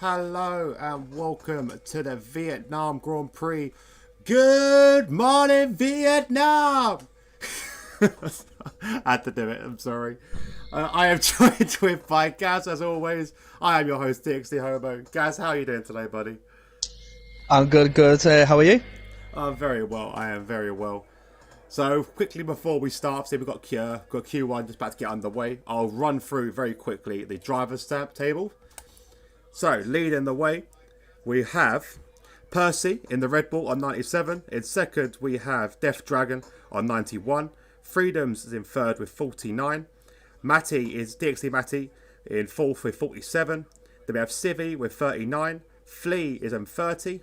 Hello and welcome to the Vietnam Grand Prix. Good morning, Vietnam! I had to do it, I'm sorry. I am joined with by Gaz as always. I am your host, DxT Homo. Gaz, how are you doing today, buddy? I'm good. How are you? I'm very well, I am very well. So, quickly before we start, see we've got Q1 just about to get underway. I'll run through very quickly the driver's stamp table. So, leading the way, we have Percy in the Red Bull on 97. In second, we have Death Dragon on 91. Freedoms is in third with 49. Matty is DxT Matty in fourth with 47. Then we have Civi with 39. Flea is on 30.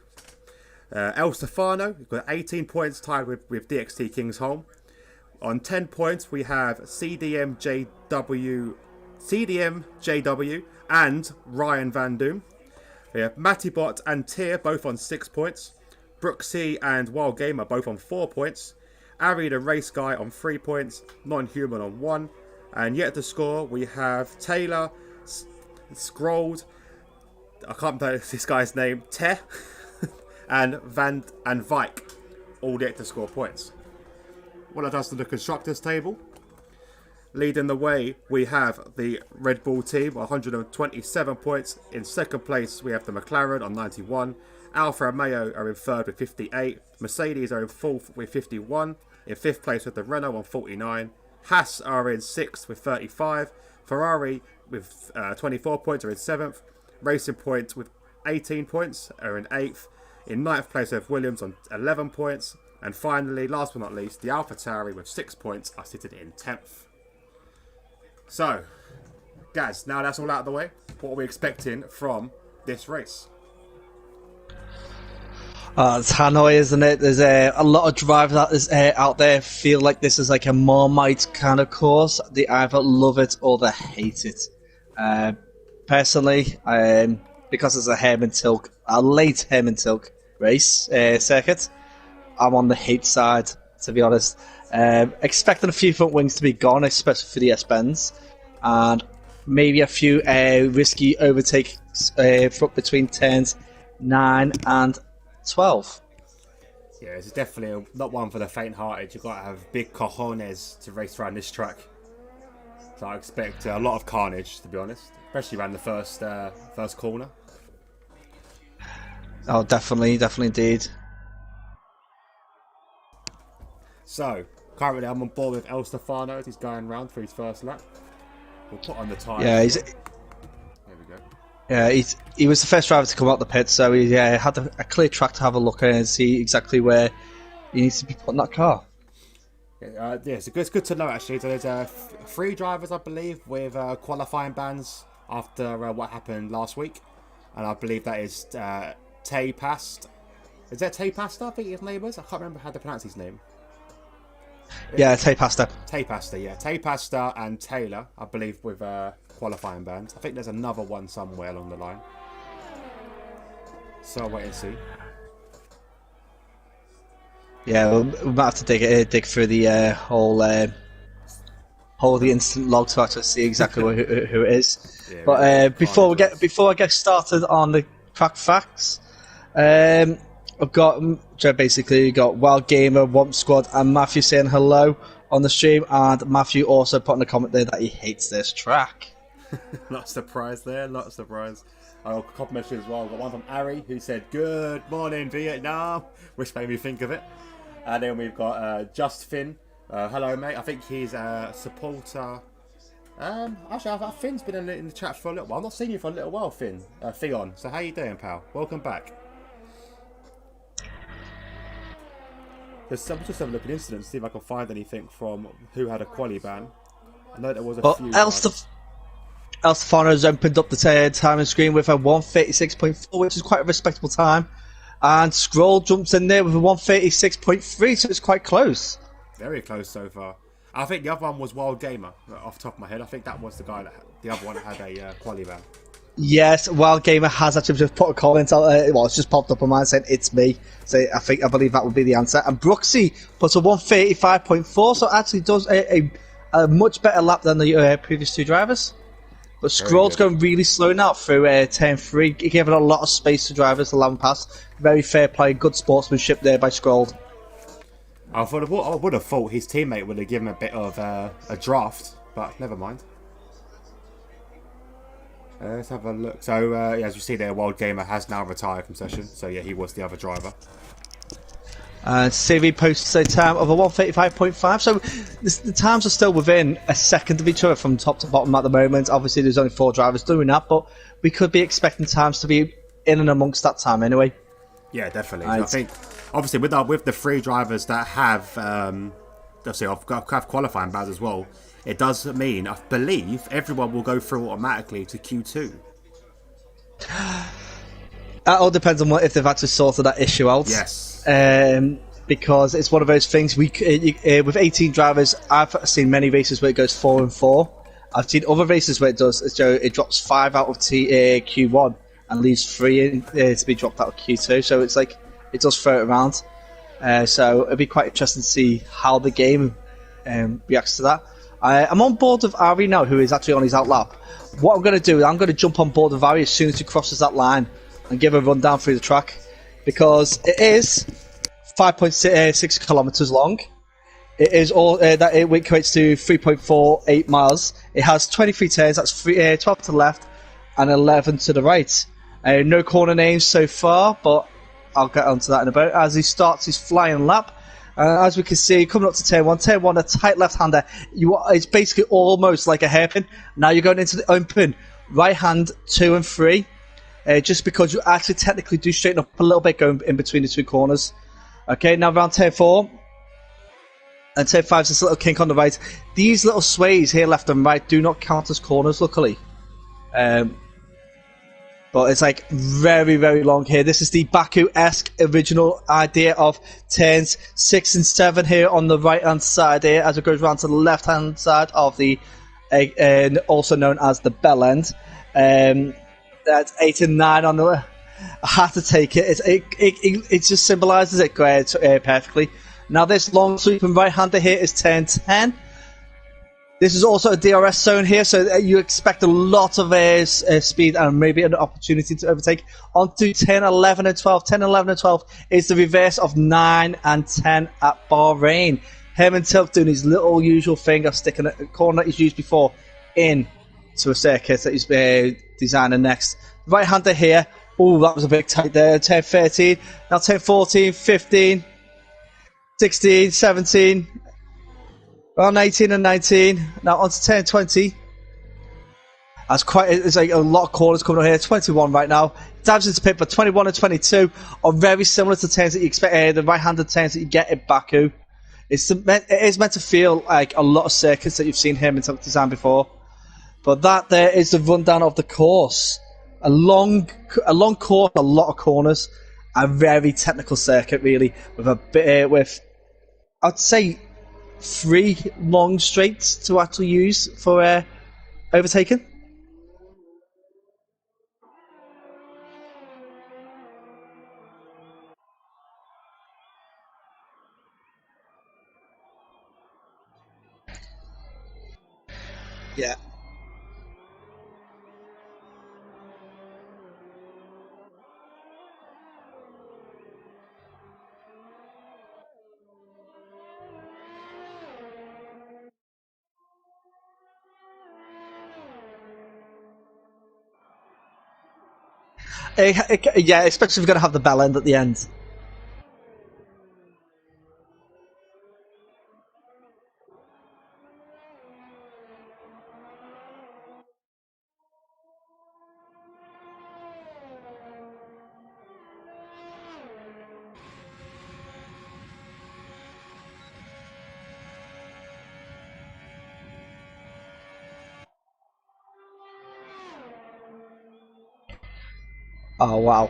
El Stefano, we've got 18 points tied with DxT Kingsholm. On 10 points, we have CDM JW and Ryan Van Doom. We have Mattybot and Tier both on 6 points. Brooksy and Wild Gamer both on 4 points. Ari the Race Guy on 3 points. Non-Human on 1. And yet to score, we have Taylor, Scrolled, I can't pronounce this guy's name, Te, and Vike, all yet to score points. What it does to the constructors table. Leading the way, we have the Red Bull team, 127 points. In second place, we have the McLaren on 91. Alfa Romeo are in third with 58. Mercedes are in fourth with 51. In fifth place with the Renault on 49. Haas are in sixth with 35. Ferrari with 24 points are in seventh. Racing Point with 18 points are in eighth. In ninth place, we have Williams on 11 points. And finally, last but not least, the AlphaTauri with 6 points are sitting in 10th. So, Gaz, now that's all out of the way, what are we expecting from this race? It's Hanoi, isn't it? There's a lot of drivers out there feel like this is like a Marmite kind of course. They either love it or they hate it. Personally, because it's a late Herman Tilk race circuit, I'm on the hate side, to be honest. Expecting a few front wings to be gone, especially for the S-Bends, and maybe a few risky overtakes between turns 9 and 12. Yeah, it's definitely not one for the faint-hearted. You've got to have big cojones to race around this track. So I expect a lot of carnage, to be honest, especially around the first corner. Oh, definitely indeed. So, currently I'm on board with El Stefano as he's going round for his first lap. We'll put on the tyre. Yeah, there we go. Yeah, he was the first driver to come out the pit, so he had a clear track to have a look at and see exactly where he needs to be putting that car. Yeah, it's good to know actually. So there's 3 drivers, I believe, with qualifying bans after what happened last week, and I believe that is Tay Past. Is that Tay Pasta? I think his name was. I can't remember how to pronounce his name. Yeah, Tay Pasta, yeah. Tay Pasta and Taylor, I believe, with qualifying bans. I think there's another one somewhere along the line. So I'll wait and see. Yeah, we might have to dig through the whole the instant log to actually see exactly who it is. Yeah, but before I get started on the track facts, I've got Wild Gamer, Womp Squad, and Matthew saying hello on the stream, and Matthew also put in a comment there that he hates this track. Not surprised there, not surprised. I got a couple messages as well. I got one from Ari who said, "Good morning, Vietnam," which made me think of it. And then we've got Just Finn. Hello, mate. I think he's a supporter. Actually, I think Finn's been in the chat for a little while. I've not seen you for a little while, Finn. Theon. So how you doing, pal? Welcome back. I'm just having a look at incidents, see if I can find anything from who had a quali ban. I know there was a few. El Stefano's opened up the timing screen with a 1:36.4, which is quite a respectable time. And Scroll jumps in there with a 1:36.3, so it's quite close. Very close so far. I think the other one was Wild Gamer, off the top of my head. I think that was the guy the other one that had a quali ban. Yes, Wild Gamer has actually just put a comment out. It's just popped up on mine saying it's me. So I believe that would be the answer. And Brooksy puts a 1:35.4, so actually does a much better lap than the previous 2 drivers. But Scroll's going really slow now through turn 3, giving a lot of space to drivers, allowing pass. Very fair play, good sportsmanship there by Scroll. I would have thought his teammate would have given him a bit of a draft, but never mind. Let's have a look. So, as you see there, Wild Gamer has now retired from session. So, yeah, he was the other driver. CV posts a time of a 135.5, so the times are still within a second of each other from top to bottom at the moment. Obviously, there's only 4 drivers doing that, but we could be expecting times to be in and amongst that time anyway. Yeah, definitely. Right. I think, obviously, with the 3 drivers that have, have qualifying bads as well, it does mean, I believe, everyone will go through automatically to Q2. That all depends on if they've actually sorted that issue out. Yes. Because it's one of those things. With 18 drivers, I've seen many races where it goes 4 and 4. I've seen other races where it drops 5 out of Q1 and leaves 3 in to be dropped out of Q2. So it's like it does throw it around. So it'll be quite interesting to see how the game reacts to that. I'm on board with Ari now, who is actually on his outlap. What I'm going to do is I'm going to jump on board with Ari as soon as he crosses that line and give a run down through the track, because it is 5.6 kilometers long. It is all that it equates to 3.48 miles. It has 23 turns. That's 12 to the left and 11 to the right. No corner names so far, but I'll get onto that in a bit. As he starts his flying lap, as we can see, coming up to turn 1, a tight left-hander. It's basically almost like a hairpin. Now you're going into the open right hand 2 and 3. Just because you actually technically do straighten up a little bit going in between the 2 corners. Okay, now around turn 4. And turn 5 is this little kink on the right. These little sways here left and right do not count as corners, luckily. But it's like very, very long here. This is the Baku-esque original idea of turns 6 and 7 here on the right-hand side here, as it goes around to the left-hand side of the, also known as the bell end. That's 8 and 9 on the left. I have to take it. It just symbolises it perfectly. Now this long sweeping right-hander here is turn 10. This is also a DRS zone here, so you expect a lot of speed and maybe an opportunity to overtake. On to 10, 11 and 12. 10, 11 and 12 is the reverse of 9 and 10 at Bahrain. Herman Tilk doing his little usual thing of sticking a corner that he's used before in to a circuit that he's designing next. Right-hander here. Oh, that was a bit tight there. 10, 13. Now 10, 14, 15, 16, 17. Around 18 and 19. Now on to 10, 20. It's like a lot of corners coming on here. 21 right now. Dives into pit, but 21 and 22 are very similar to turns that you expect, the right-handed turns that you get in Baku. It is meant to feel like a lot of circuits that you've seen him in design before. But that there is the rundown of the course. A long course, a lot of corners, a very technical circuit really, with I'd say 3 long straights to actually use for overtaking. Yeah. Yeah, especially if you're going to have the bell end at the end. Oh, wow.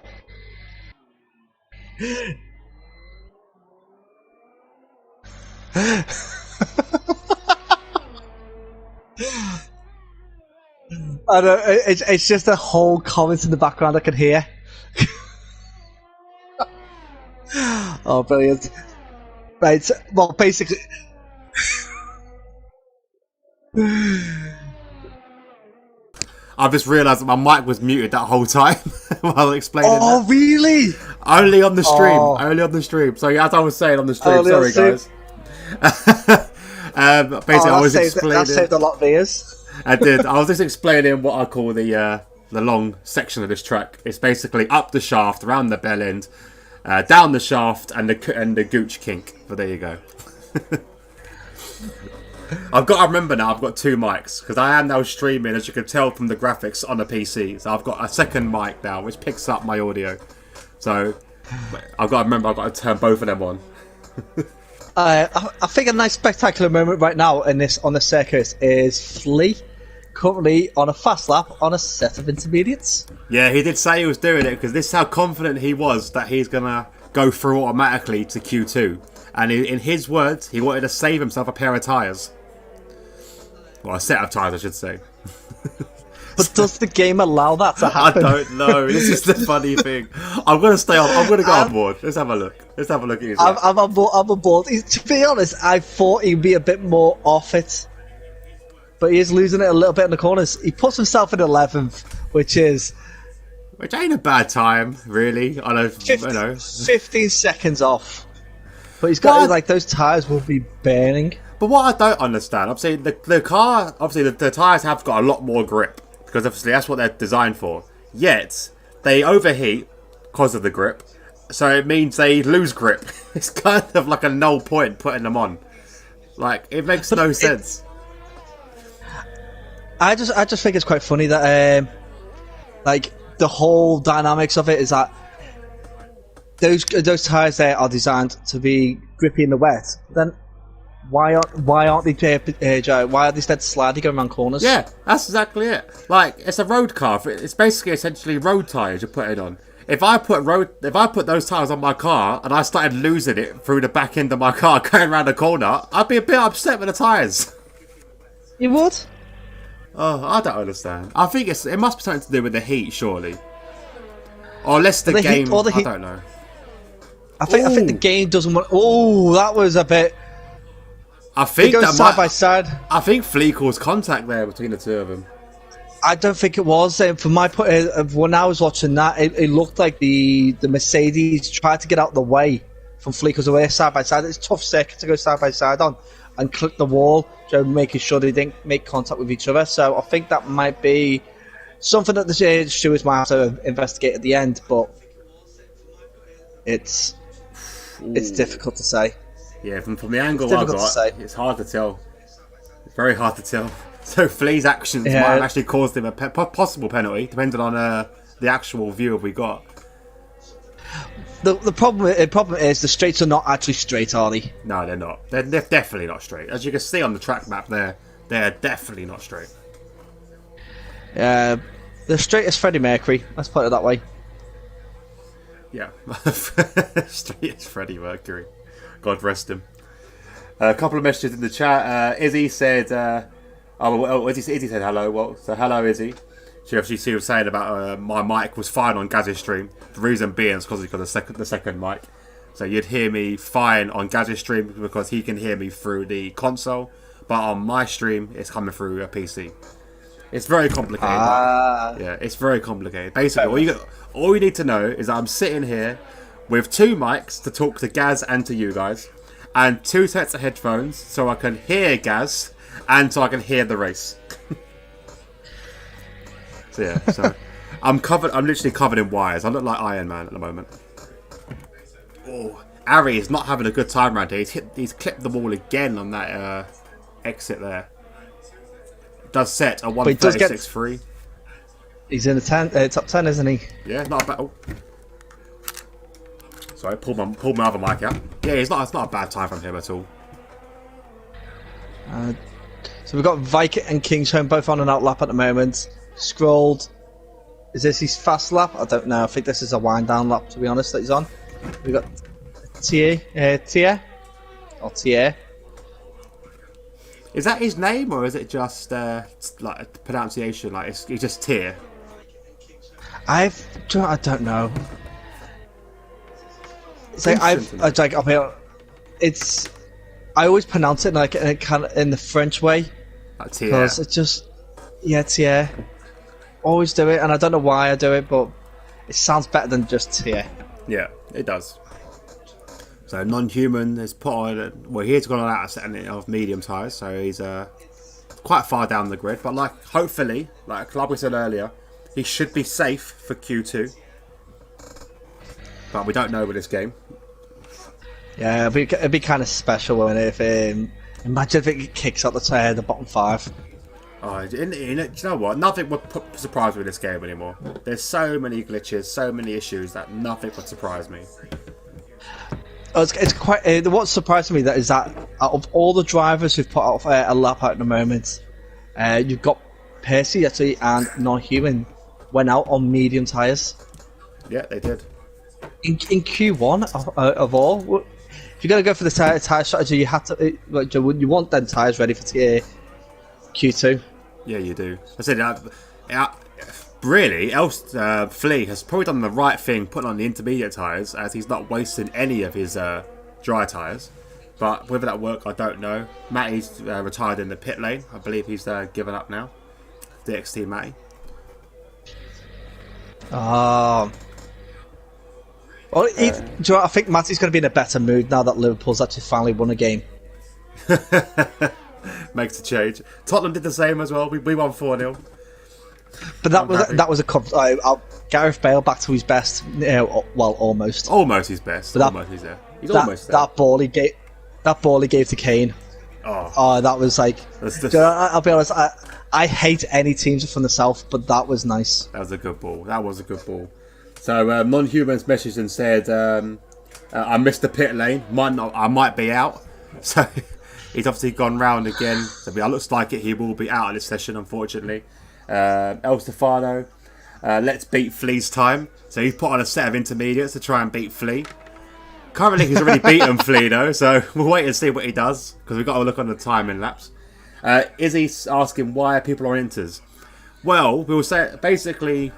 I know, it's just a whole comment in the background I can hear. Oh, brilliant. Right, well, basically... I've just realised that my mic was muted that whole time while explaining that. Oh, really? Only on the stream. Only on the stream. So as I was saying on the stream, sorry guys. Basically, I was explaining. That saved a lot of ears. I did. I was just explaining what I call the long section of this track. It's basically up the shaft, around the bell end, down the shaft, and the gooch kink. But there you go. I've got to remember now. I've got 2 mics because I am now streaming, as you can tell from the graphics on the PC. So I've got a second mic now, which picks up my audio. So I've got to remember. I've got to turn both of them on. I think a nice spectacular moment right now on the circuit is Flea currently on a fast lap on a set of intermediates. Yeah, he did say he was doing it because this is how confident he was that he's gonna go through automatically to Q2. And in his words, he wanted to save himself a pair of tyres. Well, a set of tyres, I should say. But does the game allow that to happen? I don't know. This is the funny thing. I'm going to stay on. I'm going to go on board. Let's have a look. Let's have a look at his I'm on board. To be honest, I thought he'd be a bit more off it. But he is losing it a little bit in the corners. He puts himself in 11th, which ain't a bad time, really. I know, 15 seconds off. But he's got like those tyres will be burning. But what I don't understand, obviously the car, the tyres have got a lot more grip because obviously that's what they're designed for. Yet they overheat because of the grip, so it means they lose grip. It's kind of like a null point putting them on. Like it makes no sense. I just think it's quite funny that like the whole dynamics of it is that those tyres there are designed to be grippy in the wet. Then why aren't they why are they instead sliding around corners? Yeah, that's exactly it. Like it's a road car. It's basically essentially road tyres you're putting on. If I put those tyres on my car and I started losing it through the back end of my car going around the corner, I'd be a bit upset with the tyres. You would? Oh, I don't understand. I think it must be something to do with the heat, surely. Or unless the game... I don't know. I think the game doesn't want... Oh, that was a bit... I think that side by side. I think Flea caused contact there between the two of them. I don't think it was. From my point of when I was watching that, it looked like the Mercedes tried to get out of the way from Flea because they were side by side. It's a tough circuit to go side by side on and clip the wall, making sure they didn't make contact with each other. So I think that might be something that the stewards might have to investigate at the end, but it's difficult to say. Yeah, from the angle I got, it's hard to tell. It's very hard to tell. So Flea's actions might have actually caused him a possible penalty, depending on the actual view we got. The problem is the straights are not actually straight, are they? No, they're not. They're definitely not straight. As you can see on the track map there, they're definitely not straight. The straightest Freddie Mercury, let's put it that way. Yeah. Straightest Freddie Mercury. God rest him. A couple of messages in the chat. Izzy said... Izzy said hello. Well, so hello, Izzy. She was saying about my mic was fine on Gaz's stream. The reason being is because he's got the second mic. So you'd hear me fine on Gaz's stream because he can hear me through the console. But on my stream, it's coming through a PC. It's very complicated. Yeah, it's very complicated. Basically, all you need to know is that I'm sitting here with 2 mics to talk to Gaz and to you guys, and 2 sets of headphones so I can hear Gaz and so I can hear the race. So I'm literally covered in wires. I look like Iron Man at the moment. Oh, Ari is not having a good time around here. He's clipped the wall again on that exit there. It does set a 136.3. He's in the top 10, isn't he? Yeah, not a bad. Oh. Sorry, pulled my other mic out. Yeah, it's not a bad time from him at all. So we've got Viking and Kingsholm both on an out lap at the moment. Scrolled. Is this his fast lap? I don't know. I think this is a wind down lap, to be honest, that he's on. We've got Tia. Is that his name, or is it just like a pronunciation? Like it's just Tia. I don't know. It's like I always pronounce it like in the French way. Tia. Because it's just Tia. always do it, and I don't know why I do it, but it sounds better than just tier. Yeah, it does. So non-human has put on. Well, he's gone out of setting it of medium tyres, so he's quite far down the grid. But hopefully, like we said earlier, he should be safe for Q2. But we don't know with this game. Yeah, it'd be kind of special, wouldn't it? If imagine if it kicks out the bottom 5. Oh, do you know what? Nothing would surprise me with this game anymore. There's so many glitches, so many issues that nothing would surprise me. It's quite. What surprised me is that out of all the drivers who've put out a lap out at the moment, you've got Percy actually and non-human went out on medium tyres. Yeah, they did. In Q1 of all, if you're gonna go for the tyre strategy, you have to. You want them tyres ready for Q2. Yeah, you do. I said really, Flea has probably done the right thing putting on the intermediate tyres, as he's not wasting any of his dry tyres. But whether that work, I don't know. Matty's retired in the pit lane. I believe he's given up now. DxT Matty. Well, do you know what? I think Matty's going to be in a better mood now that Liverpool's actually finally won a game. Makes a change. Tottenham did the same as well. We won 4-0. But that was a Gareth Bale back to his best. Well, almost. Almost his best. But almost he's there. He's almost there. That ball he gave to Kane. Oh, that was like. I'll be honest. I hate any teams from the south, but that was nice. That was a good ball. So non-humans messaged and said, "I missed the pit lane. I might be out." So he's obviously gone round again. So it looks like he will be out of this session, unfortunately. El Stefano, let's beat Flea's time. So he's put on a set of intermediates to try and beat Flea. Currently, he's already beaten Flea though, so we'll wait and see what he does because we've got to look on the timing lapse. Izzy's asking why are people on inters? Well, we'll say basically.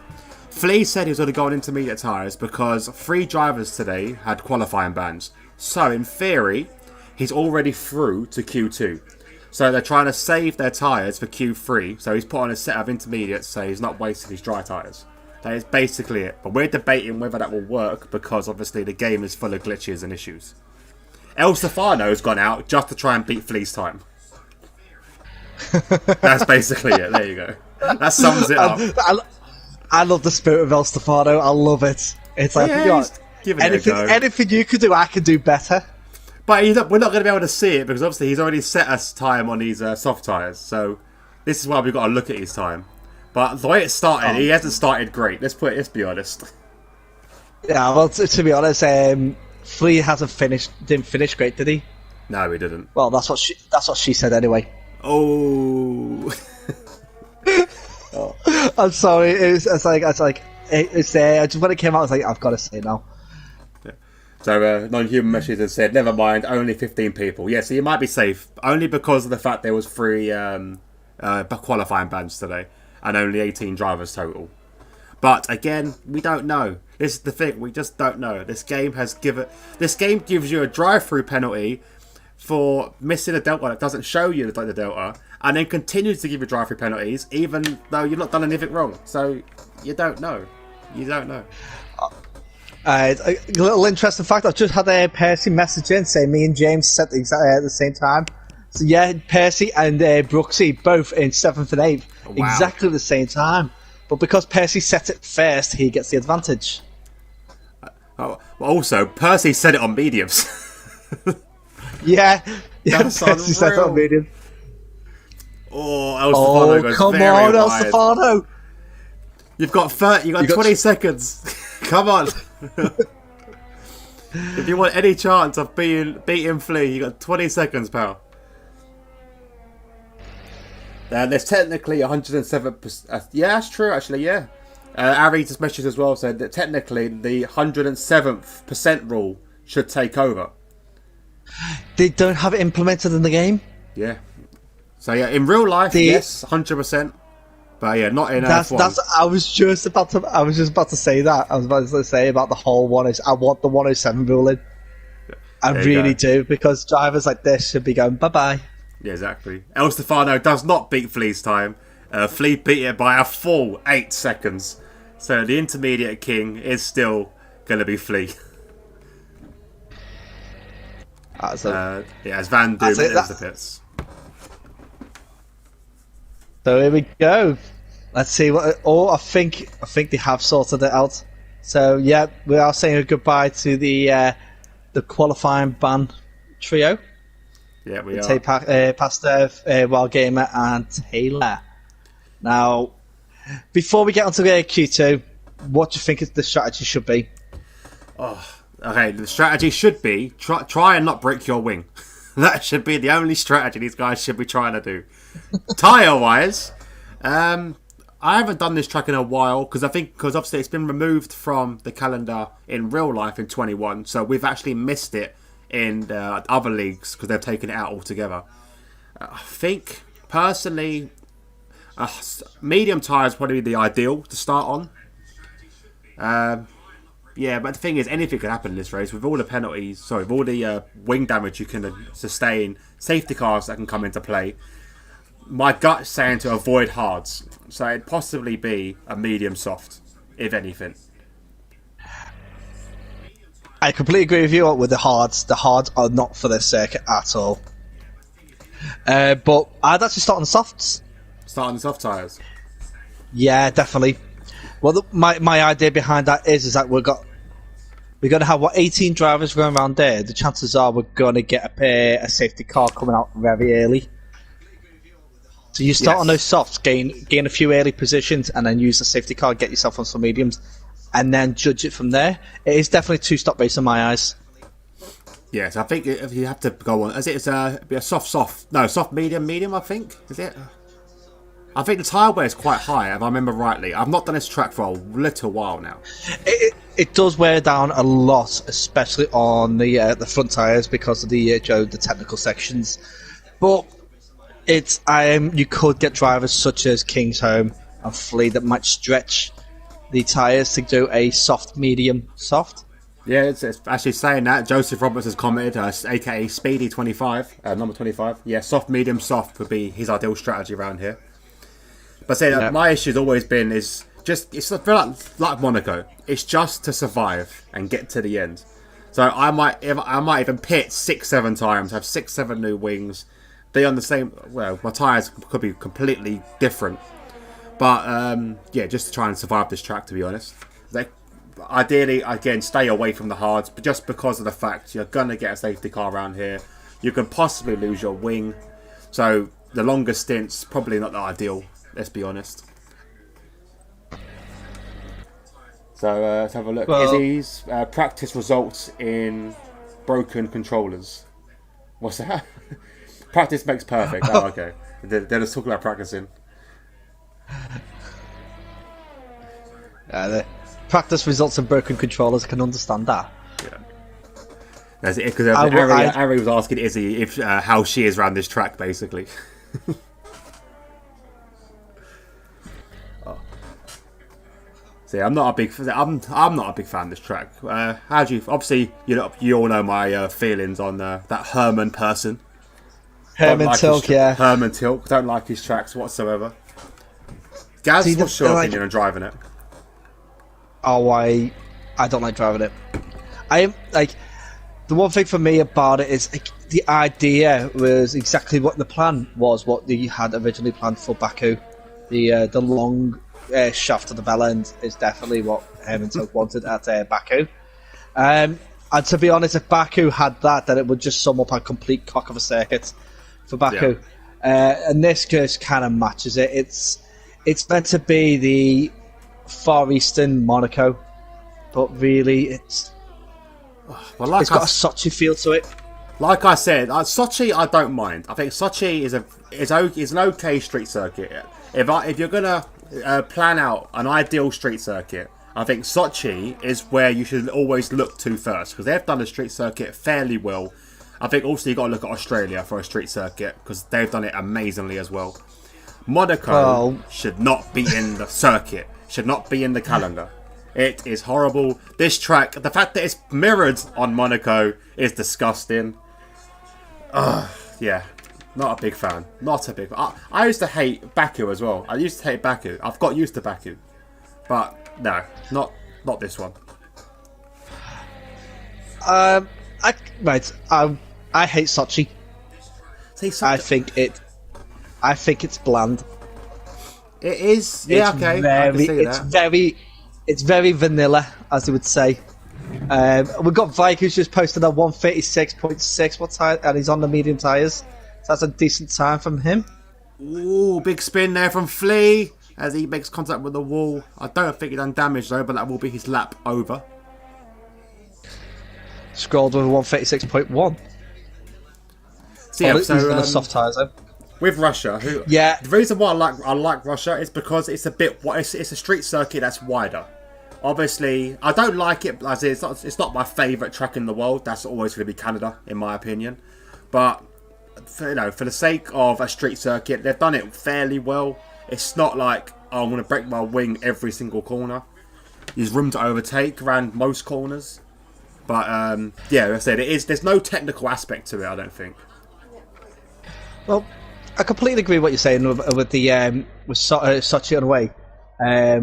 Flea said he was going to go on intermediate tyres because 3 drivers today had qualifying bans. So, in theory, he's already through to Q2. So, they're trying to save their tyres for Q3. So, he's put on a set of intermediates so he's not wasting his dry tyres. That is basically it. But we're debating whether that will work because, obviously, the game is full of glitches and issues. El Stefano's gone out just to try and beat Flea's time. That's basically it. There you go. That sums it up. I love the spirit of El Stefano. I love it. It's like anything you could do, I could do better. But we're not going to be able to see it because obviously he's already set us time on these soft tyres. So this is why we've got to look at his time. But the way it started, he hasn't started great. Let's be honest. Yeah, well, to be honest, Flea didn't finish great, did he? No, he didn't. Well, that's what she said anyway. Oh. Oh. I'm sorry. It's there. Just when it came out, I was like, I've got to say it now. Yeah. So non-human message has said, never mind, only 15 people. Yeah, so you might be safe only because of the fact there was 3 qualifying bans today and only 18 drivers total. But again, we don't know. This is the thing. We just don't know. This game gives you a drive-through penalty for missing a delta that doesn't show you the delta, and then continues to give you drive-through penalties, even though you've not done anything wrong. So you don't know. A little interesting fact: I've just had a Percy message in saying me and James set exactly at the same time. So yeah, Percy and Brooksy both in 7th and 8th, exactly the same time. But because Percy set it first, he gets the advantage. Also, Percy set it on mediums. Yeah, Percy set it on medium. Oh, El Stefano goes come very on, wide. El Stefano! You've got 20 seconds. Come on. If you want any chance of beating Flea, you got 20 seconds, pal. There's technically 107%. Yeah, that's true, actually, yeah. Ari just messaged as well, said that technically the 107th percent rule should take over. They don't have it implemented in the game? Yeah. So, yeah, in real life, yes, 100%. But, yeah, not in F1. I was just about to say that. I was about to say about the whole I want the 107 ruling. I really do, because drivers like this should be going, bye-bye. Yeah, exactly. El Stefano does not beat Flea's time, Flea beat it by a full 8 seconds. So the intermediate king is still going to be Flea. As Van Doom enters the pits. So here we go. Let's see what. Oh, I think they have sorted it out. So yeah, we are saying goodbye to the qualifying ban trio. Yeah, we are. Pastor, Wild Gamer, and Taylor. Now, before we get onto the Q2, what do you think the strategy should be? Okay, the strategy should be try and not break your wing. That should be the only strategy these guys should be trying to do. Tyre-wise, I haven't done this track in a while because obviously it's been removed from the calendar in real life in 21, so we've actually missed it in other leagues because they've taken it out altogether. I think personally, medium tyres probably the ideal to start on. Yeah, but the thing is, anything could happen in this race with all the penalties. Sorry, with all the wing damage you can sustain, safety cars that can come into play. My gut's saying to avoid hards, so it'd possibly be a medium soft, if anything. I completely agree with you with the hards. The hards are not for this circuit at all. But I'd actually start on the softs. Start on the soft tyres? Yeah, definitely. Well, my idea behind that is that we're going to have 18 drivers going around there. The chances are we're going to get a safety car coming out very early. So you start on those softs, gain a few early positions, and then use the safety car, get yourself on some mediums, and then judge it from there. It is definitely a two-stop race in my eyes. Yes, I think if you have to go on, it's a soft medium. I think is it. I think the tyre wear is quite high, if I remember rightly. I've not done this track for a little while now. It does wear down a lot, especially on the front tyres because of the technical sections. But you could get drivers such as Kingsholm and Flea that might stretch the tyres to do a soft, medium, soft. Yeah, it's actually saying that. Joseph Roberts has commented, aka Speedy 25, number 25. Yeah, soft, medium, soft would be his ideal strategy around here. But my issue has always been it's like Monaco. It's just to survive and get to the end. So I might even pit 6-7 times, have 6-7 new wings. Be on the same. Well, my tyres could be completely different, but just to try and survive this track. To be honest, ideally, again, stay away from the hards, but just because of the fact you're gonna get a safety car around here, you can possibly lose your wing. So the longer stints probably not the ideal. Let's be honest. So let's have a look. Izzy's practice results in broken controllers. What's that? Practice makes perfect. Oh, okay. They're just talking about practicing. The practice results in broken controllers. I can understand that. Yeah. Because Ari was asking Izzy if how she is around this track, basically. See, I'm not a big fan of this track. How do you? Obviously, you all know my feelings on that Herman person. Herman Tilke, yeah. Herman Tilke. Don't like his tracks whatsoever. Gaz, what's your opinion on driving it? Oh, I don't like driving it. I am the one thing for me about it is the idea was exactly what the plan was. What they had originally planned for Baku, the long shaft of the bell end is definitely what Herman Tilke wanted at Baku. And to be honest, if Baku had that, then it would just sum up a complete cock of a circuit for Baku. Yeah. And this just kind of matches it. It's meant to be the Far Eastern Monaco, but really it's got a Sochi feel to it. Like I said, Sochi I don't mind. I think Sochi is an okay street circuit. If you're gonna plan out an ideal street circuit, I think Sochi is where you should always look to first because they've done the street circuit fairly well. I think also you've got to look at Australia for a street circuit because they've done it amazingly as well. Monaco should not be in the circuit, should not be in the calendar. It is horrible. This track, the fact that it's mirrored on Monaco is disgusting. Yeah. Not a big fan. Not a big fan. I used to hate Baku as well. I used to hate Baku. I've got used to Baku. But no, not this one. I hate Sochi. See, I think it's bland. It is. Yeah, it's okay. Very, I can see that. It's very vanilla, as they would say. We've got Vike who's just posted a 136.6. What tire? And he's on the medium tyres. So that's a decent time from him. Ooh, big spin there from Flea as he makes contact with the wall. I don't think he done damage though, but that will be his lap over. Scrolled with a 136.1. So yeah, he's on the soft tyres though. With Russia, the reason why I like Russia is because it's a street circuit that's wider. Obviously, I don't like it as it's not my favourite track in the world. That's always going to be Canada, in my opinion. But for the sake of a street circuit, they've done it fairly well. It's not like I'm going to break my wing every single corner. There's room to overtake around most corners. But yeah, like I said, there's no technical aspect to it, I don't think. Well, I completely agree with what you're saying with Sochi on the way,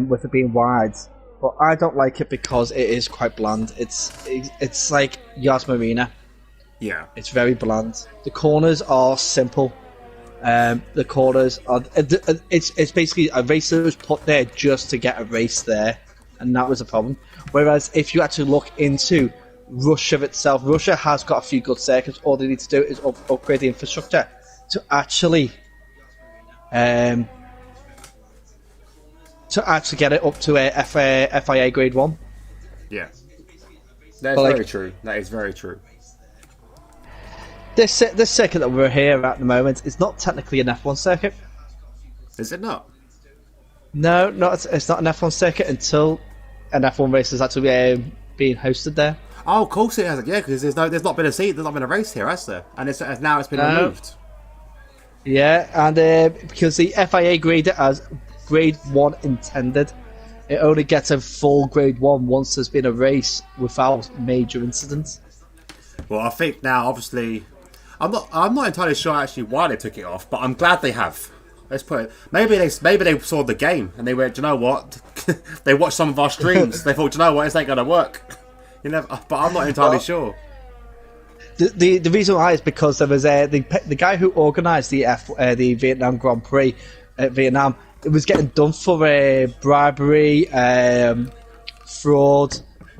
with it being wide. But I don't like it because it is quite bland. It's like Yas Marina. Yeah. It's very bland. The corners are simple. The corners are... It's basically a race that was put there just to get a race there. And that was a problem. Whereas if you actually look into Russia itself, Russia has got a few good circuits. All they need to do is upgrade the infrastructure to actually get it up to a FIA grade 1. Yeah. That's very true. That is very true. This circuit that we're here at the moment is not technically an F1 circuit. Is it not? No, it's not an F1 circuit until an F1 race is actually being hosted there. Oh, of course it has. Yeah, because there's not been a race here, has there? And now it's been removed. Yeah, and because the FIA graded it as grade 1 intended, it only gets a full grade 1 once there's been a race without major incidents. Well, I think now, obviously, I'm not entirely sure actually why they took it off, but I'm glad they have. Let's put it. Maybe they saw the game and they went, do you know what? They watched some of our streams. They thought, do you know what? This ain't gonna work. But I'm not entirely sure. The reason why is because there was the guy who organised the Vietnam Grand Prix at Vietnam. It was getting done for bribery, fraud,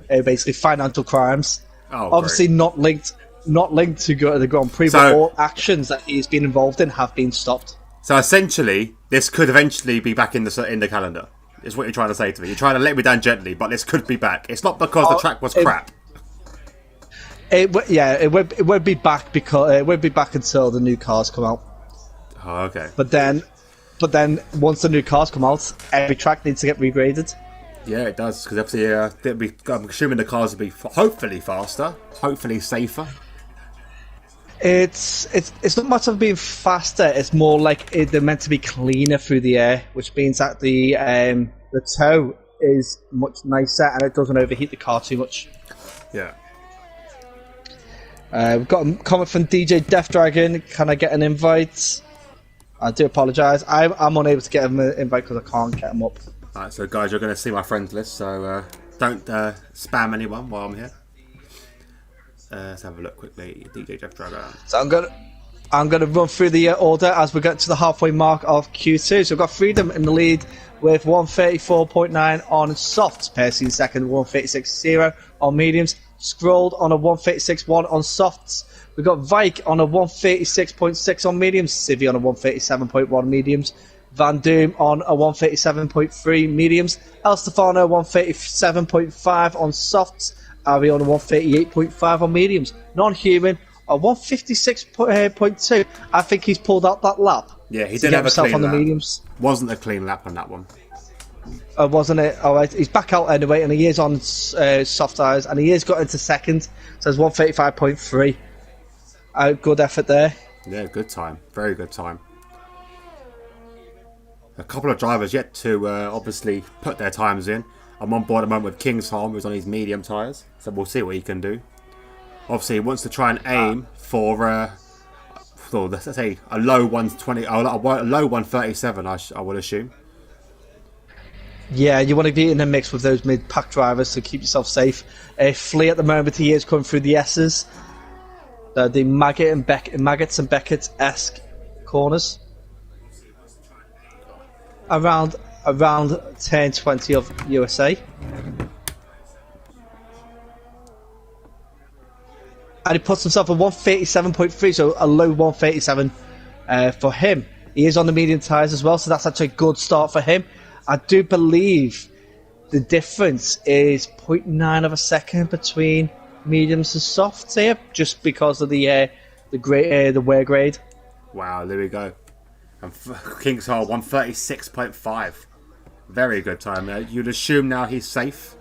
basically financial crimes. Oh, obviously great. not linked to go to the Grand Prix, but all actions that he's been involved in have been stopped. So essentially, this could eventually be back in the calendar. Is what you're trying to say to me. You're trying to let me down gently, but this could be back. It's not because the track was crap. It won't be back because it won't be back until the new cars come out. Oh, okay. But then once the new cars come out, every track needs to get regraded. Yeah, it does, because obviously, I'm assuming the cars will be hopefully faster, hopefully safer. It's not much of being faster. It's more like they're meant to be cleaner through the air, which means that the tow is much nicer and it doesn't overheat the car too much. Yeah. We've got a comment from DJ Death Dragon. Can I get an invite? I do apologise. I'm unable to get him an invite because I can't get him up. Alright, so guys, you're going to see my friends list, so don't spam anyone while I'm here. Let's have a look quickly. DJ Jeff Dragon. So I'm gonna run through the order as we get to the halfway mark of Q2. So we've got Freedom in the lead with 134.9 on softs, Percy in second, 136.0 on mediums, Scrolled on a 136.1 on softs. We've got Vike on a 136.6 on mediums, Civi on a 137.1 mediums, Van Doom on a 137.3 mediums, El Stefano 137.5 on softs, Ari on a 138.5 on mediums, Non-Human a 156.2. I think he's pulled out that lap. Yeah, he did have a clean on the lap. mediums. Wasn't a clean lap on that one. Wasn't it? All right, he's back out anyway, and he is on soft tyres, and he has got into second. So it's 135.3. Good effort there. Yeah, good time. Very good time. A couple of drivers yet to obviously put their times in. I'm on board at the moment with Kingsholm, who's on his medium tyres, so we'll see what he can do. Obviously, he wants to try and aim for let's say a low 120, a low 137. I would assume. Yeah, you want to be in the mix with those mid-pack drivers to keep yourself safe. Flea at the moment, he is coming through the S's. The Maggots and Beckett-esque corners. Around 10-20 of USA. And he puts himself at 137.3, so a low 137 for him. He is on the medium tyres as well, so that's actually a good start for him. I do believe the difference is 0.9 of a second between mediums and softs here, just because of the wear grade. Wow, there we go. And King's Hole 136.5. Very good time there. You'd assume now he's safe.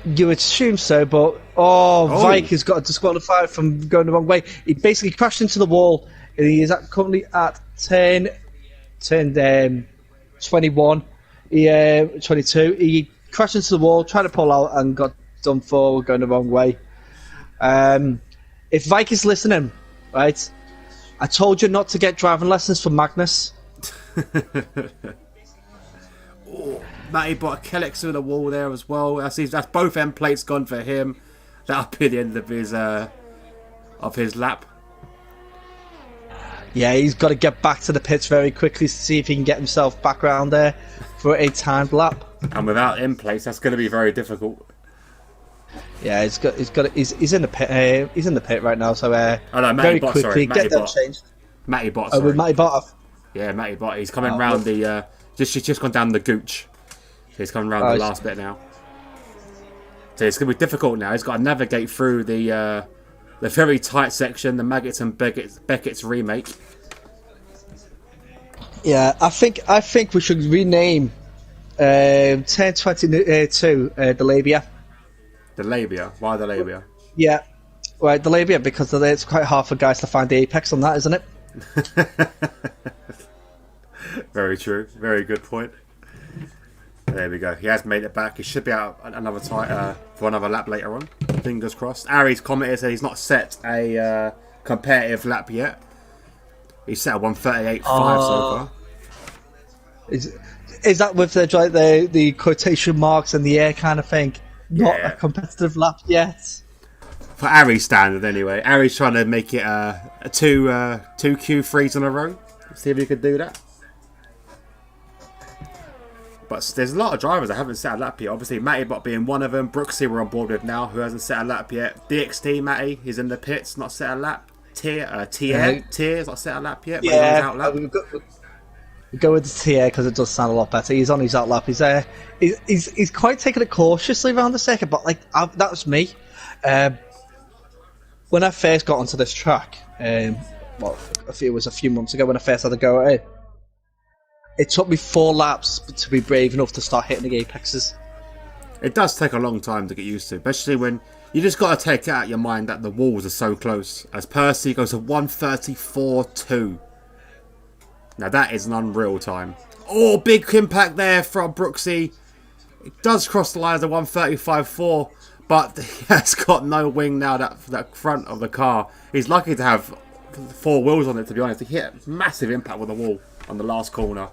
You would assume so, but Vike has got disqualified from going the wrong way. He basically crashed into the wall, and he is currently at 21, 22. He crashed into the wall, tried to pull out, and got done for going the wrong way. If Vike is listening, right, I told you not to get driving lessons from Magnus. Matty bought a Kellex through the wall there as well. That's both end plates gone for him. That'll be the end of his lap. Yeah, he's got to get back to the pits very quickly to see if he can get himself back around there for a timed lap. And without end plates, that's going to be very difficult. Yeah, he's in the pit. He's in the pit right now. So very quickly get that changed. Matty Bott. With Matty Bott. Yeah, Matty Bott. He's coming round the. She's just gone down the gooch. So he's coming round the last bit now. So it's going to be difficult now. He's got to navigate through the very tight section, the Maggots and Beckett's remake. Yeah, I think we should rename 1022 the labia. The labia? Why the labia? Yeah, right, the labia, because it's quite hard for guys to find the apex on that, isn't it? Very true. Very good point. There we go. He has made it back. He should be out another for another lap later on. Fingers crossed. Ari's commented said he's not set a competitive lap yet. He's set a 138.5 so far. Is that with the quotation marks and the air kind of thing? Not a competitive lap yet. For Ari's standard, anyway. Ari's trying to make it two Q3s in a row. See if he could do that. But there's a lot of drivers that haven't set a lap yet. Obviously, Matty Bott being one of them. Brooksy we're on board with now, who hasn't set a lap yet. DxT, Matty, he's in the pits, not set a lap. Tier's not set a lap yet, but he's on his out lap. We go with the Tier because it does sound a lot better. He's on his out lap. He's quite taking it cautiously around the second, but that was me. When I first got onto this track, it was a few months ago when I first had to go at it. It took me 4 laps to be brave enough to start hitting the apexes. It does take a long time to get used to, especially when you just got to take it out of your mind that the walls are so close. As Percy goes to 134.2. Now that is an unreal time. Oh, big impact there from Brooksy. It does cross the line as a 135.4, but he has got no wing now, that front of the car. He's lucky to have 4 wheels on it, to be honest. He hit a massive impact with the wall on the last corner.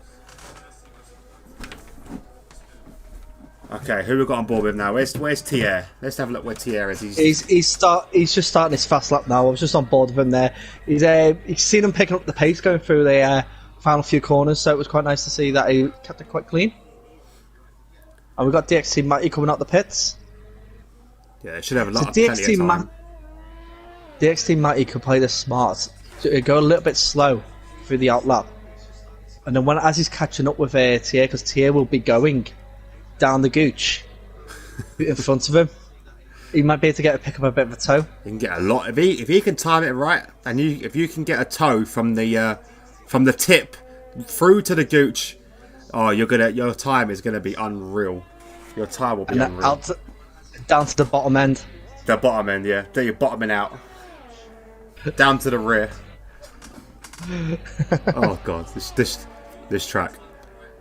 Okay, who we got on board with now? Where's Tier? Let's have a look where Tier is. He's just starting his fast lap now. I was just on board with him there. He's seen him picking up the pace going through the final few corners, so it was quite nice to see that he kept it quite clean. And we've got DxT Matty coming out the pits. Yeah, it should have plenty of time. DxT Matty could play this smart, go a little bit slow through the outlap, and then as he's catching up with Tier, because Tier will be going down the gooch in front of him, he might be able to pick up a bit of a toe. He can get a lot if he can time it right, and if you can get a toe from the tip through to the gooch. Oh, your time is gonna be unreal. Your time will be unreal. Down to the bottom end. The bottom end, yeah. You're bottoming out. Down to the rear. Oh god, this track.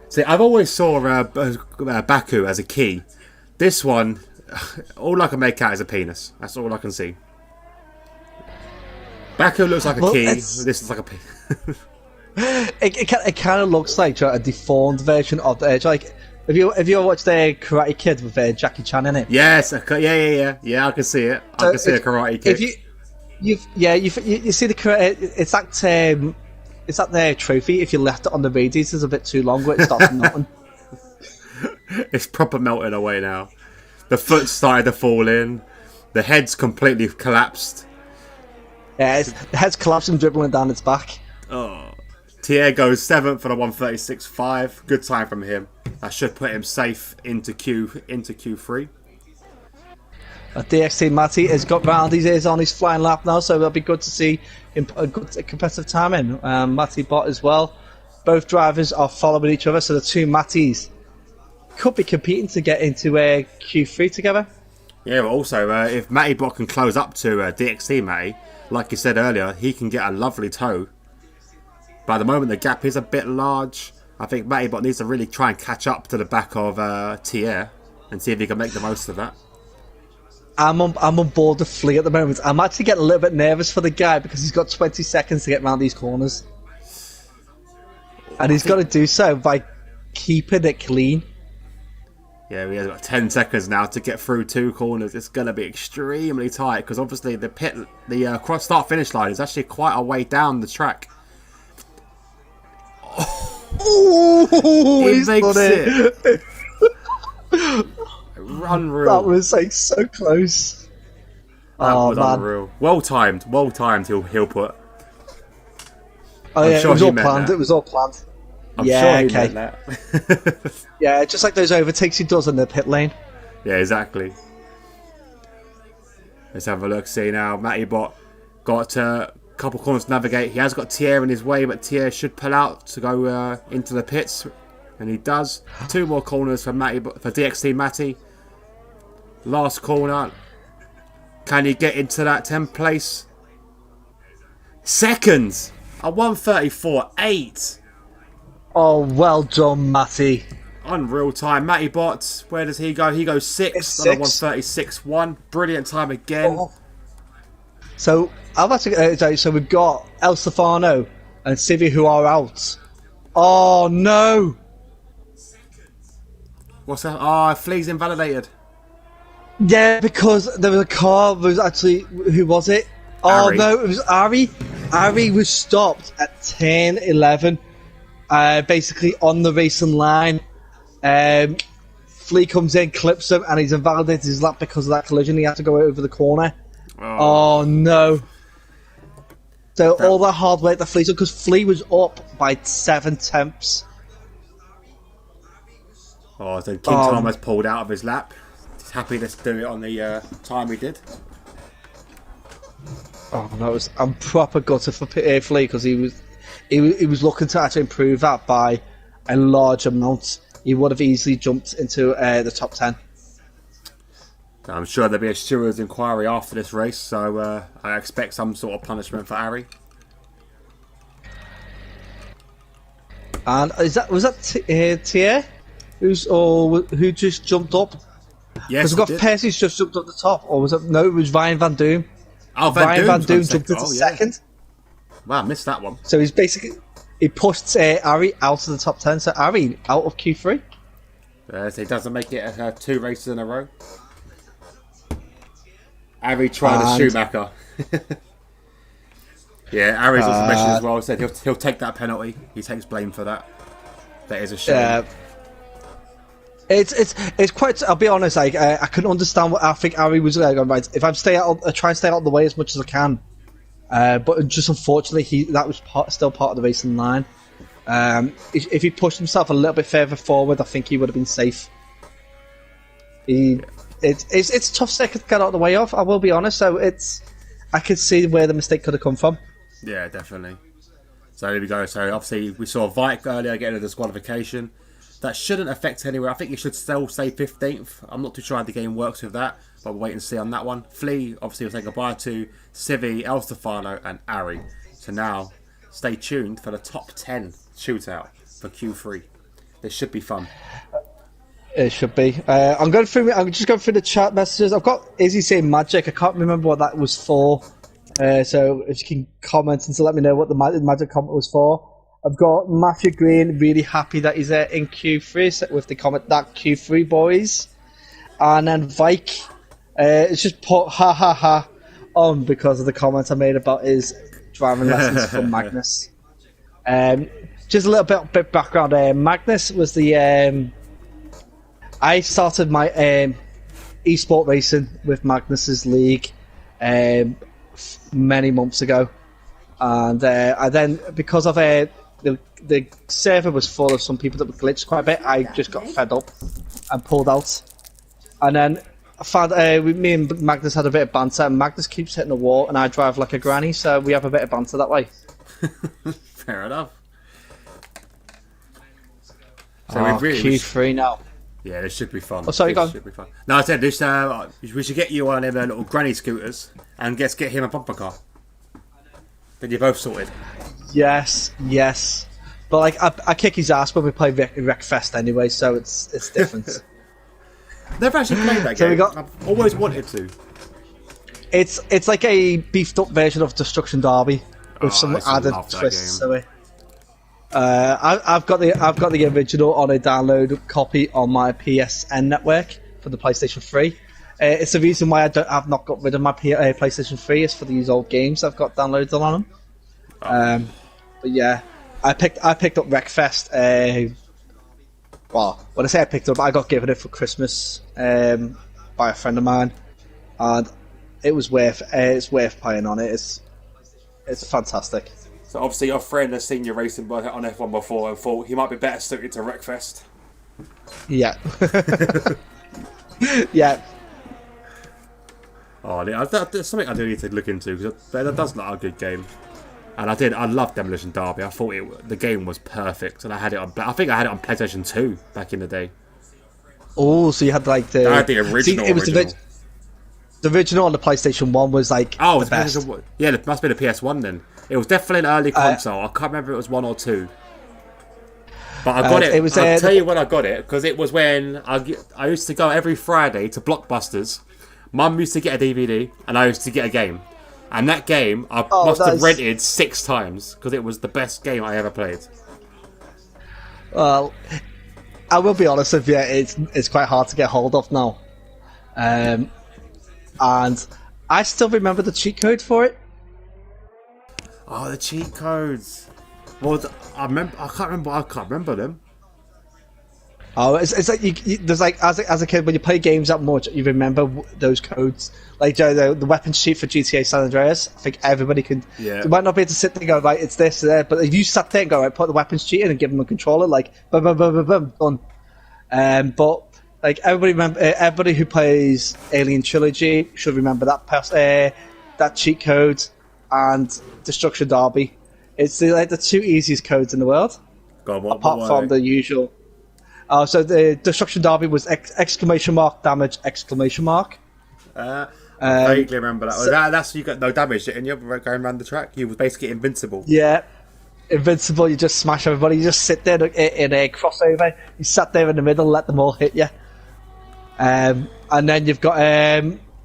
See, I've always saw Baku as a key. This one, all I can make out is a penis. That's all I can see. Baku looks like a key. This is like a P. It kind of looks like a deformed version of the like. Have you ever watched the Karate Kid with Jackie Chan in it? Yes, yeah. I can see it. I can see a Karate Kid. You see the karate. It's that the trophy. If you left it on the radiators a bit too long, where it starts melting. It's proper melting away now. The foot started to fall in. The head's completely collapsed. Yeah, the head's collapsing, dribbling down its back. Oh. Thier goes 7th for the 136.5. Good time from him. That should put him safe into Q3. DxT Matty has got round. He is on his flying lap now, so it'll be good to see him a good competitive time in. Matty Bot as well. Both drivers are following each other, so the two Matties could be competing to get into Q3 together. Yeah, but also, if Matty Bot can close up to DxT Matty, like you said earlier, he can get a lovely tow. But at the moment, the gap is a bit large. I think Matty Bot needs to really try and catch up to the back of Thier and see if he can make the most of that. I'm on board the Flea at the moment. I'm actually getting a little bit nervous for the guy because he's got 20 seconds to get around these corners. And he's got to do so by keeping it clean. Yeah, we have about 10 seconds now to get through 2 corners. It's going to be extremely tight because obviously the cross start finish line is actually quite a way down the track. Oh, he makes it. Unreal. That was so close. That was unreal. Well timed. He'll put. Oh yeah, it was all planned. It was all planned. I'm sure he meant that. Yeah, just like those overtakes he does in the pit lane. Yeah, exactly. Let's have a look. See now, Matty Bot got a couple corners to navigate. He has got Thier in his way, but Thier should pull out to go into the pits, and he does. 2 more corners for DxT Matty. Last corner. Can he get into that 10th place? Seconds! A 134.8. Oh, well done, Matty. Unreal time. Matty Bot, where does he go? He goes 6th on a 136.1. Brilliant time again. Oh. So, I've actually, so we've got El Stefano and Civi who are out. Oh, no. What's that? Oh, Flea's invalidated. Yeah, because there was a car that was actually... Who was it? Oh, Ari. no, it was Ari. Ari was stopped at 10:11, basically on the racing line. Flea comes in, clips him, and he's invalidated his lap because of that collision. He had to go over the corner. Oh no. So all that hard work that Flea took, because Flea was up by 7 tenths. Oh, so Kim Thomas pulled out of his lap. He's happy to do it on the time he did. Oh no, I'm proper gutted for Flea because he was looking to actually improve that by a large amount. He would have easily jumped into the top 10. I'm sure there'll be a steward's inquiry after this race, so I expect some sort of punishment for Ari. And was that Thier who just jumped up? Yes, because we've got Percy's just jumped up the top, or was it? No, it was Ryan Van Doom. Oh, Ryan Van Doom jumped into second. Wow, I missed that one. So he pushed Ari out of the top 10. So Ari out of Q3. So he doesn't make it 2 races in a row. Ari tried a Schumacher. Yeah, Ari's also mentioned as well. Said he'll take that penalty. He takes blame for that. That is a shame. It's quite. I'll be honest. I can understand what I think Ari was going right. If I try and stay out of the way as much as I can. But just unfortunately, that was still part of the racing line. If he pushed himself a little bit further forward, I think he would have been safe. It's a tough second to get out of the way of. I will be honest. So I could see where the mistake could have come from. Yeah, definitely. So here we go. So obviously we saw Vike earlier getting a disqualification. That shouldn't affect anywhere. I think he should still stay 15th. I'm not too sure how the game works with that, but we'll wait and see on that one. Flea obviously will say goodbye to Civi, El Stefano, and Ari. So now, stay tuned for the top 10 shootout for Q3. This should be fun. It should be. I'm just going through the chat messages. I've got Izzy saying magic. I can't remember what that was for. So if you can comment and to let me know what the magic comment was for. I've got Matthew Green, really happy that he's in Q3 with the comment that Q3 boys. And then Vike, it's just put ha ha ha on because of the comments I made about his driving lessons from Magnus. Just a little bit background. Magnus was the... I started my esport racing with Magnus's league many months ago. And I then, because of the server was full of some people that were glitched quite a bit, I just got fed up and pulled out. And then I found me and Magnus had a bit of banter, and Magnus keeps hitting the wall, and I drive like a granny, so we have a bit of banter that way. Fair enough. So Q3 now. Yeah, this should be fun. Oh, sorry, go on. Should be fun. No, I said this. We should get you one of them little granny scooters, and get him a bumper car. Then you're both sorted. Yes. But like, I kick his ass when we play Wreckfest anyway, so it's different. Never actually played that game. I've always wanted to. It's like a beefed up version of Destruction Derby with some added twists to it. I've got the original on a download copy on my PSN network for the PlayStation 3. It's the reason why I've not got rid of my PlayStation 3 is for these old games I've got downloaded on them. But yeah, I picked up Wreckfest. Well, when I say I picked it up, I got given it for Christmas by a friend of mine, and it's worth playing on it. It's fantastic. So obviously your friend has seen you racing on F1 before and thought he might be better suited to Wreckfest. Yeah. Yeah. Oh, that's something I do need to look into because that does look like a good game. And I love Demolition Derby. I thought the game was perfect, and I think I had it on PlayStation 2 back in the day. Oh, so you had like the... I had the original. The original on the PlayStation 1 was like the best. Yeah, it must be the PS1 then. It was definitely an early console. I can't remember if it was 1 or 2. But I got it. I'll tell you when I got it, because it was when I used to go every Friday to Blockbusters. Mum used to get a DVD, and I used to get a game. And that game, I must have rented 6 times, because it was the best game I ever played. Well, I will be honest with you, it's quite hard to get hold of now. And I still remember the cheat code for it. Oh, the cheat codes. Well, I can't remember them. Oh, it's like there's like as a kid when you play games that much, you remember those codes. Like the weapons cheat for GTA San Andreas. I think everybody can. Yeah. You might not be able to sit there and go right, it's this there, but if you sat there and go right, put the weapons cheat in and give them a controller, like boom, boom, boom, boom, boom, done. But like everybody who plays Alien Trilogy should remember that cheat code and Destruction Derby. It's like the 2 easiest codes in the world, apart from the usual. So the Destruction Derby was exclamation mark damage exclamation mark. I vaguely remember that. So, that's you got no damage, and you're going around the track. You were basically invincible. Yeah, invincible. You just smash everybody. You just sit there in a crossover. You sat there in the middle, let them all hit you. And then you've got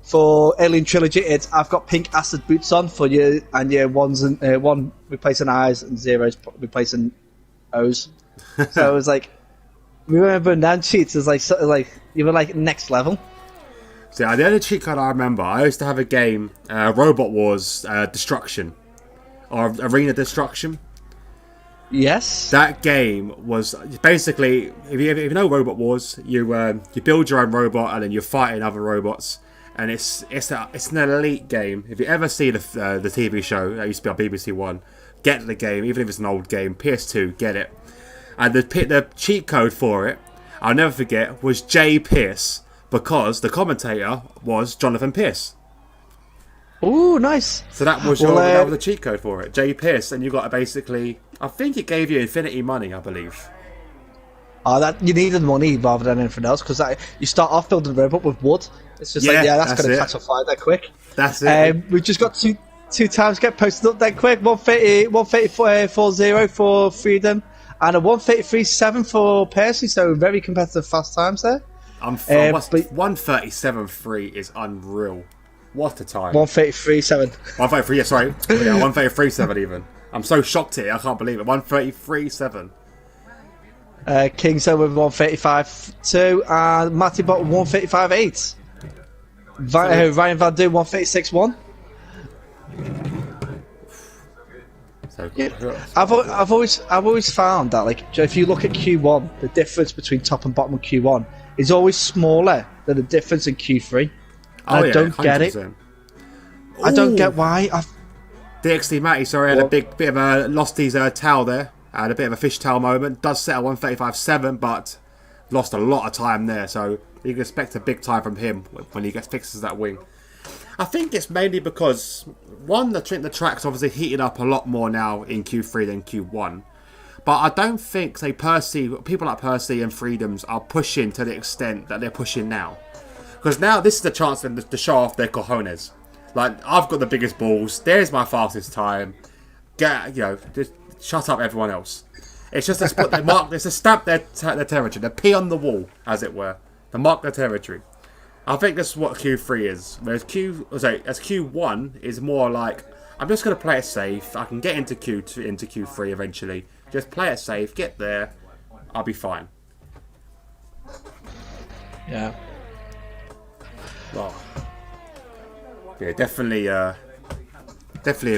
for Alien Trilogy, I've got pink acid boots on for you, and your ones and one replacing I's and zeros replacing O's. So it was like, remember nan cheats is like you were like next level. So the only cheat code I remember, I used to have a game, Robot Wars Destruction, or Arena Destruction. Yes. That game was basically, if you know Robot Wars, you build your own robot and then you're fighting other robots, and it's an elite game. If you ever see the TV show that used to be on BBC One, get the game, even if it's an old game, PS2, get it. And the cheat code for it, I'll never forget, was J Pierce, because the commentator was Jonathan Pierce. Ooh, nice. So that was that was the cheat code for it, J Pierce, and you got to basically, I think it gave you infinity money, I believe. Oh, that you needed money rather than anything else, because you start off building a robot with wood. It's just that's going to catch a fire that quick. That's it. We've just got two times get posted up that quick. 1:30 for Freedom, and a 1:33.7 for Percy. So very competitive fast times there. 1:37.3 is unreal. What a time. 1:33.7. 1:33, yeah, sorry. Yeah, 1:33.7 even. I'm so shocked here, I can't believe it. 1:33.7. King's with 1:35.2 and Matty Bot 1:35.8. Ryan Van Doom 1:36.1. So, Yeah. I've always found that, like, if you look at Q1, the difference between top and bottom of Q1 is always smaller than the difference in Q3. I don't 100%. get it. I don't get why. DxT Matty, sorry, had a bit of a lost his towel there. Had a bit of a fishtail moment. Does set at 1:35.7, but lost a lot of time there. So you can expect a big time from him when he fixes that wing. I think it's mainly because, one, the track's obviously heated up a lot more now in Q3 than Q1. But I don't think, say, people like Percy and Freedoms are pushing to the extent that they're pushing now. Because now this is the chance for them to show off their cojones. Like, I've got the biggest balls. There's my fastest time. Just shut up, everyone else. It's just a spot they mark. It's to stamp their territory. They pee on the wall, as it were. To mark their territory. I think that's what Q3 is. Whereas Q1 is more like, I'm just going to play it safe. I can get into Q2, into Q3 eventually. Just play it safe. Get there. I'll be fine. Yeah. Well, yeah, definitely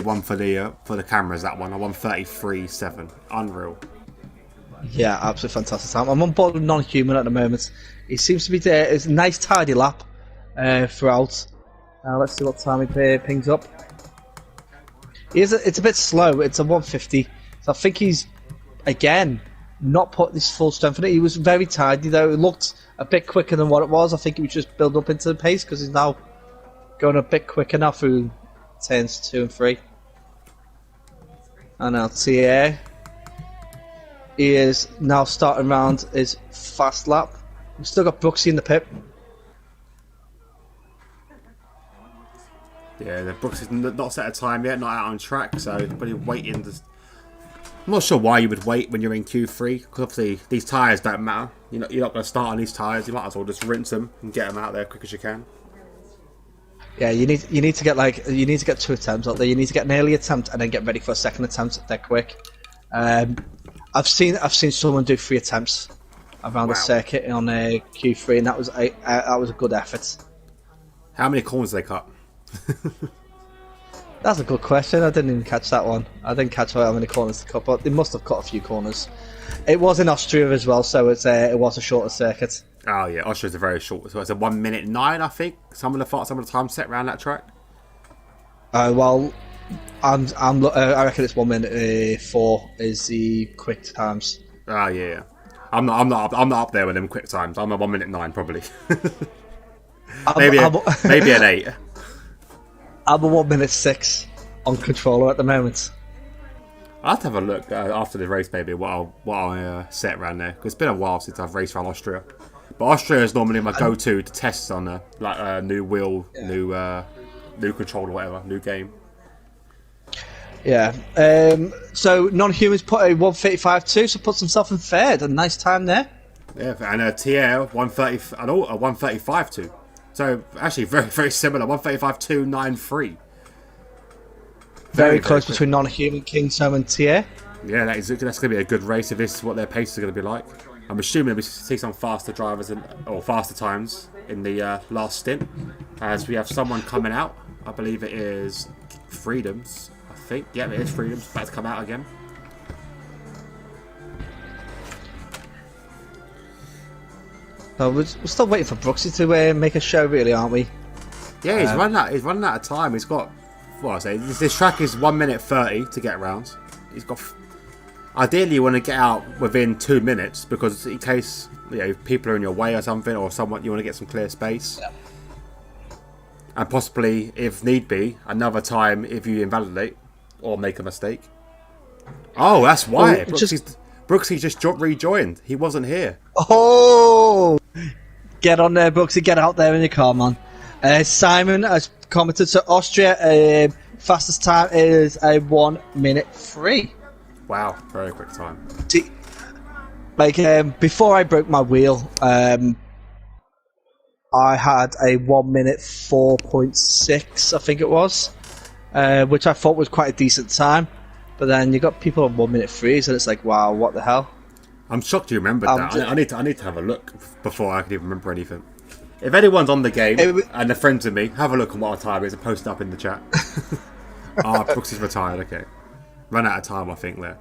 one for the cameras. That one, a 1:33.7, unreal. Yeah, absolutely fantastic time. I'm on board with Non-Human at the moment. He seems to be there. It's a nice tidy lap throughout. Let's see what time he pings up. It's a bit slow. It's a 150. So I think he's, again, not put this full strength in it. He was very tidy though. It looked a bit quicker than what it was. I think he was just build up into the pace because he's now going a bit quicker now through turns 2 and 3. And now TA. He is now starting around his fast lap. We've still got Brooksy in the pit. Yeah, the Brooks is not set a time yet, not out on track, so probably waiting. I'm not sure why you would wait when you're in Q3, because obviously these tyres don't matter. You're not going to start on these tyres. You might as well just rinse them and get them out there as quick as you can. Yeah, you need to get 2 attempts out there. You need to get an early attempt and then get ready for a second attempt. They're quick. I've seen someone do 3 attempts around the circuit on Q3, and that was a good effort. How many corners did they cut? That's a good question. I didn't even catch that one. I didn't catch how many corners they cut, but they must have cut a few corners. It was in Austria as well, so it was a shorter circuit. Oh yeah, Austria's a very short. So it's a 1:09, I think. Some of the time set around that track. Well, I reckon it's 1:04 is the quick times. Oh yeah. I'm not up there with them quick times. I'm a 1:09 probably. maybe an 8. I'm a 1:06 on controller at the moment. I'll have to have a look after the race, maybe what I'll set around there. Because it's been a while since I've raced around Austria. But Austria is normally my go-to to test on a new wheel, new controller, whatever, new game. Yeah. So Non-Humans put a 1:35.2, so puts himself in third. A nice time there. Yeah, and a TL 1:30 and a 1:35.2. So actually very very similar. 1:35.293. Very close between Non-Human, Kingsome, and TA. Yeah, that's going to be a good race if this is what their paces are going to be like. I'm assuming we see some faster drivers or faster times in the last stint, as we have someone coming out. I believe it is Freedoms. I think, yeah, it is Freedoms. About to come out again. We're still waiting for Brooksy to make a show, really, aren't we? Yeah, he's running out of time. He's got, what I say, this track is 1:30 to get around. He's got. Ideally, you want to get out within 2 minutes because in case people are in your way or something, or someone you want to get some clear space, and possibly, if need be, another time if you invalidate or make a mistake. Oh, that's why Brooksy just rejoined. He wasn't here. Oh, get on there, Brooksy. Get out there in your car, man. Simon has commented to Austria. Fastest time is a 1:03. Wow, very quick time. Before I broke my wheel, I I had a 1 minute 4.6, I think it was, which I thought was quite a decent time. But then you got people on 1 minute 3s, and it's like, wow, what the hell? I'm shocked you remembered that. I need to have a look before I can even remember anything. If anyone's on the game and they're friends with me, have a look at what our time is and post it up in the chat. Brooks is retired. Okay, run out of time, I think there.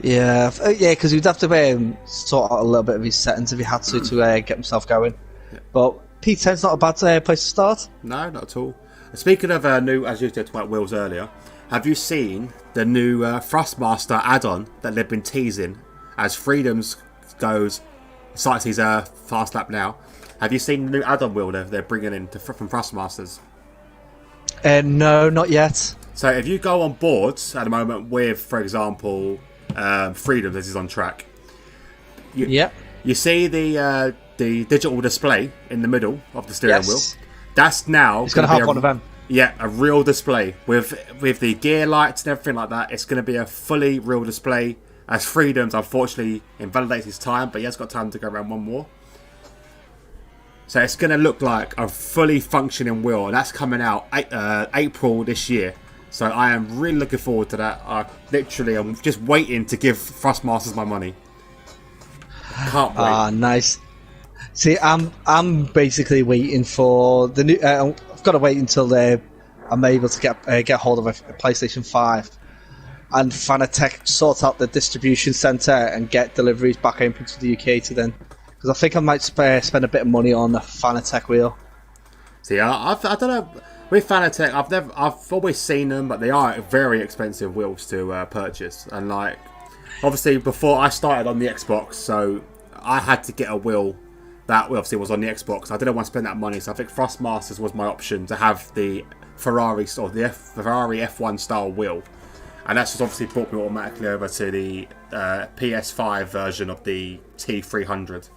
Yeah, because you'd have to sort out a little bit of his settings if he had to get himself going. Yeah. But P10's not a bad place to start. No, not at all. Speaking of new, as you said about wheels earlier, have you seen the new Thrustmaster add-on that they've been teasing as Freedoms starts his fast lap now? Have you seen the new add-on wheel they're bringing in from Thrustmasters? No, not yet. So if you go on boards at the moment with, for example, Freedom as is on track, you see the digital display in the middle of the steering wheel. That's now it's going to have one of them. Yeah, a real display with the gear lights and everything like that. It's going to be a fully real display. As Freedoms unfortunately invalidates his time, but he has got time to go around one more. So it's going to look like a fully functioning wheel, and that's coming out April this year. So I am really looking forward to that. I'm just waiting to give Thrustmasters my money. Can't wait. Nice. See, I'm basically waiting for the new. I've got to wait until I'm able to get hold of a PlayStation 5 and Fanatec sort out the distribution centre and get deliveries back open to the UK to then. Because I think I might spend a bit of money on the Fanatec wheel. See, I don't know. With Fanatec, I've always seen them, but they are very expensive wheels to purchase. And like, obviously, before I started on the Xbox, so I had to get a wheel that obviously was on the Xbox. I didn't want to spend that money, so I think Thrustmasters was my option to have the Ferrari F1 style wheel, and that's just obviously brought me automatically over to the PS5 version of the T300.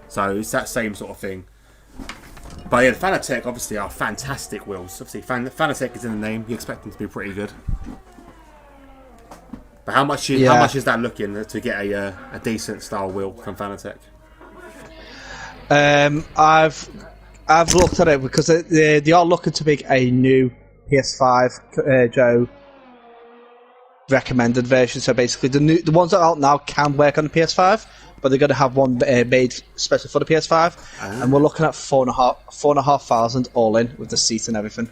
So it's that same sort of thing. But yeah, the Fanatec obviously are fantastic wheels. Obviously, Fanatec is in the name. You expect them to be pretty good. But how much is that looking to get a decent style wheel from Fanatec? I've looked at it because they are looking to make a new PS5 Joe recommended version. So basically, the ones that are out now can work on the PS5, but they're going to have one made special for the PS5, and we're looking at 4,500 all in with the seat and everything.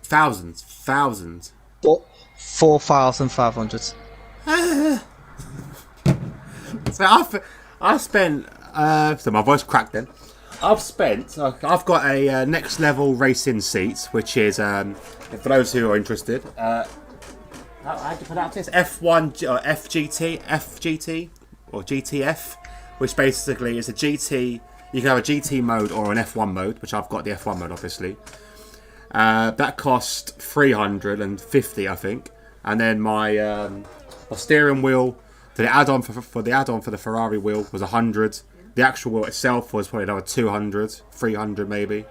Thousands. 4,500. So I spent. So my voice cracked then. I've got a next level racing seat, which is for those who are interested. How do you pronounce this? F1 or FGT or GTF, which basically is a GT. You can have a GT mode or an F1 mode, which I've got the F1 mode, obviously. That cost $350, I think, and then my steering wheel for the add-on for the Ferrari wheel was $100. The actual wheel itself was probably another $200, $300 maybe.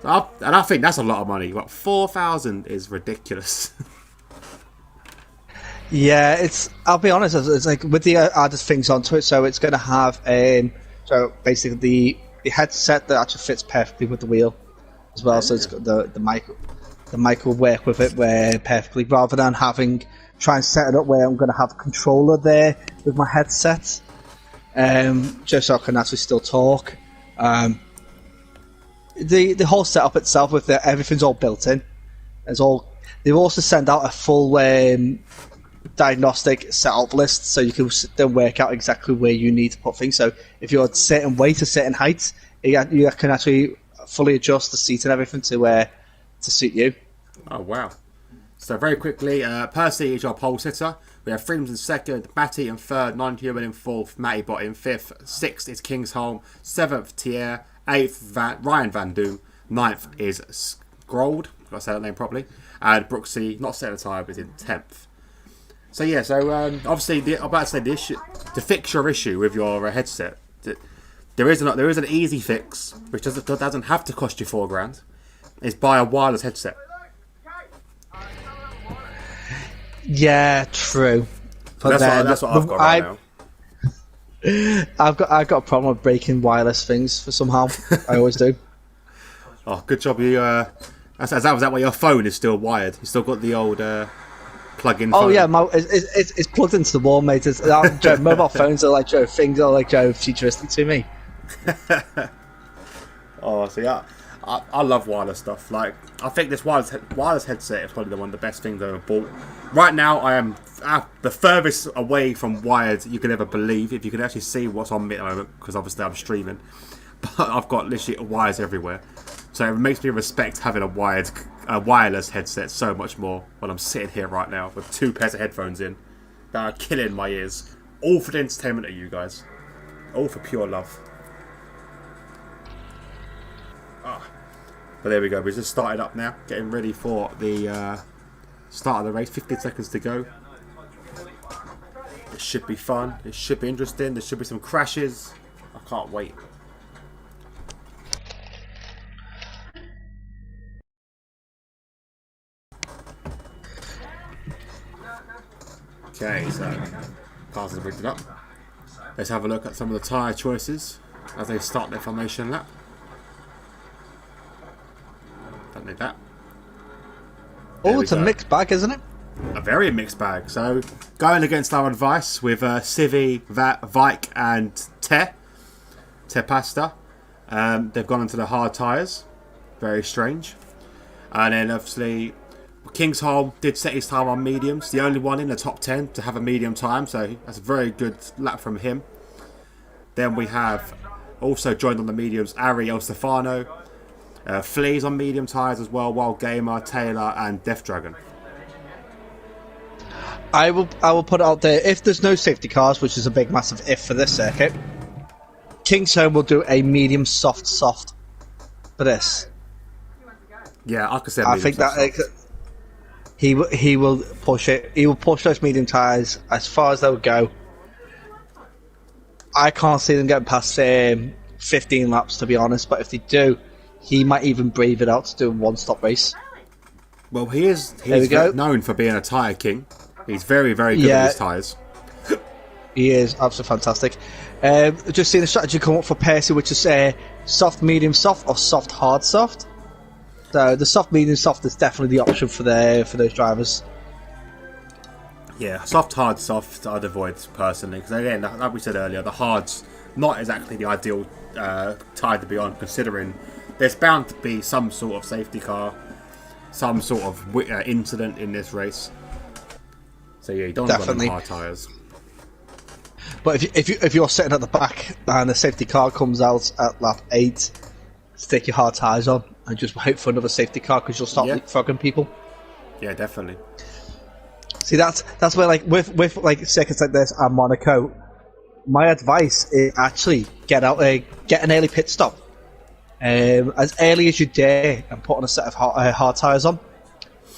And I think that's a lot of money. But $4,000 is ridiculous. Yeah, I'll be honest. It's like with the added things onto it. So it's going to have so basically the headset that actually fits perfectly with the wheel as well. So it's got the mic will work with it perfectly, rather than try and set it up where I'm going to have a controller there with my headset. Just so I can actually still talk. The whole setup itself with everything's all built in. They've also sent out a full diagnostic setup list, so you can then work out exactly where you need to put things. So if you're a certain weight, a certain height, you can actually fully adjust the seat and everything to suit you. Oh wow! So very quickly, Percy is your pole sitter. We have Freedoms in second, Matty in third, Non-Human in fourth, Matty Bot in fifth, sixth is Kingsholm, seventh Tier, eighth Ryan Van Doom, ninth is Scrolled, I've got to say that name properly, and Brooksy, not set a time, is in 10th. So yeah, obviously I'm about to say to fix your issue with your headset, there is an easy fix which doesn't have to cost you $4,000. Is buy a wireless headset. Yeah, true. That's what I've got right now. I've got a problem with breaking wireless things for somehow. I always do. Oh, good job you. Was that why your phone is still wired? You still got the old plug-in phone? Oh yeah, it's plugged into the wall, mate. Mobile phones are like things are like futuristic to me. Oh, see, I love wireless stuff. Like, I think this wireless headset is probably one of the best things I've ever bought. Right now, I am the furthest away from wired you could ever believe. If you could actually see what's on me at the moment, because obviously I'm streaming, but I've got literally wires everywhere. So it makes me respect having a wireless headset so much more when I'm sitting here right now with 2 pairs of headphones in that are killing my ears. All for the entertainment of you guys. All for pure love. But there we go. We just started up now, getting ready for the start of the race. 15 seconds to go. It should be fun. It should be interesting. There should be some crashes. I can't wait. Okay, so cars have rigged it up. Let's have a look at some of the tyre choices as they start their formation lap. Don't need that. Oh, it's a mixed bag, isn't it? A very mixed bag. So, going against our advice with Civi, Vike and Pasta, they've gone into the hard tyres. Very strange. And then, obviously, Kingsholm did set his time on mediums. The only one in the top 10 to have a medium time. So, that's a very good lap from him. Then we have also joined on the mediums Ari El Stefano. Fleas on medium tyres as well, Wild Gamer, Taylor and Death Dragon. I will put it out there, if there's no safety cars, which is a big massive if for this circuit, Kingsholm will do a medium soft for this. Yeah, I could say I think that he will push it. He will push those medium tyres as far as they'll go. I can't see them getting past 15 laps, to be honest, but if they do, he might even brave it out to do a one-stop race. Well, he's known for being a tyre king. He's very, very good at his tyres. He is absolutely fantastic. Just seeing the strategy come up for Percy, which is soft, medium, soft, or soft, hard, soft. So the soft, medium, soft is definitely the option for those drivers. Yeah, soft, hard, soft I'd avoid personally, because again, like we said earlier, the hard's not exactly the ideal tyre to be on, considering there's bound to be some sort of safety car, some sort of incident in this race. So yeah, you don't want to run hard tyres. But if you're sitting at the back and the safety car comes out at lap 8, stick your hard tyres on and just wait for another safety car because you'll start leapfrogging people. Yeah, definitely. See, that's where like with like circuits like this and Monaco, my advice is actually get an early pit stop. As early as you dare and put on a set of hard tyres on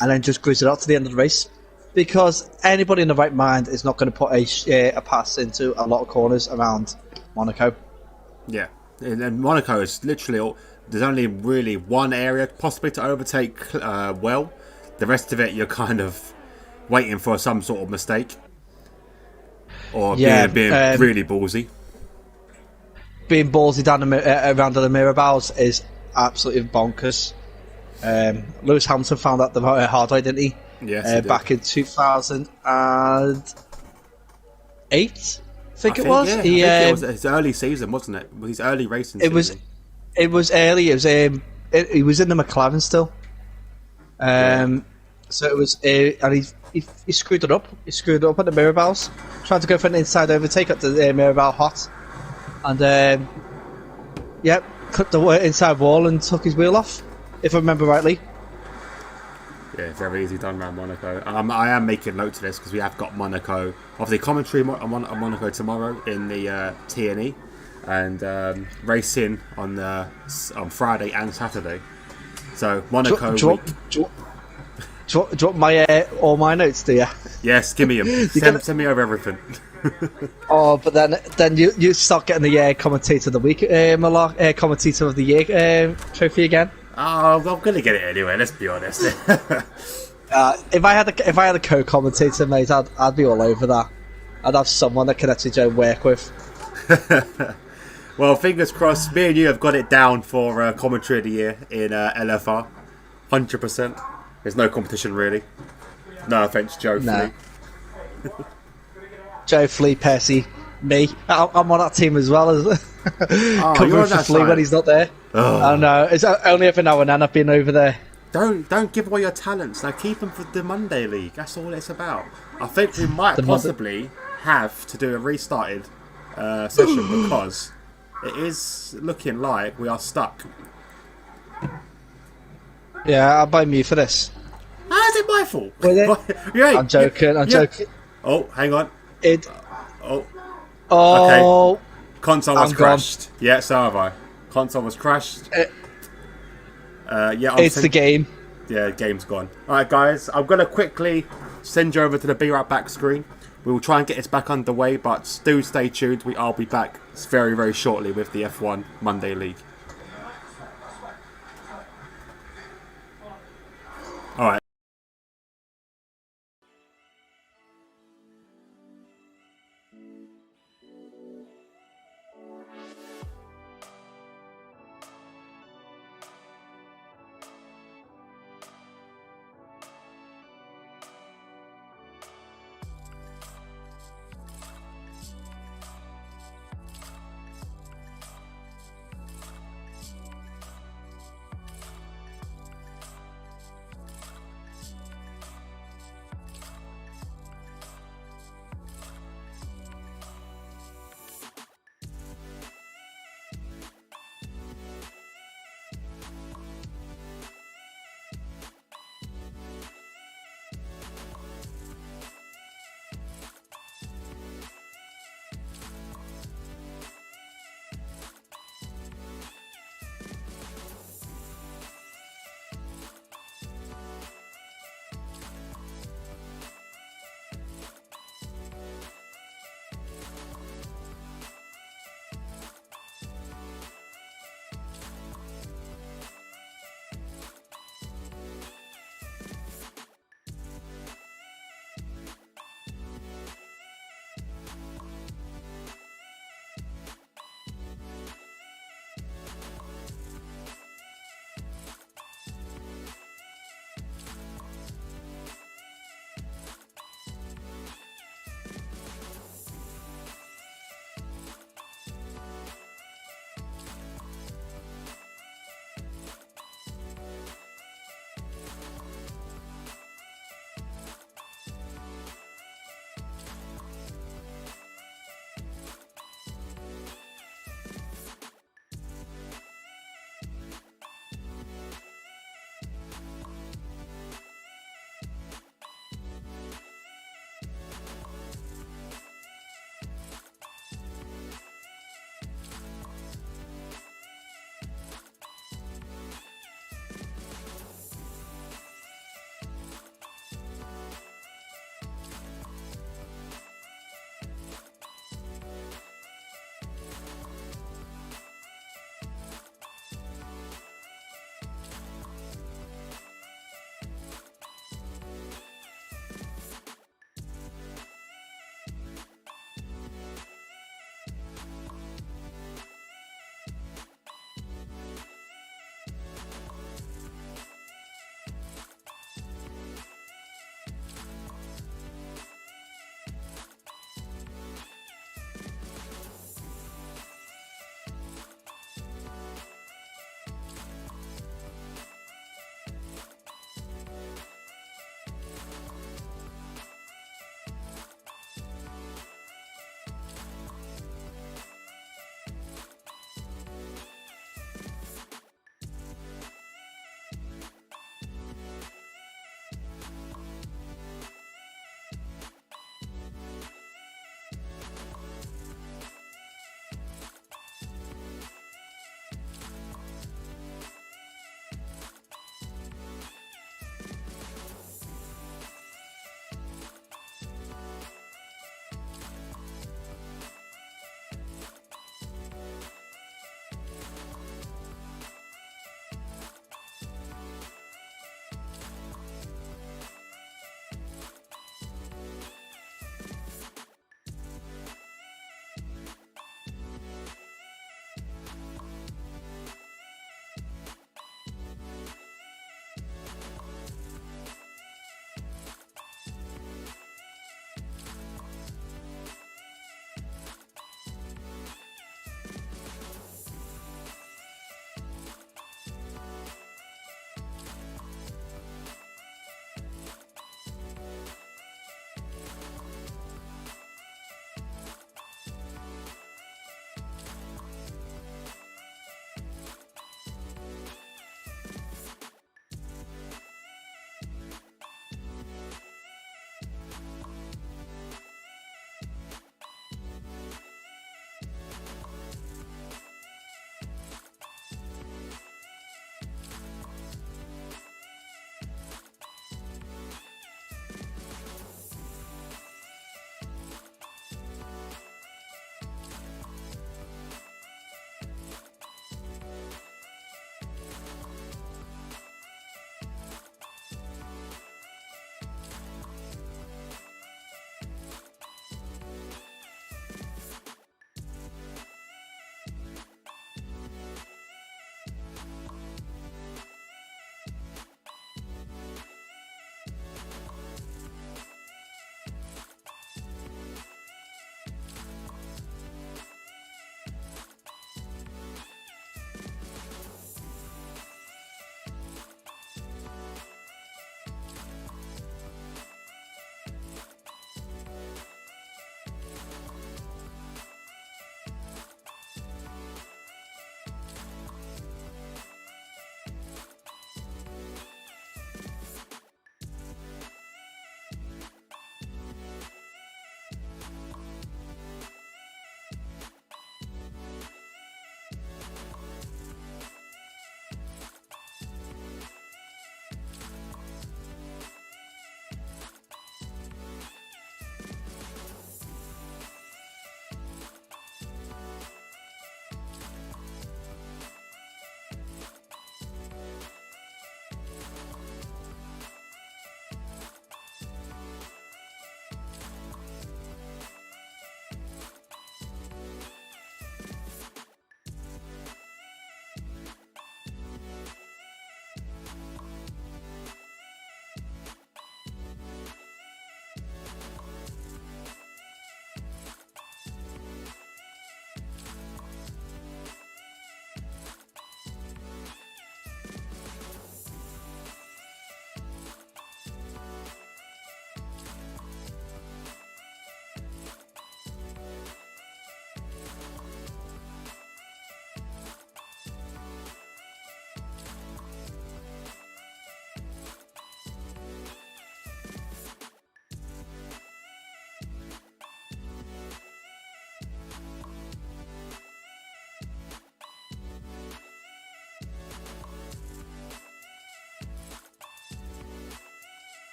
and then just cruise it out to the end of the race, because anybody in the right mind is not going to put a pass into a lot of corners around Monaco. Yeah, and Monaco is literally there's only really one area possibly to overtake well. The rest of it you're kind of waiting for some sort of mistake or being really ballsy. Being ballsy down around the Mirabels is absolutely bonkers. Lewis Hamilton found out the hard way, didn't he? Yes, back in 2008, I think it was. Yeah, it was his early season, wasn't it? His early racing season. It was early. It was. He was in the McLaren still. So it was, and he screwed it up. He screwed it up at the Mirabels. Tried to go for an inside overtake at the Mirabel hot. And cut the inside wall and took his wheel off, if I remember rightly. Yeah, very easy done around Monaco. I am making note of this because we have got Monaco, obviously commentary on Monaco tomorrow in the T&E, and racing on Friday and Saturday. So Monaco. Do you want my all my notes? Do you? Yes, give me them. Send me over everything. Oh, but then you start getting the commentator of the week, commentator of the year trophy again. Oh, I'm gonna get it anyway. Let's be honest. If I had a co-commentator, mate, I'd be all over that. I'd have someone that could actually work with. Well, fingers crossed. Me and you have got it down for commentary of the year in LFR. 100%. There's no competition really. No offense, Joe Nah. Flea. Joe Flea, Percy, me. I'm on that team as well as you're covering on for that Flea side. when he's not there. Oh. I know. It's only every now and then I've been over there. Don't give away your talents. Now keep them for the Monday League. That's all it's about. I think we might possibly have to do a restarted session because it is looking like we are stuck. Yeah, I'll blame you for this. How is it my fault? I'm joking. I'm joking. Oh, hang on. Oh. Okay. Console was I'm crashed. Yeah, so have I. Console was crashed. It's the game. Yeah, game's gone. Alright guys, I'm going to quickly send you over to the Be Right Back screen. We will try and get this back underway, but do stay tuned. I'll be back very, very shortly with the F1 Monday League. Alright.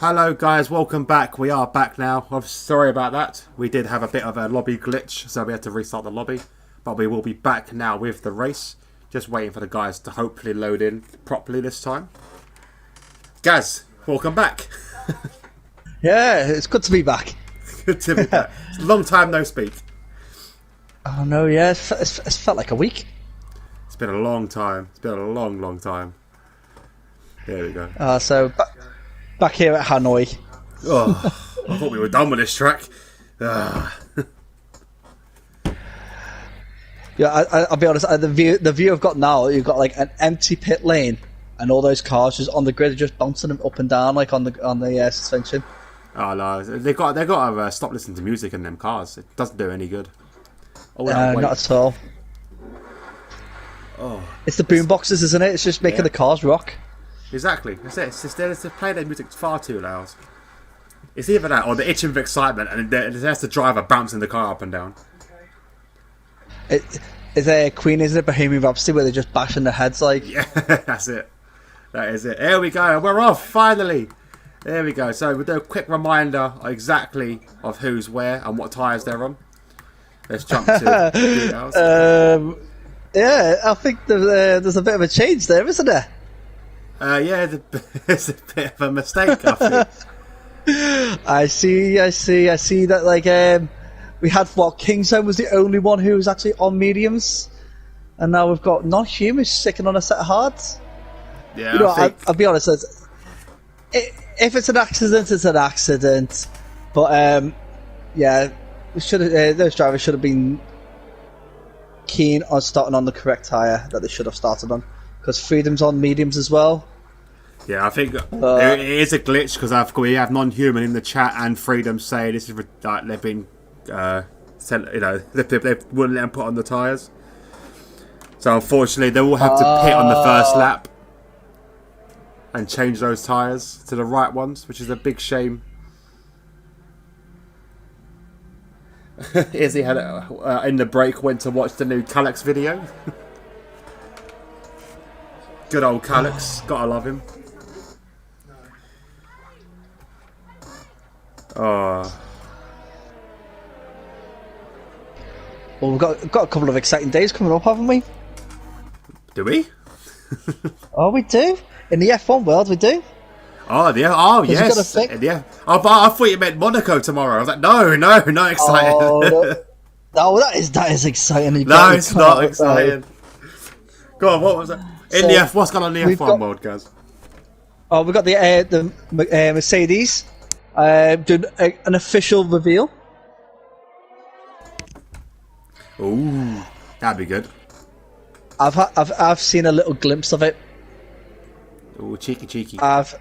Hello guys, welcome back. We are back now. I'm sorry about that. We did have a bit of a lobby glitch, so we had to restart the lobby. But we will be back now with the race. Just waiting for the guys to hopefully load in properly this time. Gaz, welcome back. Yeah, it's good to be back. Good to be back. It's a long time no speak. Oh no, yeah, it's felt like a week. It's been a long time. It's been a long, long time. There we go. So back here at Hanoi. Oh, I thought we were done with this track. Yeah, I'll be honest. The view I've got now, you've got like an empty pit lane, and all those cars just on the grid are just bouncing them up and down, like on the suspension. Oh no, they got to stop listening to music in them cars. It doesn't do any good. Oh, Not at all. Oh, it's the boom boxes, isn't it? It's just making the cars rock. Exactly. That's it. It's just they're playing their music far too loud. It's either that or the itching of excitement, and there's the driver bouncing the car up and down. Is a Queen, isn't it? Bohemian Rhapsody, where they're just bashing their heads like. Yeah, that's it. That is it. Here we go. We're off finally. There we go. So we'll do a quick reminder exactly of who's where and what tyres they're on. Let's jump to details. Yeah, I think there's a bit of a change there, isn't there? Yeah, it's a bit of a mistake, I think. I see that, like, we had, Kingzone was the only one who was actually on mediums, and now we've got non-humans sticking on a set of hards. Yeah, you know, I'll be honest, if it's an accident, it's an accident, but, yeah, those drivers should have been keen on starting on the correct tyre that they should have started on. Because Freedom's on mediums as well. Yeah, I think it is a glitch because we have non-human in the chat and Freedom say this is like they've been sent, you know, they wouldn't let them put on the tyres. So unfortunately, they will have to pit on the first lap and change those tyres to the right ones, which is a big shame. Izzy had in the break went to watch the new Calyx video. Good old Calyx, gotta love him. Oh. Well, we've got a couple of exciting days coming up, haven't we? Do we? Oh, we do. In the F1 world, we do. Oh, yeah. Oh, yes. Yeah. Oh, but I thought you meant Monaco tomorrow. I was like, no, not exciting. Oh, no, that is exciting. No, it's not exciting. Go on, what was it? What's going on in the F1 world, guys? Oh, we've got the Mercedes doing an official reveal. Ooh, that'd be good. I've seen a little glimpse of it. Ooh, cheeky. I've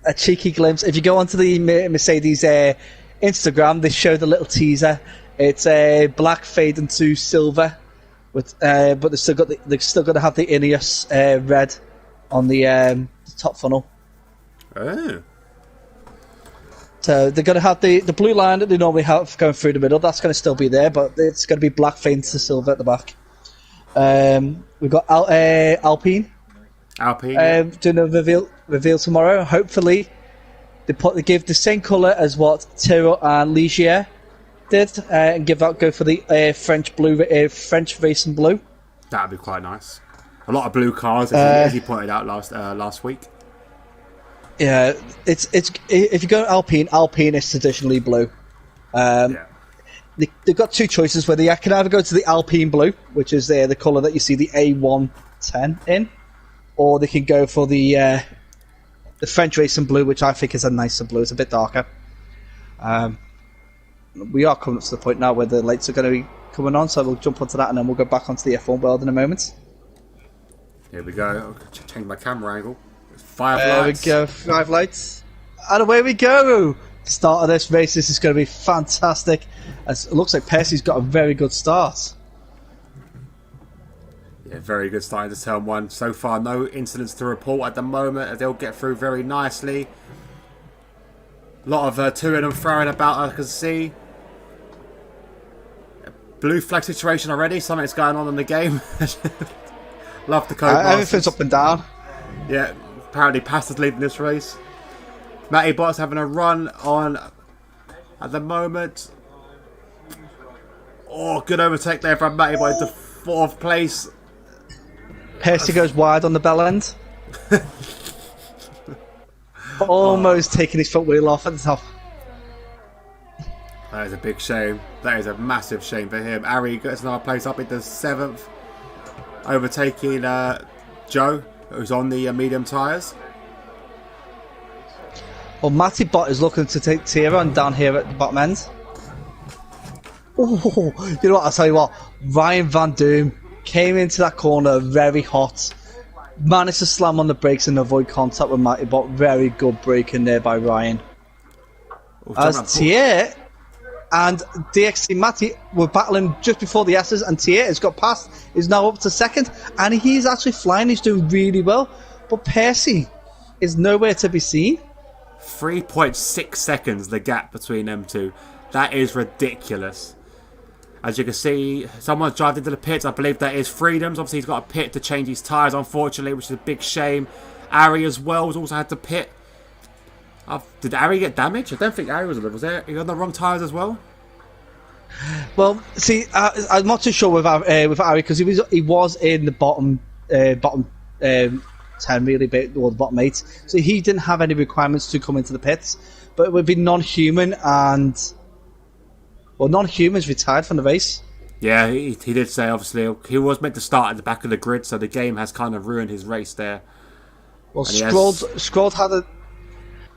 a cheeky glimpse. If you go onto the Mercedes Instagram, they showed a little teaser. It's black fading to silver. But they're still going to have the Ineos red on the top funnel. Oh. So they're going to have the blue line that they normally have going through the middle. That's going to still be there, but it's going to be black fading to silver at the back. We've got Alpine. Doing a reveal tomorrow. Hopefully, they give the same colour as what Tiro and Ligier did, and go for the French blue, French racing blue. That'd be quite nice. A lot of blue cars, as he pointed out last week. Yeah, it's if you go to Alpine is traditionally blue. They've got two choices where they can either go to the Alpine blue, which is the colour that you see the A110 in, or they can go for the French racing blue, which I think is a nicer blue. It's a bit darker. We are coming up to the point now where the lights are going to be coming on, so we'll jump onto that and then we'll go back onto the F1 world in a moment. Here we go. I'll change my camera angle. 5 lights. There we go, 5 lights. And away we go! Start of this race, this is going to be fantastic. It looks like Percy's got a very good start. Yeah, very good start into turn 1. So far, no incidents to report at the moment. They'll get through very nicely. A lot of to-ing and throwing about, I can see. Blue flag situation already. Something's going on in the game. Love the code. Everything's up and down. Yeah, apparently Pasta's leading this race. Matty Bot's having a run on at the moment. Oh, good overtake there from Matty Bot into 4th place. Percy goes wide on the bell end. Almost taking his foot wheel off at the top. That is a big shame. That is a massive shame for him. Ari gets another place up into 7th. Overtaking Joe, who's on the medium tyres. Well, Matty Bot is looking to take Tira on down here at the bottom end. Oh, you know what? I'll tell you what. Ryan Van Doom came into that corner very hot. Managed to slam on the brakes and avoid contact with Matty Bot. Very good braking there by Ryan. As Tira and DxT Matty were battling just before the S's, and Tira has got past. Is now up to 2nd, and he's actually flying. He's doing really well. But Percy is nowhere to be seen. 3.6 seconds the gap between them two. That is ridiculous. As you can see, someone's driving into the pits. I believe that is Freedoms. Obviously, he's got a pit to change his tyres, unfortunately, which is a big shame. Ari as well has also had to pit. Did Ari get damaged? I don't think Ari was there. He on the wrong tyres as well? Well, see, I'm not too sure with Ari because he was in the bottom 10 really, or the bottom 8, so he didn't have any requirements to come into the pits. But it would be non-human, and non-human's retired from the race. Yeah, he did say obviously he was meant to start at the back of the grid, so the game has kind of ruined his race there. Well,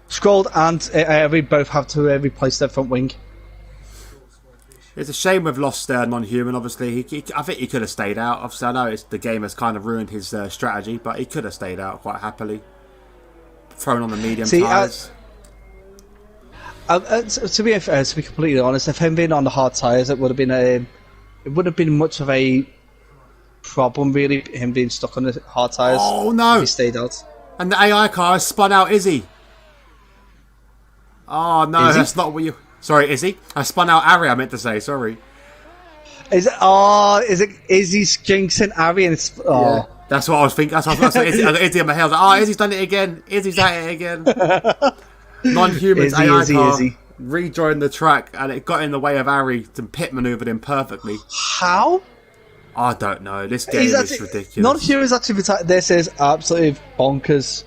Scrolled and Ari both have to replace their front wing. It's a shame we've lost non-human. Obviously, I think he could have stayed out. Obviously, I know the game has kind of ruined his strategy, but he could have stayed out quite happily. Thrown on the medium tyres. To be completely honest, if him being on the hard tyres, it would have been much of a problem really. Him being stuck on the hard tyres. Oh no! If he stayed out. And the AI car has spun out Izzy. Oh no, that's not what you. Sorry, Izzy. I spun out Ari. I meant to say. Sorry. Is it Izzy's jinxing Ari? And yeah. That's what I was thinking. That's what I was saying. I got Izzy in my head. I was like, Izzy's done it again. Izzy's at it again. Non-humans AI car rejoined the track, and it got in the way of Ari and pit manoeuvred him perfectly. How? I don't know. This game is ridiculous. Non-humans actually retired. This is absolutely bonkers.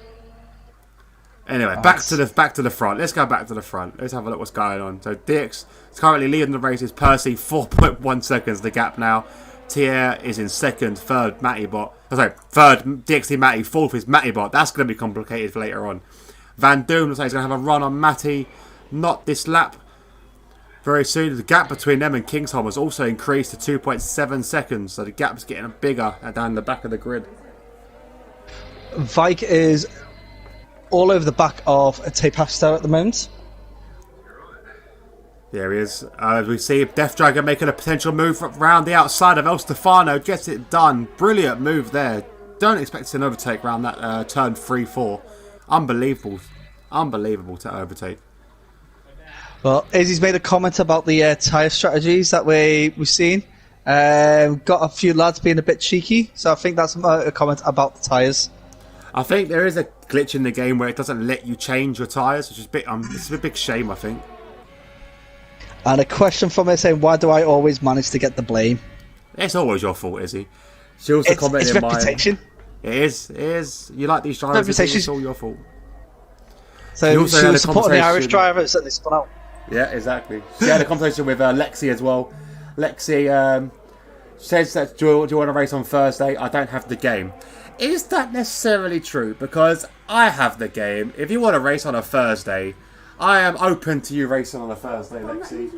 Anyway, back to the front. Let's go back to the front. Let's have a look what's going on. So Dix is currently leading the races. Percy 4.1 seconds the gap now. Tier is in 2nd, 3rd Matty Bot. Sorry, 3rd DxT Matty, 4th is Matty Bot. That's going to be complicated for later on. Van Doom looks like he's going to have a run on Matty. Not this lap. Very soon, the gap between them and Kingsholm has also increased to 2.7 seconds. So the gap's getting bigger down the back of the grid. Vike is all over the back of Tapastar at the moment. There he is. As we see Death Dragon making a potential move around the outside of El Stefano. Gets it done. Brilliant move there. Don't expect an overtake around that turn 3-4. Unbelievable to overtake. Well, Izzy's made a comment about the tyre strategies that we've seen. Got a few lads being a bit cheeky, so I think that's a comment about the tyres. I think there is a glitch in the game where it doesn't let you change your tyres, which is it's a big shame, I think. And a question from her saying, why do I always manage to get the blame? It's always your fault, Izzy. She also commented it's reputation. It is. You like these drivers, it's all your fault. So she was supporting the Irish drivers and they spun out. Yeah, exactly. She had a conversation with Lexi as well. Lexi says that, do you want to race on Thursday? I don't have the game. Is that necessarily true? Because I have the game. If you want to race on a Thursday, I am open to you racing on a Thursday, Lexi.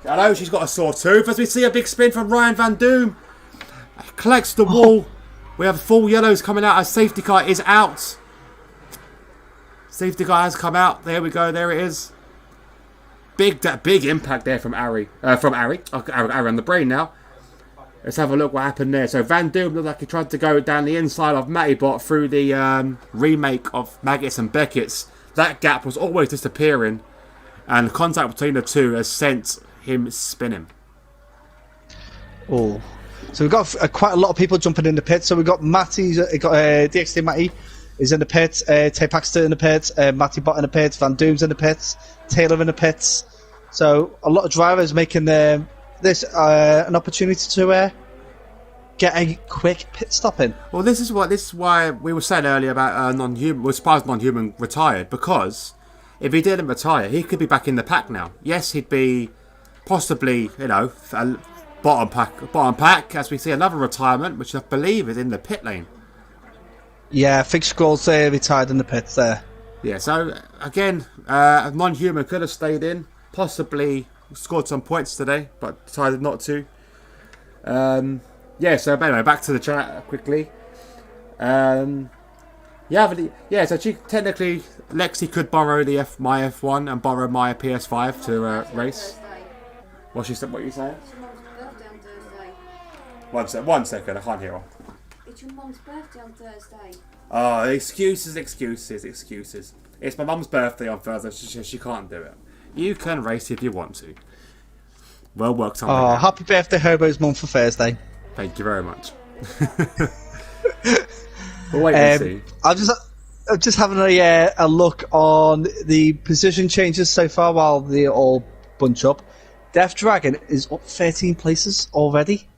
I know she's got a sore tooth. As we see a big spin from Ryan Van Doom. Collects the wall. We have full yellows coming out as safety car is out. Safety car has come out. There we go. There it is. Big impact there from Ari. Ari on the brain now. Let's have a look what happened there. So Van Doom looked like he tried to go down the inside of Matty Bot through the remake of Maggots and Beckett's. That gap was always disappearing, and contact between the two has sent him spinning. Oh, so we've got quite a lot of people jumping in the pit. So we've got DxT Matty is in the pits, Tay Paxton in the pits, Matty Bott in the pits, Van Doom's in the pits, Taylor in the pits. So a lot of drivers making this an opportunity to get a quick pit stop in. Well, this is why we were saying earlier about non-human. We're surprised non-human retired, because if he didn't retire, he could be back in the pack now. Yes, he'd be possibly, bottom pack, as we see another retirement, which I believe is in the pit lane. Yeah, I think Scrolls retired in the pits there. Yeah, so again, non-human could have stayed in, possibly scored some points today, but decided not to. So anyway, back to the chat quickly. So technically, Lexi could borrow my F1 and borrow my PS5 to race. What you saying? One second, I can't hear her. It's your mum's birthday on Thursday. Oh, excuses. It's my mum's birthday on Thursday, she can't do it. You can race if you want to. Well worked on. Oh, happy birthday, Hobo's mum, for Thursday. Thank you very much. We'll wait and see. I'm just having a look on the position changes so far while they all bunch up. Death Dragon is up 13 places already.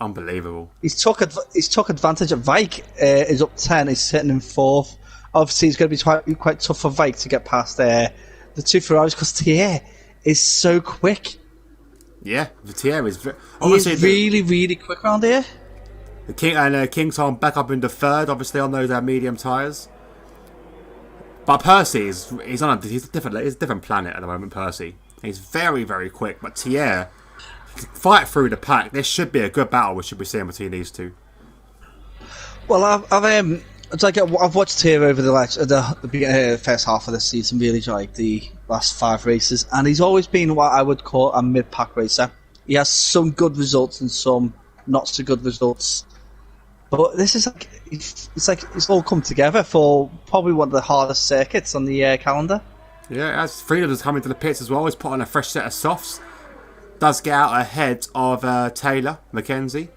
Unbelievable. He's took advantage of Vike. Is up 10. He's sitting in 4th. Obviously, it's going to be quite tough for Vike to get past the two Ferraris, because Thierry is so quick. Yeah, the Thierry is really, really quick around here. The King and King's back up into 3rd, obviously on those medium tyres. But Percy he's a different planet at the moment. Percy, he's very, very quick. But Thierry, fight through the pack. This should be a good battle we should be seeing between these two. Well, I've watched Thierry over the first half of the season, really, like the last 5 races, and he's always been what I would call a mid-pack racer. He has some good results and some not so good results, but this is it's all come together for probably one of the hardest circuits on the calendar. Yeah, as Freedom is coming to the pits as well, he's put on a fresh set of softs. Does get out ahead of Taylor Mackenzie.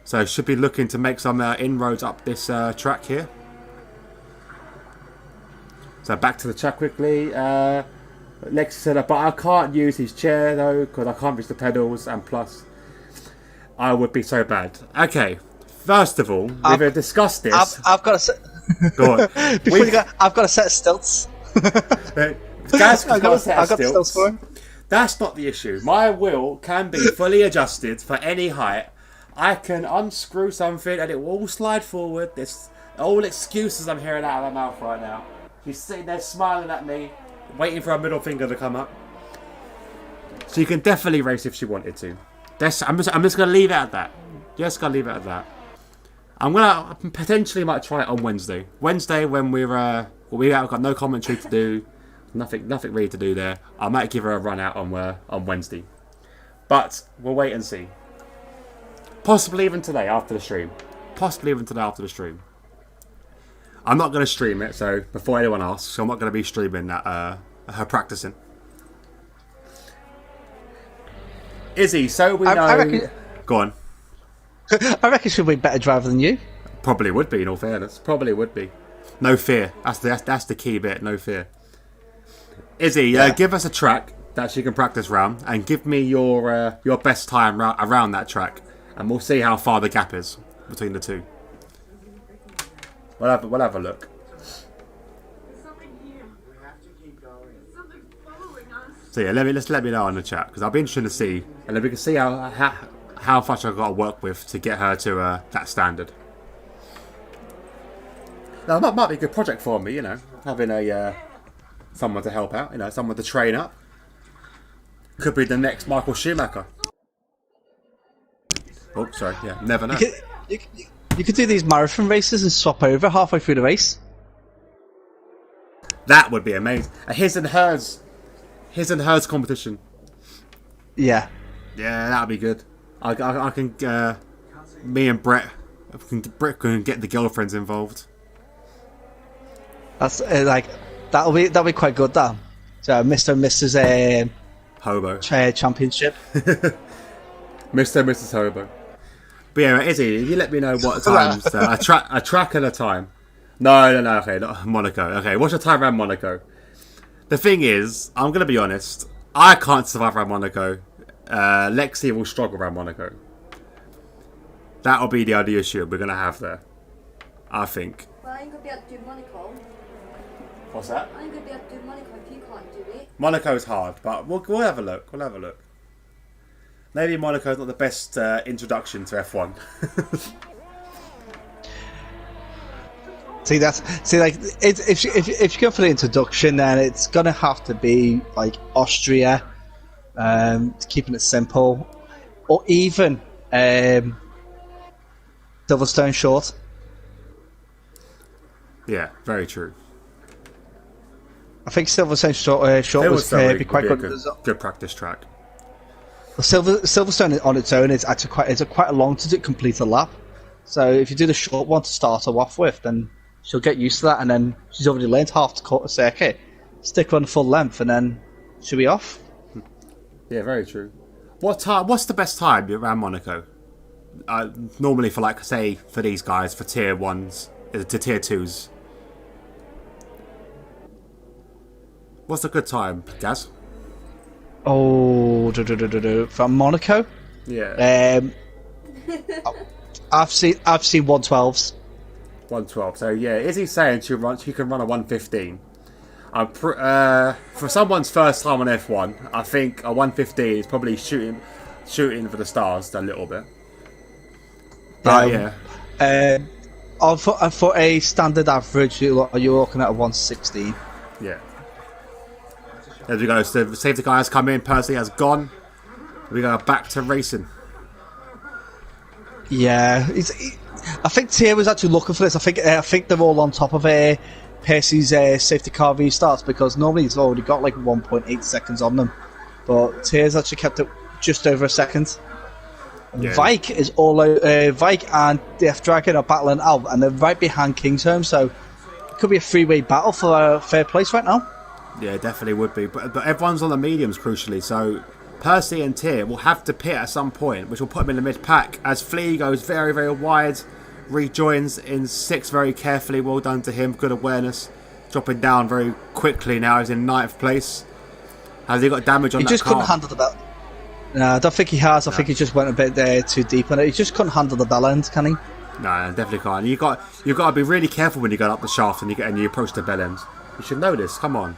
So should be looking to make some inroads up this track here. So back to the track quickly. Lexi said, but I can't use his chair though, because I can't reach the pedals, and plus I would be so bad. Okay, first of all, we've discussed this. I've got a set. Go on. I've got a set of stilts. I've got a set of stilts for him. That's not the issue. My wheel can be fully adjusted for any height. I can unscrew something and it will all slide forward. There's all excuses I'm hearing out of my mouth right now. She's sitting there smiling at me, waiting for her middle finger to come up. So you can definitely race if she wanted to. I'm just going to leave it at that. I'm going to potentially might try it on Wednesday. Wednesday when we've got no commentary to do, nothing really to do there. I might give her a run out on Wednesday. But we'll wait and see. Possibly even today after the stream. I'm not going to stream it, so before anyone asks, I'm not going to be streaming that her practicing. Izzy, so we know. I reckon, go on. I reckon she'll be a better driver than you. Probably would be, in all fairness. Probably would be. No fear. That's the key bit. No fear. Izzy, give us a track that she can practice round, and give me your best time around that track. And we'll see how far the gap is between the two. We'll have a look. So yeah, let me know on the chat, because I'll be interested to see, and then we can see how much I've got to work with to get her to that standard. Now that might be a good project for me, having someone to help out, someone to train up. Could be the next Michael Schumacher. Oh, sorry. Yeah, never know. You could do these marathon races and swap over halfway through the race. That would be amazing. A his and hers competition. Yeah. Yeah, that'd be good. I can. Me and Brett can get the girlfriends involved. That's that'll be quite good. That so Mr. and Mrs. Hobo Championship. Mr. and Mrs. Hobo. But yeah, Izzy, you let me know what times. A track and a time. No. Okay, not Monaco. Okay, what's your time around Monaco? The thing is, I'm going to be honest. I can't survive around Monaco. Lexi will struggle around Monaco. That'll be the only issue we're going to have there. I think. Well, I ain't going to be able to do Monaco. What's that? I ain't going to be able to do Monaco if you can't do it. Monaco's hard, but we'll have a look. We'll have a look. Maybe Monaco's not the best introduction to F1. If you go for the introduction, then it's gonna have to be like Austria, keeping it simple, or even Silverstone short. Yeah, very true. I think Silverstone short was be quite good. Good practice track. Silverstone on its own is actually quite a long to complete a lap. So if you do the short one to start her off with, then she'll get used to that, and then she's already learned half the circuit. Stick her on full length, and then she'll be off. Yeah, very true. What's the best time around Monaco? Normally for for these guys, for tier 1s to tier 2s. What's a good time, Gaz? Oh, from Monaco? Yeah. I've seen 112s. 112. So yeah, is he saying she can run a 115? For someone's first time on F1, I think a 115 is probably shooting for the stars a little bit. But for a standard average, you're looking at a 116. Yeah. There we go. So the safety guy has come in. Percy has gone. We go back to racing. Yeah, I think Tia was actually looking for this. I think they're all on top of Percy's safety car restarts, because normally he's already got like 1.8 seconds on them, but Tia's actually kept it just over a second. Yeah. Vike is Vike and Death Dragon are battling out, and they're right behind Kingsholm, so it could be a three-way battle for a third place right now. Yeah, definitely would be. But everyone's on the mediums, crucially. So Percy and Tyr will have to pit at some point, which will put them in the mid-pack. As Flea goes very, very wide, rejoins in 6th very carefully. Well done to him. Good awareness. Dropping down very quickly now. He's in 9th place. Has he got damage on that car? He just couldn't handle the bell. No, I don't think he has. I think he just went a bit too deep on it. He just couldn't handle the bell end, can he? No, definitely can't. You've got to be really careful when you go up the shaft and you approach the bell end. You should know this. Come on.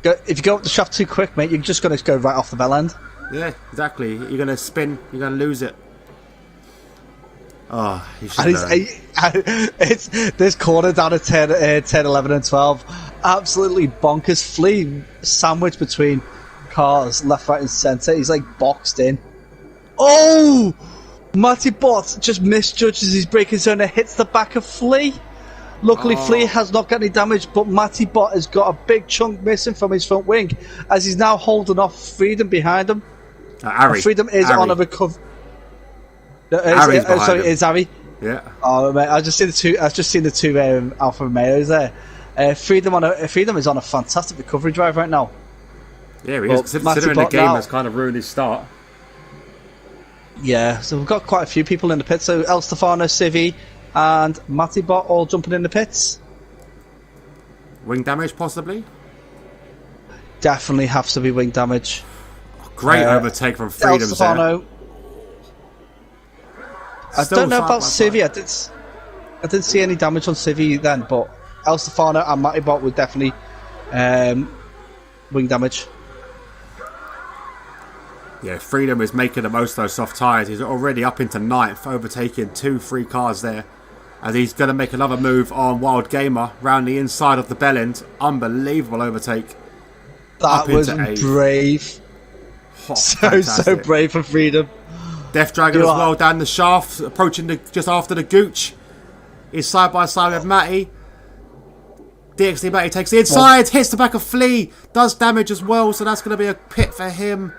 If you go up the shaft too quick, mate, you're just going to go right off the bell end. Yeah, exactly. You're going to spin. You're going to lose it. Oh, you should know. It's this corner down at 10, 11 and 12. Absolutely bonkers. Flea sandwiched between cars, left, right and centre. He's like boxed in. Oh! Matty Bott just misjudges his braking zone and hits the back of Flea. Luckily, Flea has not got any damage, but Matty Bott has got a big chunk missing from his front wing, as he's now holding off Freedom behind him. Freedom is on a recovery. Sorry, it's Harry. Yeah. Oh, mate, I've just seen the two Alfa Romeos there. Freedom is on a fantastic recovery drive right now. Yeah, he is. Considering the game has kind of ruined his start. Yeah, so we've got quite a few people in the pits. So El Stefano, Civi, and Matty Bott all jumping in the pits. Wing damage, possibly? Definitely has to be wing damage. Great overtake from Freedom. El Stefano. I don't know about Civi. I didn't see any damage on Civi then, but El Stefano and Matty Bott were definitely wing damage. Yeah, Freedom is making the most of those soft tyres. He's already up into 9th, overtaking 2-3 cars there. As he's going to make another move on Wild Gamer round the inside of the bell end. Unbelievable overtake. That was brave. So brave for Freedom. Death Dragon as well down the shaft, approaching just after the gooch. He's side by side with Matty. DxT Matty takes the inside, hits the back of Flea, does damage as well, so that's going to be a pit for him.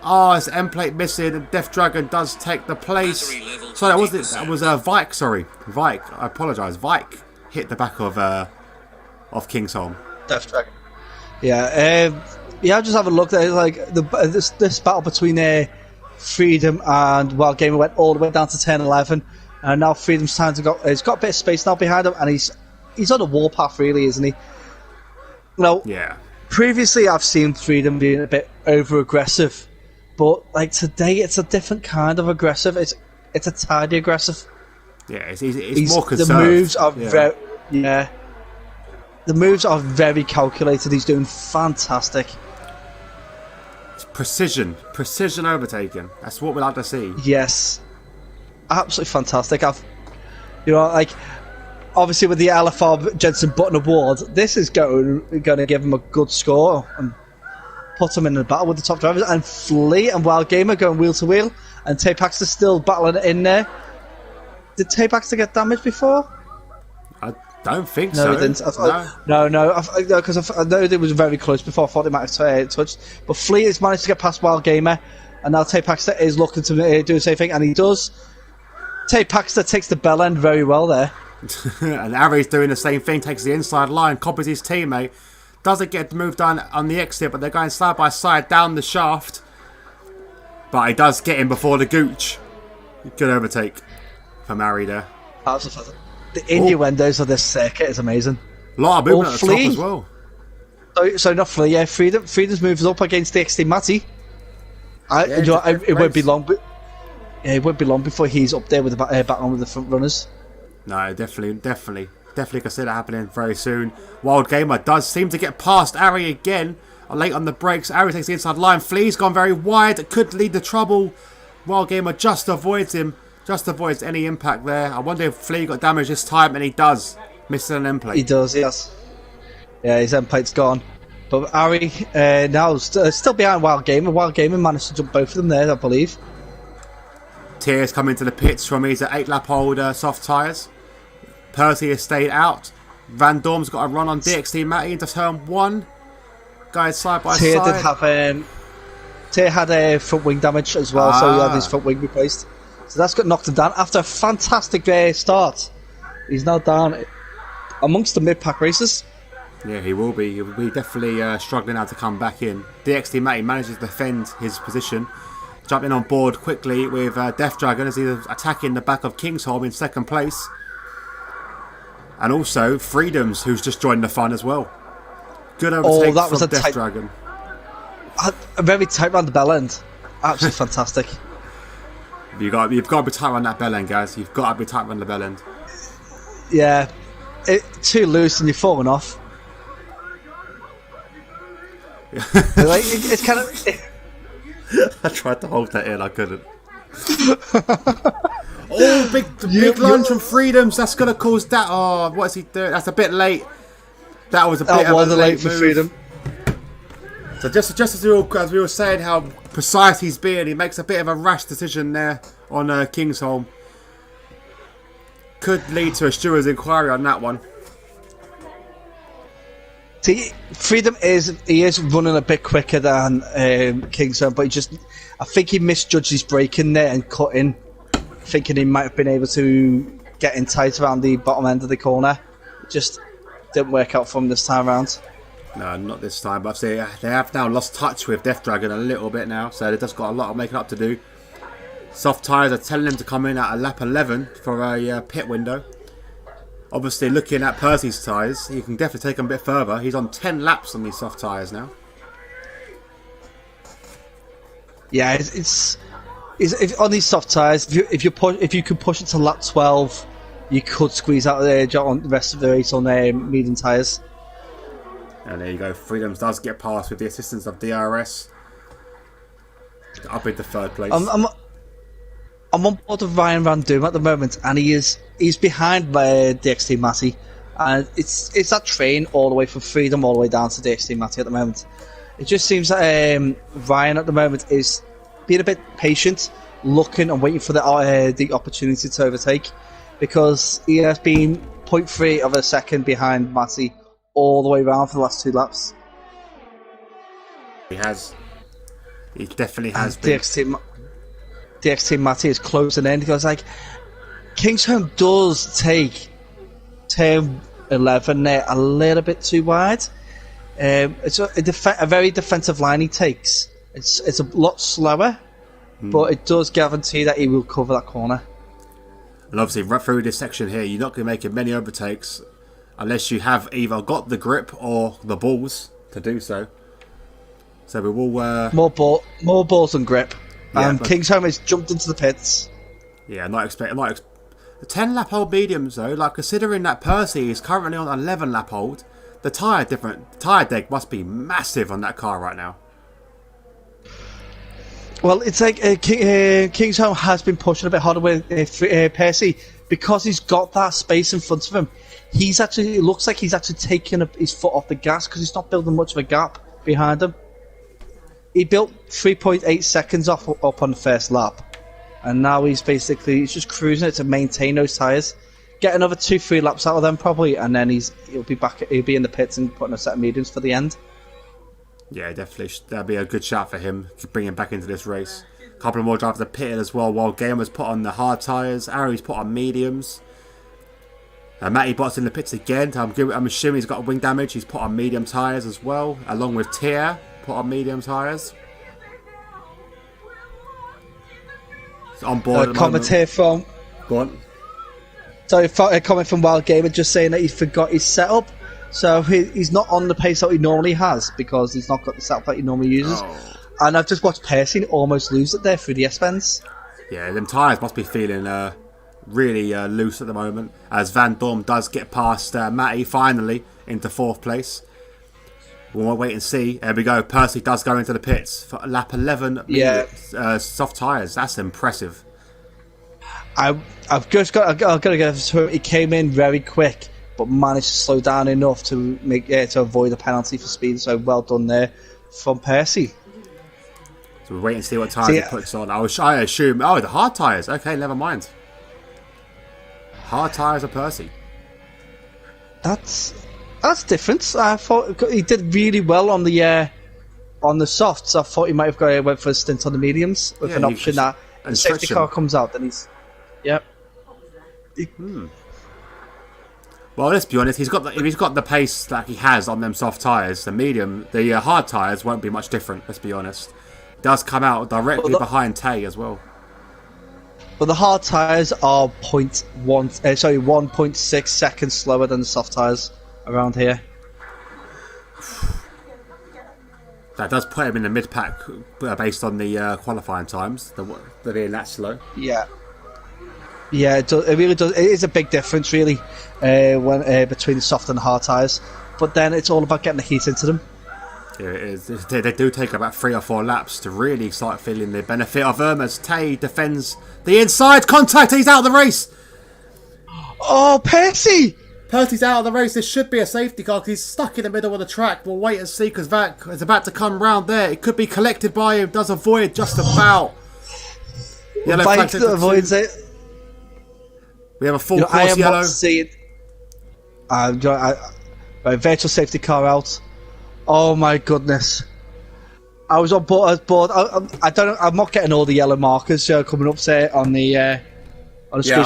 Oh, it's end plate missing, and Death Dragon does take the place. Sorry, that wasn't it. That was Vike. Sorry, Vike. I apologise. Vike hit the back of Kingsholm. Death Dragon. Yeah. I just have a look there. Like this battle between Freedom and Wild Gamer went all the way down to 10-11, and now Freedom's time to go. He's got a bit of space now behind him, and he's on a warpath, really, isn't he? Now, yeah. Previously, I've seen Freedom being a bit over-aggressive, but like today, it's a different kind of aggressive. It's a tidy aggressive. Yeah, it's more conserved. The moves are the moves are very calculated. He's doing fantastic. It's precision overtaking. That's what we like to see. Yes, absolutely fantastic. Obviously with the LFR Jensen Button Award, this is going to give him a good score and put him in the battle with the top drivers. And Flea and Wild Gamer going wheel to wheel, and Tay Paxter still battling in there. Did Tay Paxter get damaged before? I don't think no, so. He didn't. No, because I know it was very close before. I thought it might have touched. But Flea has managed to get past Wild Gamer, and now Tay Paxter is looking to do the same thing, and he does. Tay Paxter takes the bell end very well there. And Ari's doing the same thing, takes the inside line, copies his teammate, doesn't get the move done on the exit, but they're going side by side down the shaft. But he does get in before the gooch. Good overtake from Ari there. The innuendos of this circuit is amazing. A lot of movement at the top as well. So not Flea, yeah. Freedom's moves up against DxT Matty. It won't be long, but it won't be long before he's up there with the battle with the front runners. No, definitely can see that happening very soon. Wild Gamer does seem to get past Ari again. Late on the brakes, Ari takes the inside line. Flea's gone very wide. It could lead to trouble. Wild Gamer just avoids him. Just avoids any impact there. I wonder if Flea got damaged this time, and he does. Missing an end plate. He does, yes. Yeah, his end plate's gone. But Ari now still behind Wild Gamer. Wild Gamer managed to jump both of them there, I believe. Tears come into the pits from his 8-lap holder soft tyres. Percy has stayed out. Van Dorm's got a run on DxT Matty into turn 1. Guys side by side. Tear had a front wing damage as well, so he had his front wing replaced. So that's got knocked him down after a fantastic start. He's now down amongst the mid-pack racers. Yeah, he will be. He'll be definitely struggling now to come back in. DxT Matty manages to defend his position. Jumping on board quickly with Death Dragon as he's attacking the back of Kingsholm in second place. And also Freedoms, who's just joined the fun as well. Good overtake from Death Dragon. A very tight round the bell end. Absolutely fantastic. You've got to be tight around that bell end, guys. You've got to be tight around the bell end. Yeah. Too loose and you're falling off. It's kind of... I tried to hold that in, I couldn't. Oh, big lunge from Freedoms. That's going to cause that. Oh, what is he doing? That's a bit late. That was a bit of a late move. For Freedom. So just as we were saying how precise he's being, he makes a bit of a rash decision there on Kingsholm. Could lead to a steward's inquiry on that one. See, Freedom is running a bit quicker than Kingsholm, but I think he misjudged his braking there and cut in, thinking he might have been able to get in tight around the bottom end of the corner. It just didn't work out for him this time around. No, not this time, but they have now lost touch with Death Dragon a little bit now, so they've just got a lot of making up to do. Soft tyres are telling him to come in at a lap 11 for a pit window. Obviously, looking at Percy's tyres, he can definitely take them a bit further. He's on 10 laps on these soft tyres now. Yeah, it's on these soft tyres. If you could push it to lap 12, you could squeeze out on the rest of the race on medium tyres. And there you go. Freedoms does get past with the assistance of DRS. Up into third place. I'm on board with Ryan Van Doom at the moment, and he's behind DxT Matty, and it's that train all the way from Freedom all the way down to DxT Matty at the moment. It just seems that Ryan at the moment is being a bit patient, looking and waiting for the opportunity to overtake, because he has been 0.3 of a second behind Matty all the way around for the last 2 laps. He has. He definitely has been. DxT Matty is closing in because Kingsholm does take turn 11 there a little bit too wide. It's a very defensive line he takes. It's a lot slower, but it does guarantee that he will cover that corner. And obviously, right through this section here, you're not going to make many overtakes unless you have either got the grip or the balls to do so. So we will... More balls and grip. Yeah, Kingsholm has jumped into the pits. Yeah, not expecting... The 10-lap old mediums, though, like considering that Percy is currently on 11-lap old, the tyre deck must be massive on that car right now. Well, it's like Kingsholm has been pushing a bit harder with Percy because he's got that space in front of him. It looks like he's actually taking his foot off the gas because he's not building much of a gap behind him. He built 3.8 seconds up on the first lap, and now he's just cruising it to maintain those tyres. Get another 2-3 laps out of them probably, and then he'll be in the pits and putting a set of mediums for the end. Yeah, definitely. That'd be a good shot for him to bring him back into this race. A couple of more drivers are pitted as well, while Gamer's put on the hard tyres. Ari's put on mediums. Matty Bott's in the pits again. I'm assuming he's got wing damage. He's put on medium tyres as well, along with Tier, put on medium tyres. He's on board at the comment here from... Go on. Sorry, a comment from Wild Gamer just saying that he forgot his setup. So he's not on the pace that he normally has because he's not got the setup that he normally uses. Oh. And I've just watched Percy almost lose it there through the S-bends. Yeah, them tyres must be feeling really loose at the moment, as Van Dorm does get past Matty finally into 4th place. We'll wait and see. There we go. Percy does go into the pits for lap 11. Yeah. Soft tyres. That's impressive. I've got to go to him. He came in very quick, but managed to slow down enough to to avoid a penalty for speed. So well done there from Percy. So we'll wait and see what tyres he puts on. I assume... Oh, the hard tyres. Okay, never mind. Hard tyres are Percy. That's different. I thought he did really well on the softs. I thought he might have went for a stint on the mediums with an option that the safety car comes out. Then he's... Yep. Well, let's be honest. If he's got the pace that he has on them soft tyres, the hard tyres won't be much different. Let's be honest. It does come out directly behind Tay as well. But the hard tyres are 1.6 seconds slower than the soft tyres around here. That does put him in the mid-pack based on the qualifying times. They're being that slow. Yeah. Yeah, it really does. It is a big difference, really, between the soft and the hard tyres. But then it's all about getting the heat into them. Yeah, it is. They do take about 3 or 4 laps to really start feeling the benefit of them as Tay defends the inside contact. He's out of the race. Oh, Percy! Percy's out of the race. This should be a safety car because he's stuck in the middle of the track. We'll wait and see because that is about to come round there. It could be collected by him. Does avoid just about. Yellow flag avoids it. We have a full course yellow. Not seeing... virtual safety car out. Oh my goodness! I was on board. I'm not getting all the yellow markers coming up there on the screen.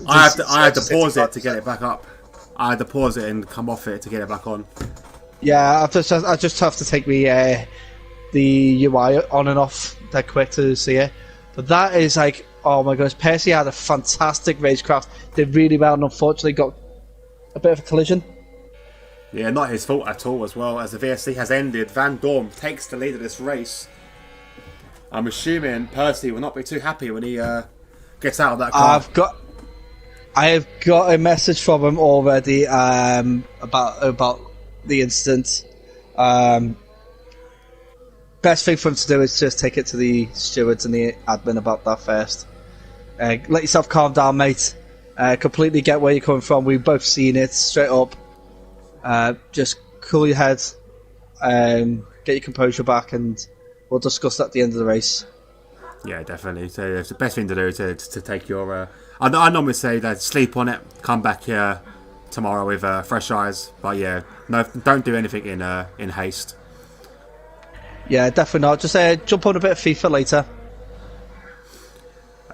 I had to pause it to get it back up. I had to pause it and come off it to get it back on. Yeah, I just have to take the UI on and off that quick to see it. But that is like, oh my goodness, Percy had a fantastic racecraft. Did really well, and unfortunately got a bit of a collision. Yeah, not his fault at all as well. As the VSC has ended, Van Dorm takes the lead of this race. I'm assuming Percy will not be too happy when he gets out of that car. I have got a message from him already about the incident. Best thing for him to do is just take it to the stewards and the admin about that first. Let yourself calm down, mate. Completely get where you're coming from. We've both seen it straight up. Just cool your head, get your composure back, and we'll discuss that at the end of the race. Yeah, definitely. So it's the best thing to do is to take your... I normally say that sleep on it, come back here tomorrow with fresh eyes. But yeah, no, don't do anything in haste. Yeah, definitely not. Just jump on a bit of FIFA later.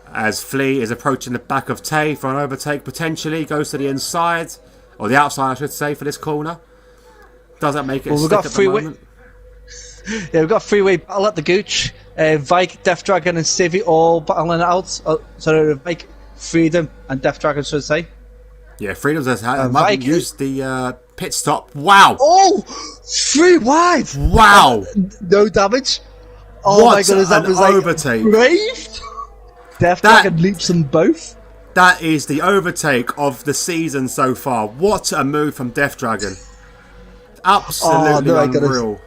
As Flea is approaching the back of Tay for an overtake, potentially goes to the inside. Or the outside, I should say, for this corner. Does that make it stick at the moment? Yeah, we've got a freeway battle at the Gooch. Vike, Death Dragon, and Civvy all battling it out. Vike, Freedom, and Death Dragon, should I say. Yeah, Freedom's has Vike used the pit stop. Wow! Oh! 3 wide! Wow! No damage. Oh what my goodness, that was overtake. Brave! Death Dragon leaps them both. That is the overtake of the season so far. What a move from Death Dragon. Absolutely unreal.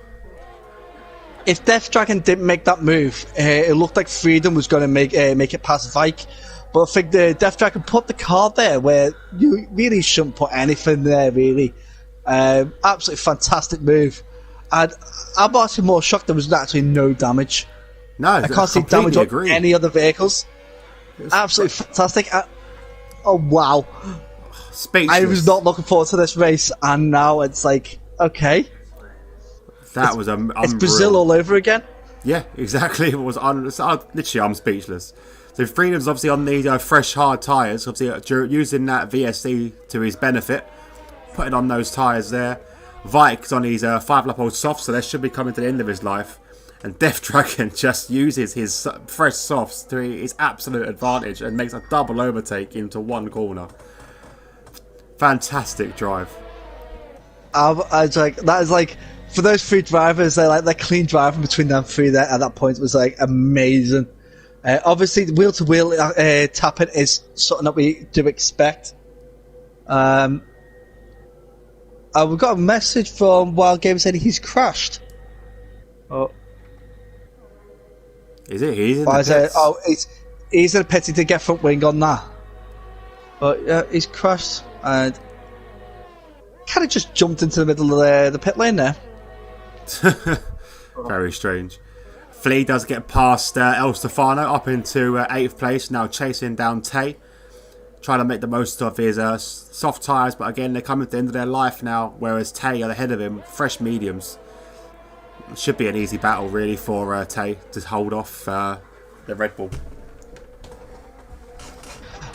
If Death Dragon didn't make that move, it looked like Freedom was going to make it past Vike. But I think the Death Dragon put the card there where you really shouldn't put anything there, really. Absolutely fantastic move. And I'm actually more shocked there was actually no damage. No, I can't see damage on any other vehicles. Absolutely fantastic. Oh, wow. Speechless. I was not looking forward to this race, and now it's like, okay. That was unreal. It's Brazil all over again. Yeah, exactly. It was literally, I'm speechless. So Freedom's obviously on these fresh hard tyres, obviously using that VSC to his benefit, putting on those tyres there. Vike's on his 5-lap-old softs, so that should be coming to the end of his life. And Death Dragon just uses his fresh softs to his absolute advantage and makes a double overtake into one corner. Fantastic drive. I was like, that is like, for those 3 drivers, they're clean driving between them 3 there at that point was like amazing. Obviously, the wheel-to-wheel tapping is something that we do expect. We've got a message from Wild Games saying he's crashed. Oh. Is it? He's in the pits. He's in a pit. He did get front wing on that. But yeah, he's crashed and kind of just jumped into the middle of the pit lane there. Very strange. Flea does get past El Stefano up into 8th place, now chasing down Tay. Trying to make the most of his soft tyres, but again, they're coming to the end of their life now, whereas Tay are ahead of him, fresh mediums. It should be an easy battle, really, for Tay to hold off the Red Bull.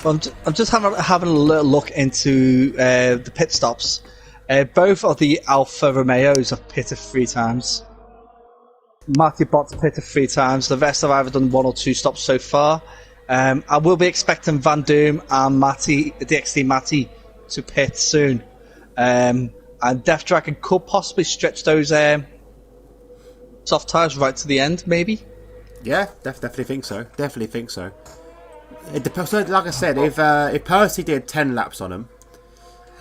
Well, I'm just having a little look into the pit stops. Both of the Alfa Romeos have pitted 3 times. Matty Bott's pitted 3 times. The rest have either done 1 or 2 stops so far. I will be expecting Van Doom and DxT Matty to pit soon. And Death Dragon could possibly stretch those soft tyres right to the end, maybe? Yeah, definitely think so. Definitely think so. It depends. Like I said, if Percy did 10 laps on him,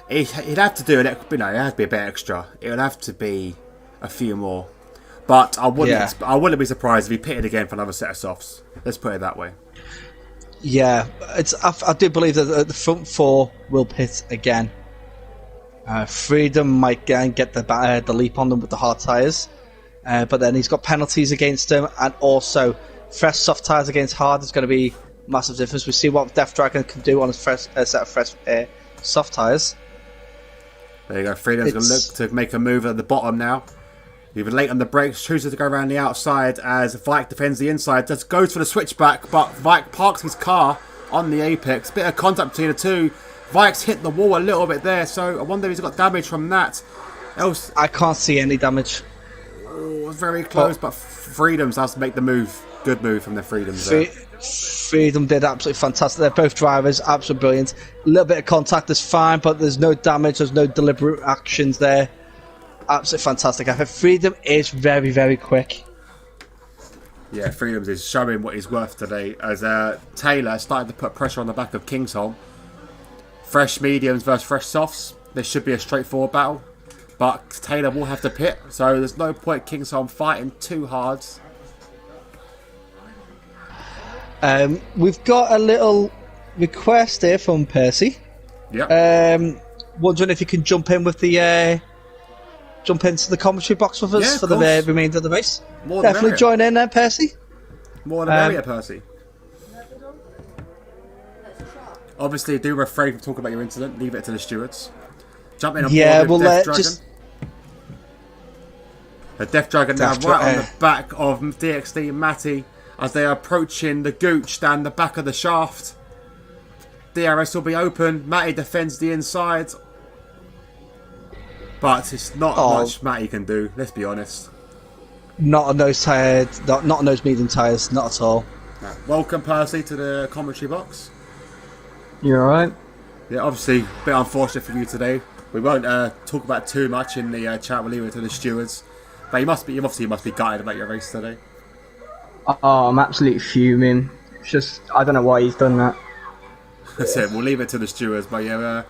he'd have to do it. It'd have to be a bit extra. It would have to be a few more. But I wouldn't be surprised if he pitted again for another set of softs. Let's put it that way. Yeah, I do believe that the front 4 will pit again. Freedom might get the leap on them with the hard tyres, but then he's got penalties against him, and also fresh soft tyres against hard is going to be massive difference. We see what Death Dragon can do on his fresh set of fresh soft tyres. There you go. Freedom's going to look to make a move at the bottom now. Even late on the brakes, chooses to go around the outside as Vike defends the inside. Just goes for the switchback, but Vike parks his car on the apex. Bit of contact between the two. Vike's hit the wall a little bit there, so I wonder if he's got damage from that. I can't see any damage. Oh, very close, but Freedoms has to make the move. Good move from the Freedoms there. Freedom did absolutely fantastic. They're both drivers, absolutely brilliant. A little bit of contact is fine, but there's no damage, there's no deliberate actions there. Absolutely fantastic. I think Freedom is very, very quick. Yeah, Freedoms is showing what he's worth today as Taylor started to put pressure on the back of Kingsholm. Fresh mediums versus fresh softs. This should be a straightforward battle, but Taylor will have to pit, so there's no point Kingsholm fighting too hard. We've got a little request here from Percy. Yeah. Wondering if you can jump into the commentary box with us for the remainder of the race. Definitely join in there, Percy. More than merrier, Percy. Obviously, do refrain from talking about your incident. Leave it to the stewards. Jump in on board with Death Dragon. The Death Dragon now right on the back of DxT and Matty as they are approaching the gooch down the back of the shaft. DRS will be open. Matty defends the inside. But it's not much Matty can do, let's be honest. Not on those tires. Not on those medium tires. Not at all. No. Welcome, Percy, to the commentary box. You alright? Yeah, obviously, a bit unfortunate for you today. We won't talk about too much in the chat. We'll leave it to the stewards. But you must be gutted about your race today. Oh, I'm absolutely fuming. It's just, I don't know why he's done that. That's it. We'll leave it to the stewards. But yeah.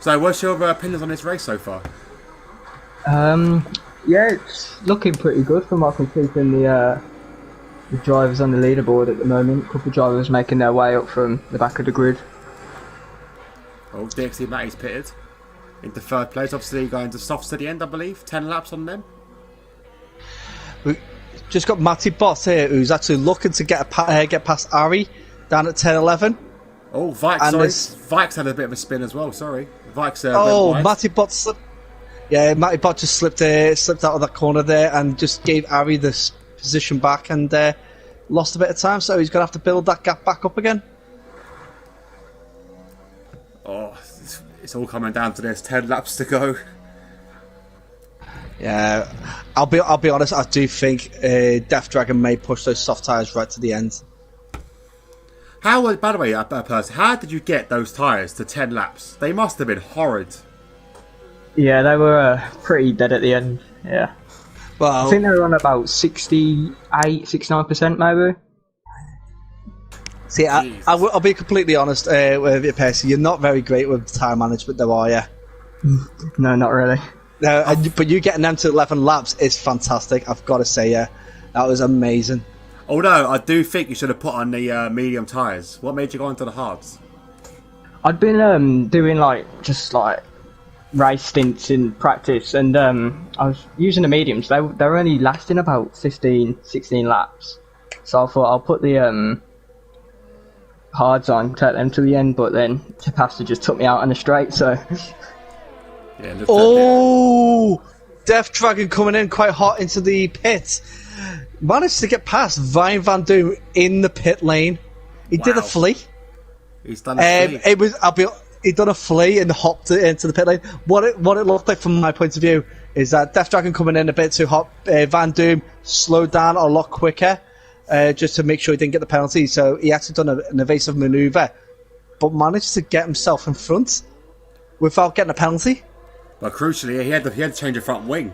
So, what's your opinions on this race so far? Yeah, it's looking pretty good from what I can see from the drivers on the leaderboard at the moment. A couple of drivers making their way up from the back of the grid. Oh, DxT Matty's pitted into third place. Obviously, going to softs to the end, I believe. 10 laps on them. We just got Matty Bott here, who's actually looking to get past Ari down at 10-11. Oh, Vike's had a bit of a spin as well. Sorry, Vike's. Matty Bott slipped. Yeah, Matty Bott just slipped out of that corner there and just gave Ari this position back and lost a bit of time. So he's gonna have to build that gap back up again. Oh, it's all coming down to this. 10 laps to go. Yeah, I'll be honest. I do think Death Dragon may push those soft tyres right to the end. By the way, Percy, how did you get those tyres to 10 laps? They must have been horrid. Yeah, they were pretty dead at the end. Yeah. Well, I think they were on about 69%, maybe. See, I'll be completely honest with you, Percy. You're not very great with tyre management, though, are you? No, not really. No, but you getting them to 11 laps is fantastic. I've got to say, that was amazing. Although I do think you should have put on the medium tyres. What made you go into the hards? I'd been doing just race stints in practice, and I was using the mediums. They were only lasting about 15, 16 laps. So I thought I'll put the hards on, take them to the end, but then Tapasta just took me out on the straight, so... Yeah, Death Dragon coming in quite hot into the pit. Managed to get past Ryan Van Doom in the pit lane. He did a flea. He's done a flea. He done a flea and hopped into the pit lane. What it looked like from my point of view is that Death Dragon coming in a bit too hot. Van Doom slowed down a lot quicker just to make sure he didn't get the penalty. So he actually done an evasive manoeuvre, but managed to get himself in front without getting a penalty. But crucially, he had to change the front wing.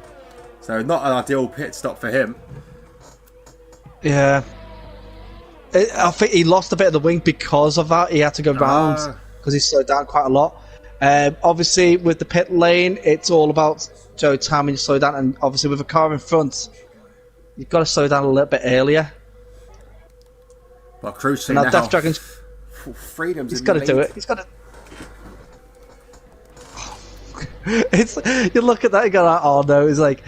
So not an ideal pit stop for him. Yeah. I think he lost a bit of the wing because of that. He had to go round because he slowed down quite a lot. Obviously, with the pit lane, it's all about timing you slow down. And obviously, with a car in front, you've got to slow down a little bit earlier. But crucially, now Death Dragon's freedom's he's got to do it. He's got to. You look at that and go, oh no, it's like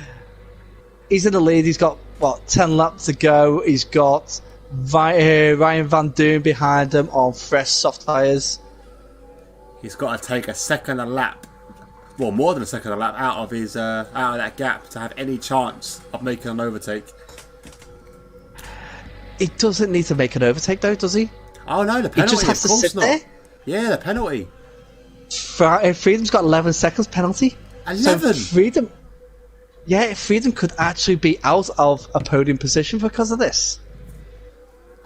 he's in the lead, he's got 10 laps to go, he's got Ryan Van Doom behind him on fresh soft tyres. He's got to take a second a lap, well more than a second a lap out of that gap to have any chance of making an overtake. He doesn't need to make an overtake though, does he? Oh no, the penalty, he just has of to course sit not. there. Yeah, the penalty. Freedom's got 11 seconds penalty. 11? So Freedom could actually be out of a podium position because of this.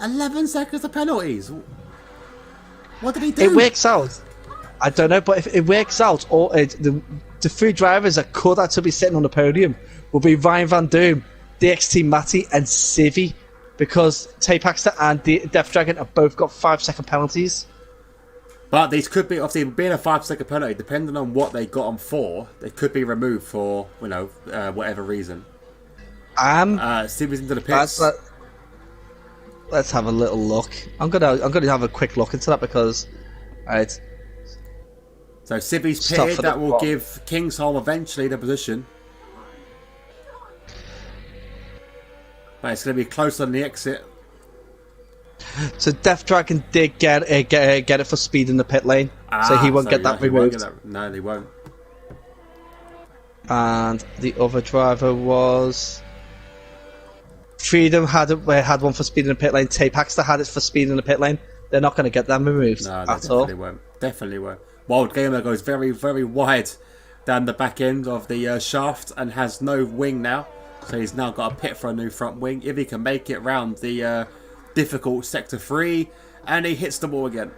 11 seconds of penalties? What did he do? It works out. I don't know, but if it works out, the three drivers that could actually be sitting on the podium will be Ryan Van Doom, DxT Matty, and Civi, because Tapaxter and Death Dragon have both got 5-second penalties. But these could be, obviously, being a 5-second penalty, depending on what they got them for, they could be removed for, whatever reason. Civi's into the pits. Let's have a little look. I'm gonna have a quick look into that because, alright. So Civi's pitted, that will give Kingsholm eventually the position. But it's going to be closer than the exit. So Death Dragon did get it for speed in the pit lane, so he won't get that removed. No, they won't. And the other driver was Freedom had one for speed in the pit lane. Tapaxter had it for speed in the pit lane. They're not going to get that removed at all. Definitely won't. Wild Gamer goes very, very wide down the back end of the shaft and has no wing now. So he's now got a pit for a new front wing. If he can make it round the difficult sector 3, and he hits the wall again.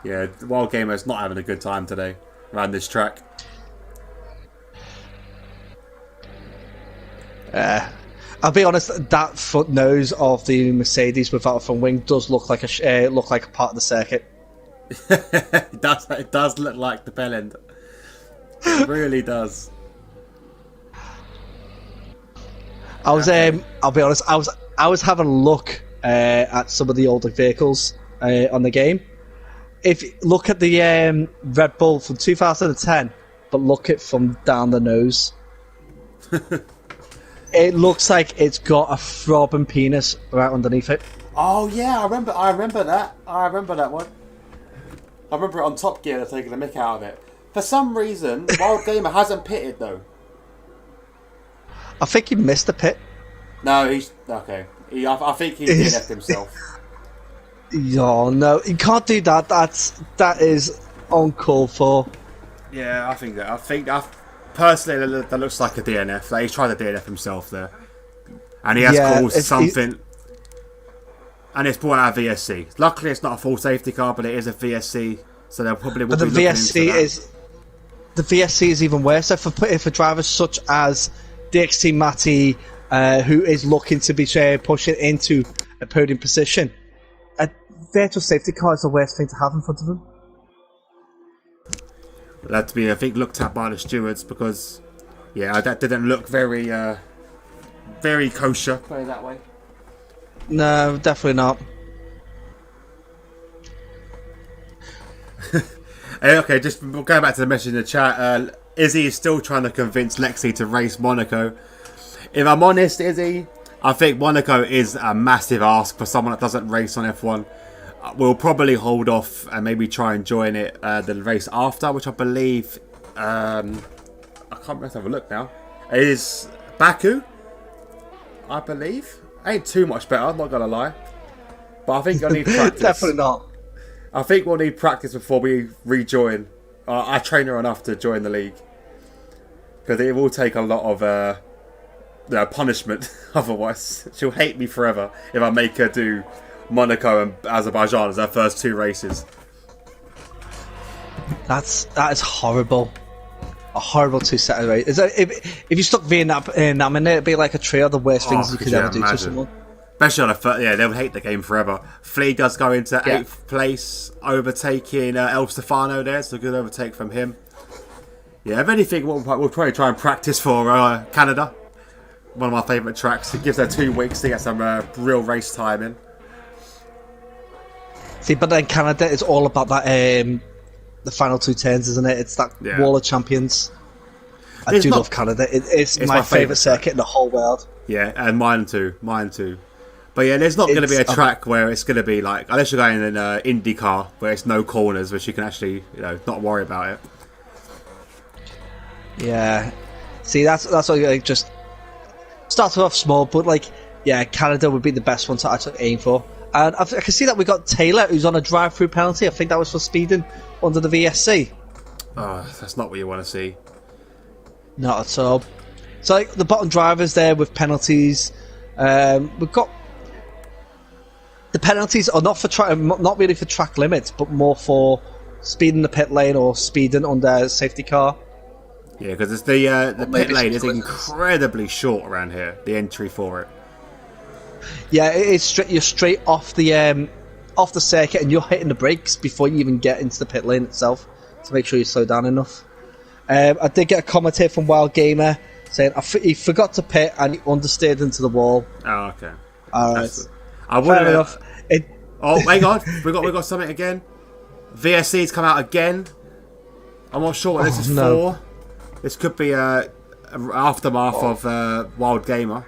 Yeah, Wild Gamer's not having a good time today around this track. I'll be honest. That front nose of the Mercedes without a front wing does look like a part of the circuit. It does look like the bell end. It really does. I'll be honest. I was having a look at some of the older vehicles on the game. If you look at the Red Bull from 2010, but look at from down the nose, it looks like it's got a throbbing penis right underneath it. Oh yeah, I remember that. I remember that one. I remember it on Top Gear. They're taking the mick out of it. For some reason, Wild Gamer hasn't pitted though. I think he missed the pit. No, he's okay. I think he DNF'd himself. Oh no, you can't do that. That is uncalled for. Yeah, I think personally that looks like a DNF. Like he's trying to DNF himself there, and he has caused something. And it's brought out a VSC. Luckily, it's not a full safety car, but it is a VSC, so they'll probably will be looking into that. The VSC is even worse. So for drivers such as DxT Matty, who is looking to be pushing into a podium position, a virtual safety car is the worst thing to have in front of them. That to be, I think, looked at by the stewards because, yeah, that didn't look very, very kosher. Put it that way. No, definitely not. Okay, just going back to the message in the chat. Izzy is still trying to convince Lexi to race Monaco. If I'm honest, Izzy, I think Monaco is a massive ask for someone that doesn't race on F1. We'll probably hold off and maybe try and join it the race after, which I believe I can't remember. Let's have a look now. It is Baku, I believe. Ain't too much better, not gonna lie. But I think I need practice. Definitely not. I think we'll need practice before we rejoin. I train her enough to join the league. Because it will take a lot of punishment. Otherwise, she'll hate me forever if I make her do Monaco and Azerbaijan as her first 2 races. That is horrible. A horrible 2 set of races. If you stuck Vietnam in it, it'd be like a trio of the worst things you could ever do to someone. Especially on a first, yeah, they would hate the game forever. Flea does go into 8th place, overtaking El Stefano there. It's a good overtake from him. Yeah, if anything, we'll probably try and practice for Canada. One of my favourite tracks. It gives her 2 weeks to get some real race time in. See, but then Canada is all about that. The final 2 turns, isn't it? It's that wall of champions. I love Canada. It's my favourite circuit in the whole world. Yeah, and mine too. But yeah, there's not going to be a track where it's going to be like, unless you're going in an IndyCar where it's no corners, which you can actually, not worry about it. Yeah. See, that's what just start off small, but Canada would be the best one to actually aim for. And I can see that we got Taylor, who's on a drive-through penalty. I think that was for speeding under the VSC. Oh, that's not what you want to see. Not at all. So the bottom drivers there with penalties. We've got the penalties are not really for track limits, but more for speeding the pit lane or speeding under a safety car. Yeah, because it's the pit lane is incredibly short around here. The entry for it. Yeah, you're straight off the circuit, and you're hitting the brakes before you even get into the pit lane itself. So make sure you slow down enough. I did get a comment here from Wild Gamer saying he forgot to pit and he understeered into the wall. Oh, okay. Alright. Fair enough. Oh, hang on. we got something again. VSC's come out again. I'm not sure what this is for. This could be a aftermath of Wild Gamer.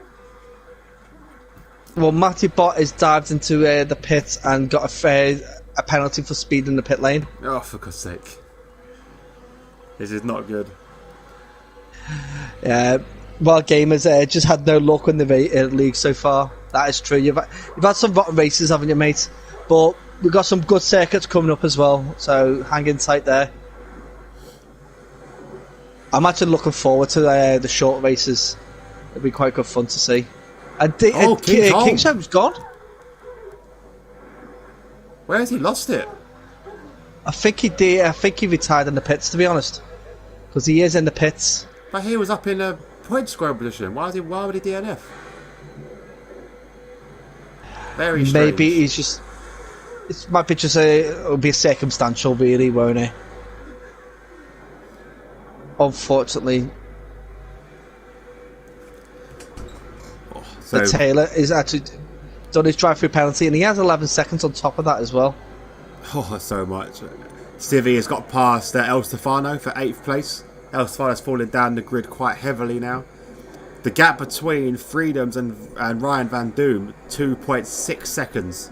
Well, Matty Bott has dived into the pit and got a penalty for speed in the pit lane. Oh, for God's sake. This is not good. Wild Gamers just had no luck in the league so far. That is true. You've had some rotten races, haven't you, mate? But we've got some good circuits coming up as well, so hang in tight there. I'm actually looking forward to the short races. It'll be quite good fun to see. And Kingshome's gone. Where has he lost it? I think he did. I think he retired in the pits, to be honest, because he is in the pits. But he was up in a point square position. Why would he DNF? Very strange. Maybe he's just. It might be just it'll be circumstantial, really, won't it? Unfortunately. So, but Taylor is actually done his drive-through penalty, and he has 11 seconds on top of that as well. Oh, so much. Civi has got past El Stefano for 8th place. El Stefano's fallen down the grid quite heavily now. The gap between Freedoms and Ryan Van Doom, 2.6 seconds.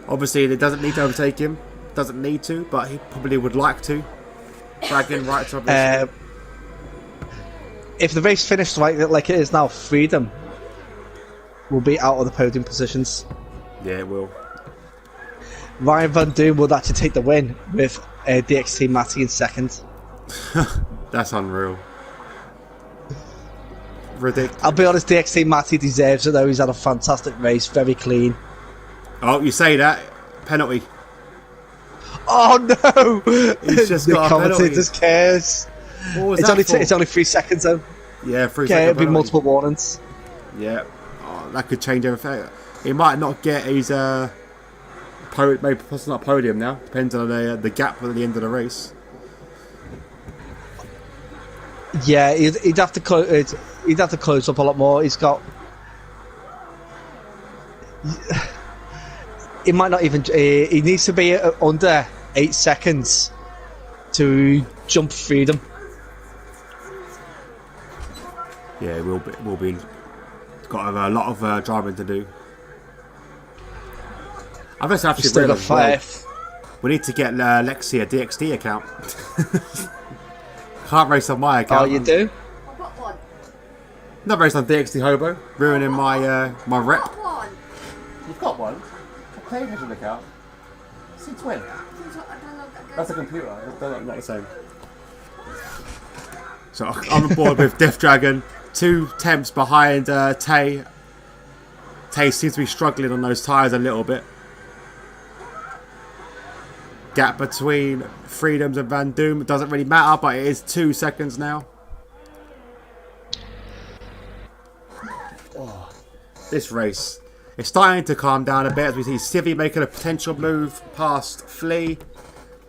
Obviously, it doesn't need to overtake him. Doesn't need to, but he probably would like to. Dragging right to obviously. If the race finished like it is now, Freedom will be out of the podium positions. Yeah, it will. Ryan Van Doom will actually take the win with DxT Matty in second. That's unreal. Ridiculous. I'll be honest, DxT Matty deserves it though. He's had a fantastic race, very clean. Oh, you say that. Penalty. Oh no! He's just the got a penalty. commentators cares. What was It's that only for? it's only 3 seconds though. Yeah, 3 Okay, seconds. it'll be multiple warnings. Yeah. Oh, that could change everything. He might not get his maybe possibly not podium now. Depends on the gap at the end of the race. Yeah, he'd have to close up a lot more. He's got. He might not even. He needs to be under 8 seconds to jump Freedom. Yeah, it will be. Got a lot of driving to do. I've just actually realised we need to get Lexi a DxT account. Can't race on my account. Oh, you do? I've got one. Not race on DxT Hobo, ruining my my I've rep. got one. You've got one. A PlayStation account. Since when? That's a computer. They're not the same. So I'm on board with Death Dragon. 2 temps behind Tay. Tay seems to be struggling on those tyres a little bit. Gap between Freedoms and Van Doom doesn't really matter, but it is 2 seconds now. Oh, this race. It's starting to calm down a bit as we see Civi making a potential move past Flea.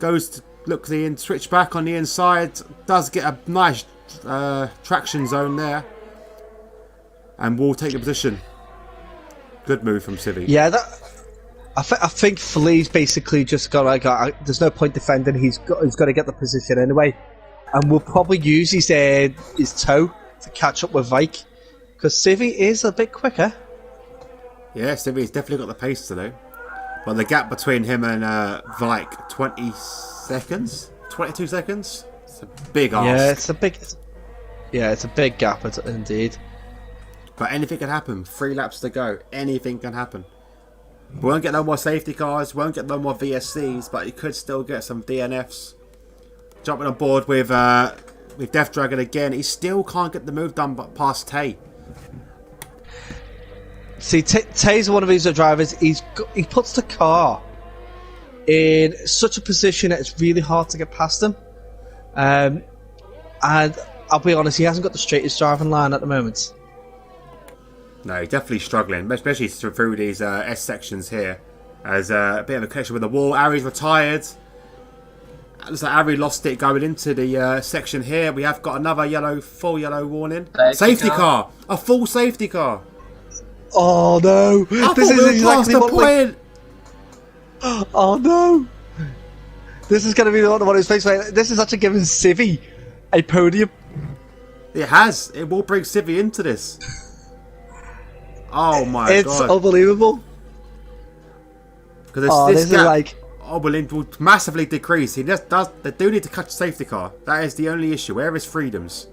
Goes to look the switch back on the inside. Does get a nice traction zone there. And will take the position. Good move from Civi. Yeah, I think Flea's basically just got there's no point defending. He's got to get the position anyway, and we'll probably use his toe to catch up with Vike because Civi is a bit quicker. Yeah, Civi's definitely got the pace today. But the gap between him and Vike, 20 seconds? 22 seconds? It's a big ask. Yeah, it's a big gap indeed. But anything can happen. 3 laps to go. Anything can happen. We won't get no more safety cars. Won't get no more VSCs. But you could still get some DNFs. Jumping on board with Death Dragon again. He still can't get the move done past Tay. See, Tay's one of these drivers. He puts the car in such a position that it's really hard to get past him. And I'll be honest, he hasn't got the straightest driving line at the moment. No, he's definitely struggling, especially through these S sections here. As a bit of a connection with the wall. Ari's retired. Looks like Ari lost it going into the section here. We have got another full yellow warning. Safety car! A full safety car! Oh no! This is exactly the point! Oh no! This is going to be the one who's facing. This is actually giving Civi a podium. It has. It will bring Civi into this. Oh my god! It's unbelievable. Because this gap, will will massively decrease. They do need to catch a safety car. That is the only issue. Where is Freedoms?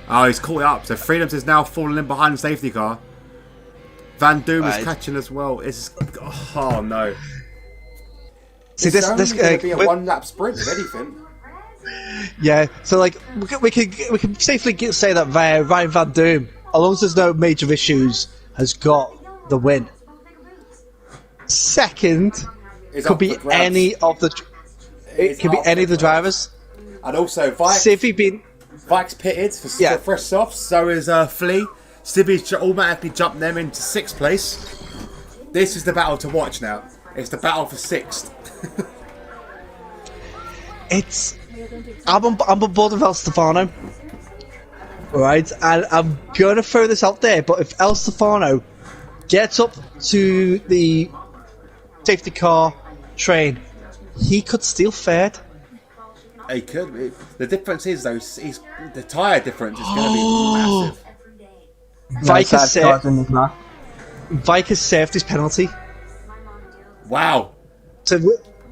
Oh, he's caught it up. So Freedoms is now falling in behind the safety car. Van Doom is catching as well. Oh no! See, this going to be a 1 lap sprint, if anything. Yeah, so like we can safely say that Ryan Van Doom, as long as there's no major issues, has got the win. Second could be any of the drivers, and also Vike's pitted for fresh softs. So is Flea. Sibby's automatically jumped them into 6th place. This is the battle to watch now. It's the battle for 6th. I'm on board with El Stefano, right? And I'm going to throw this out there, but if El Stefano gets up to the safety car train, he could steal third. He could. The difference is, though, the tyre difference is going to be massive. Vike has served his penalty. Wow. So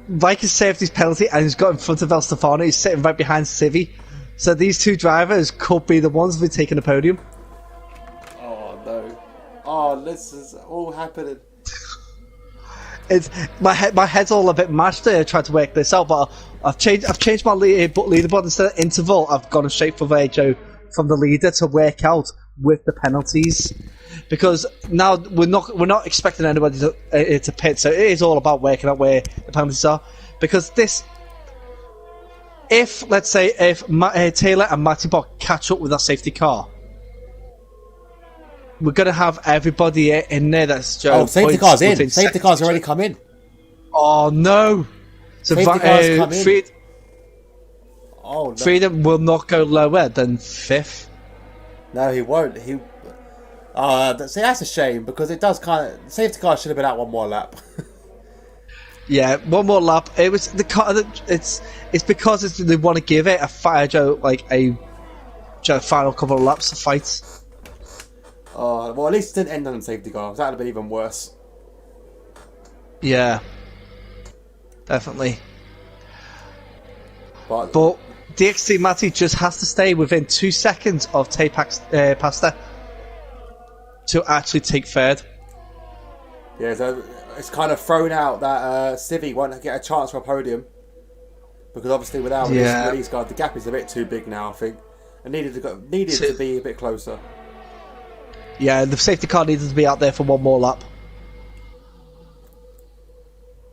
Vike has served his penalty and he's got in front of El Stefano. He's sitting right behind Civi. So these two drivers could be the ones who've taken the podium. Oh no! Oh, this is all happening. It's my head's all a bit mashed there trying to work this out, but I've changed my leaderboard. Instead of interval, I've gone straight for Virgil from the leader to work out with the penalties, because now we're not expecting anybody to pit, so it is all about working out where the penalties are. Because if Taylor and Matty Bot catch up with that safety car, we're gonna have everybody in there that's safety car's in. Safety car's already come in. Oh no! So safety car's come in. Freedom will not go lower than 5th. No, he won't. See, that's a shame, because it does kind of. Safety car should have been out one more lap. Yeah, one more lap. It was the car. It's because they want to give it a final couple of laps to fight. Well, at least it didn't end on the safety car. That would have been even worse. Yeah, definitely. But DxT Matty just has to stay within 2 seconds of Pasta to actually take third. Yeah, so it's kind of thrown out that Civi won't get a chance for a podium, because obviously without these guys, the gap is a bit too big now. I think it needed to be a bit closer. Yeah, the safety car needed to be out there for one more lap.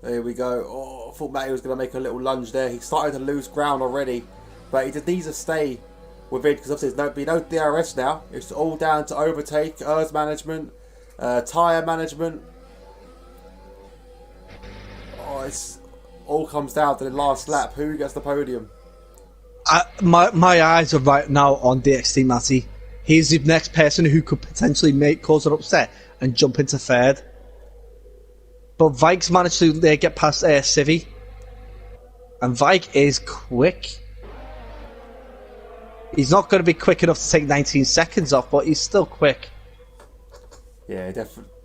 There we go. Oh, I thought Matty was going to make a little lunge there. He started to lose ground already, but he just needs to stay within, because obviously there's no DRS now. It's all down to overtake, ERS management, tyre management. Oh, it's all comes down to the last lap. Who gets the podium? My eyes are right now on DxT Matty. He's the next person who could potentially cause an upset and jump into third. But Vike's managed to get past Civi. And Vike is quick. He's not going to be quick enough to take 19 seconds off, but he's still quick. Yeah,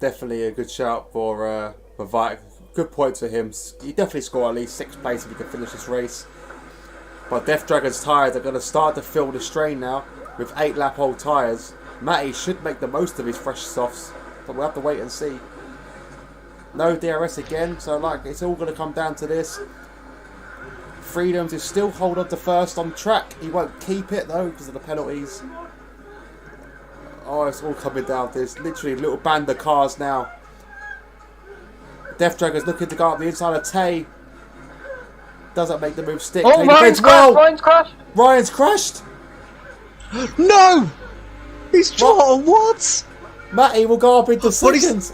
definitely a good shout for Vike. Good points for him. He definitely score at least 6th place if he can finish this race. But Death Dragon's tyres are going to start to feel the strain now. With 8-lap-old tyres, Matty should make the most of his fresh softs, but we'll have to wait and see. No DRS again, so it's all going to come down to this. Freedoms is still hold on to first on track. He won't keep it though because of the penalties. Oh, it's all coming down to this. Literally a little band of cars now. Death Dragon's looking to go up the inside of Tay. Doesn't make the move stick. Oh, Ryan's crashed! Ryan's crashed! No! He's shot. What? Matty will go up into seconds.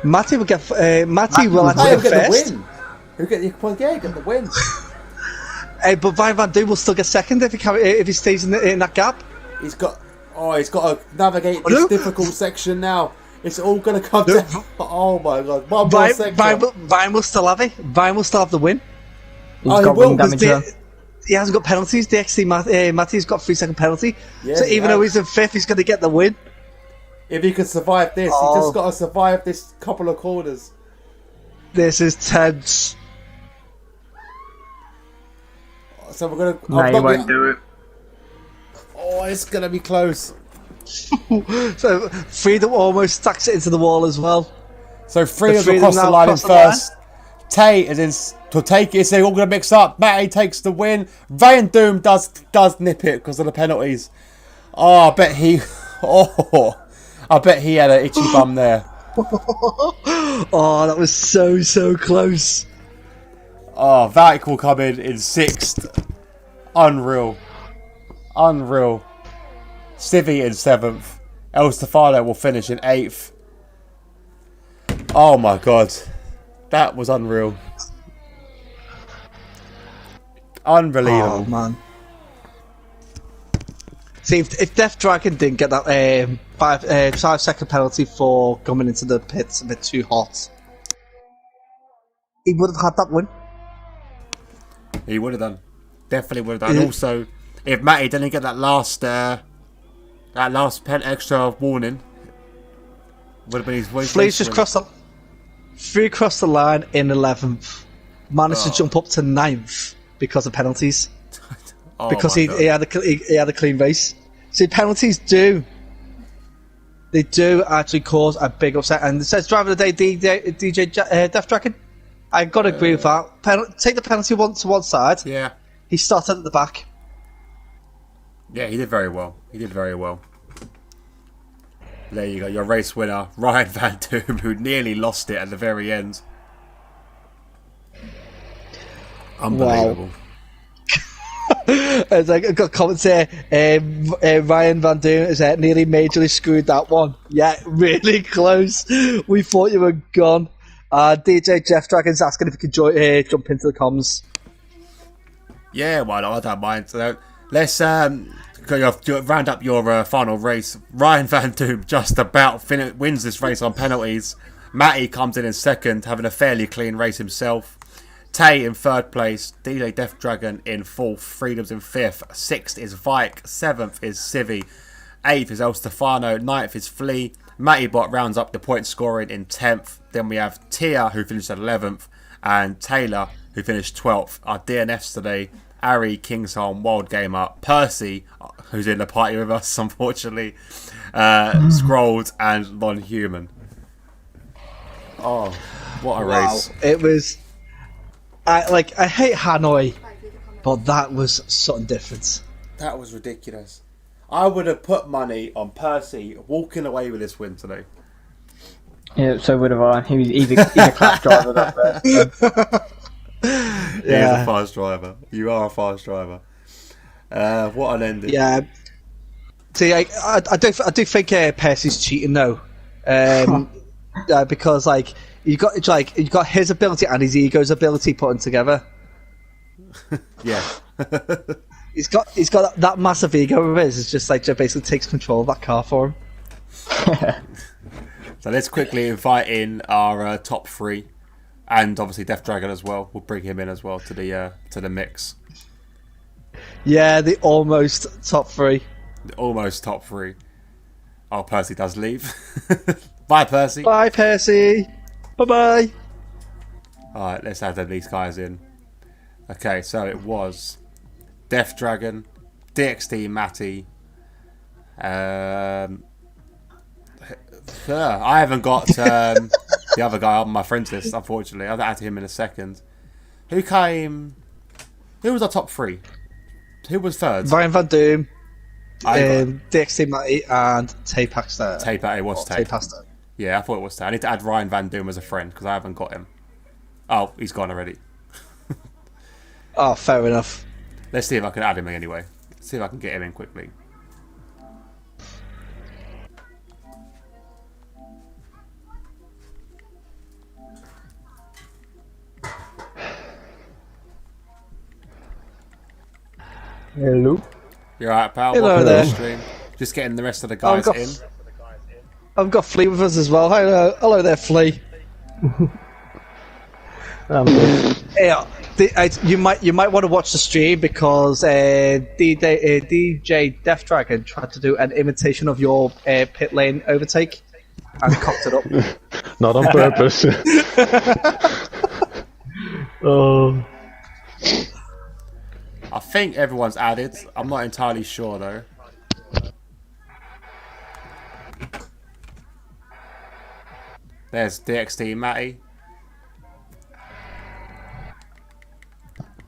Matty will get. Matty will actually get the win. He'll get the win. But Van Doom will still get second if he stays in that gap. He's got to navigate this difficult section now. It's all going to come down. Oh my god! One more section. Vine will still have it. Vine will still have the win. He will. He hasn't got penalties. DxT Matty's got 3-second penalty. Yeah, so even though he's in 5th, he's going to get the win. If he can survive this, he just got to survive this couple of corners. This is tense. So we're going to... No, you won't do it. Oh, it's going to be close. So Freedom almost stacks it into the wall as well. So Freedom's across the line in first. Tay is in to take it. They're all going to mix up. Matty takes the win. Ryan Doom does nip it because of the penalties. Oh, I bet he... Oh, I bet he had an itchy bum there. Oh, that was so close. Oh, Vatic will come in 6th. Unreal. Civi in 7th. El Stefano will finish in 8th. Oh my god. That was unreal. Unbelievable. Oh, man. See, if Death Dragon didn't get that 5-second penalty for coming into the pits a bit too hot, he would have had that win. He would have done. Definitely would have done. And also, if Matty didn't get that last extra warning, would have been his way. Flea's just crossed the line in 11th. Managed to jump up to 9th because of penalties. Because he had a clean race. See, penalties do actually cause a big upset. And it says driver of the day, DJ Death Dragon. I got to agree with that. Take the penalty to one side. Yeah. He started at the back. Yeah, he did very well. There you go, your race winner, Ryan Van Doom, who nearly lost it at the very end. Unbelievable. Wow. It's like, I've got comments here. Ryan Van Doom is nearly majorly screwed that one. Yeah, really close. We thought you were gone. DJ Jeff Dragon's asking if you could jump into the comms. Yeah, why not? I don't mind. So, let's round up your final race. Ryan Van Doom just about wins this race on penalties. Matty comes in 2nd, having a fairly clean race himself. Tay in 3rd place. DJ Death Dragon in 4th. Freedoms in 5th. 6th is Vike. 7th is Civi. 8th is El Stefano. 9th is Flea. Matty Bot rounds up the point scoring in 10th. Then we have Tia, who finished at 11th. And Taylor, who finished 12th. Our DNFs today: Ari, Kingsholm, Wild Gamer, Percy, who's in the party with us, unfortunately, Scrolled, and Non-Human. Oh, what a race. It was... I hate Hanoi, but that was something different. That was ridiculous. I would have put money on Percy walking away with this win today. Yeah, so would have I. He's a class driver, that person. He is a fast driver. You are a fast driver. What an ending. Yeah. See, I do think Percy's cheating though, because you got his ability and his ego's ability putting together. Yeah. He's got that massive ego of his. It's just basically takes control of that car for him. So let's quickly invite in our top 3, and obviously Death Dragon as well. We'll bring him in as well to the mix. Yeah, the almost top 3. The almost top 3. Oh, Percy does leave. Bye, Percy. Bye, Percy. Bye-bye. Alright, let's add these guys in. Okay, so it was Death Dragon, DxT Matty. I haven't got the other guy on my friends list, unfortunately. I'll add him in a second. Who was our top 3? Who was 3rd? Ryan Van Doom, DxT Matty, and Tay Paxton. Tay was Tay. Paxton. Yeah, I thought it was Tay. I need to add Ryan Van Doom as a friend because I haven't got him. Oh, he's gone already. Oh, fair enough. Let's see if I can add him in anyway. See if I can get him in quickly. Hello. You alright, pal? Hello Welcome there. to the stream. Just getting the rest of the guys in. I've got Flea with us as well. Hello there, Flea. Yeah, you might want to watch the stream because DJ Death Dragon tried to do an imitation of your pit lane overtake and cocked it up. Not on purpose. Oh. I think everyone's added. I'm not entirely sure though. There's DxT Matty.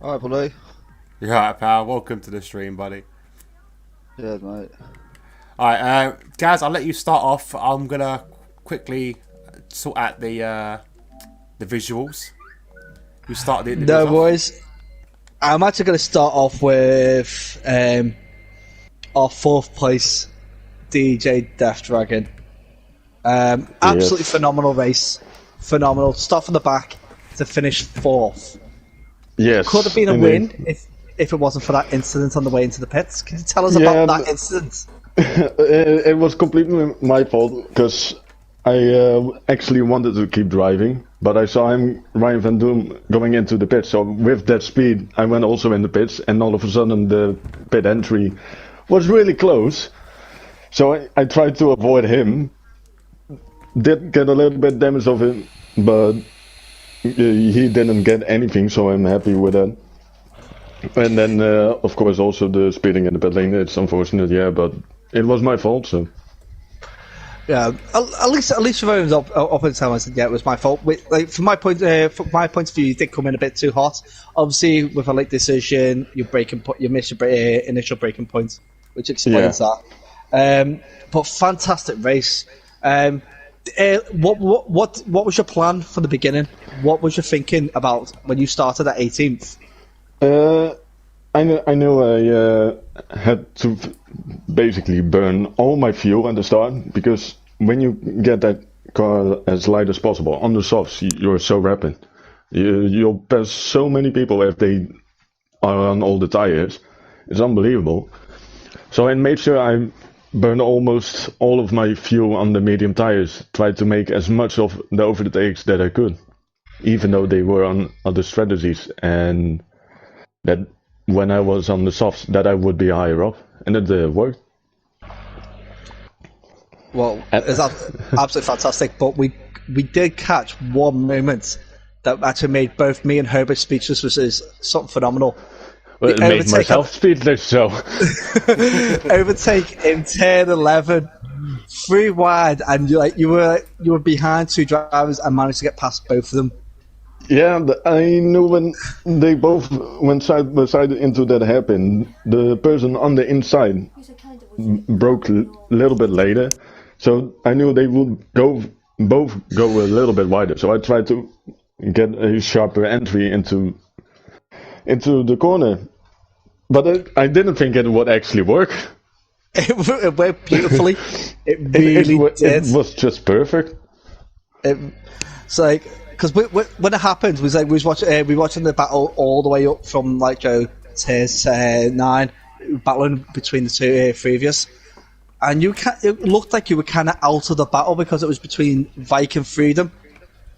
Alright, buddy. You're right, pal. Welcome to the stream, buddy. Yeah, mate. Alright, Gaz, I'll let you start off. I'm gonna quickly sort out the visuals. You start the No, boys. I'm actually going to start off with our 4th place DJ Death Dragon. Absolutely phenomenal race. Phenomenal. Start from the back to finish 4th. Yes. Could have been a win if it wasn't for that incident on the way into the pits. Can you tell us about that incident? It was completely my fault because I actually wanted to keep driving, but I saw Ryan Van Doom going into the pits. So with that speed, I went also in the pits, and all of a sudden the pit entry was really close. So I tried to avoid him. Did get a little bit damage of him, but he didn't get anything, so I'm happy with that. And then, of course, also the speeding in the pit lane. It's unfortunate, yeah, but it was my fault. So yeah, at least for everyone's up in time, I said, yeah, it was my fault. From my point of view, you did come in a bit too hot. Obviously, with a late decision, you miss your initial braking point, which explains that. But fantastic race. What was your plan from the beginning? What was your thinking about when you started at 18th? I know I had to basically burn all my fuel at the start, because when you get that car as light as possible on the softs, you're so rapid. You'll pass so many people if they are on all the tires. It's unbelievable. So I made sure I burned almost all of my fuel on the medium tires. Tried to make as much of the overtakes that I could, even though they were on other strategies, and that when I was on the softs that I would be higher up, and it worked. Well, it's absolutely fantastic, but we did catch one moment that actually made both me and Herbert speechless, which is something phenomenal. Well, it made myself speechless, so. Overtake in turn 11, 3 wide, and you were behind 2 drivers and managed to get past both of them. Yeah, I knew when they both went side by side into that hairpin, the person on the inside broke a little bit later, so I knew they would both go a little bit wider. So I tried to get a sharper entry into the corner, but I didn't think it would actually work. It worked beautifully. It really did. It was just perfect. It's like, because when it happened, we was watching the battle all the way up from tiers 9, battling between the 3 of us, and it looked like you were kind of out of the battle because it was between Vike and Freedom.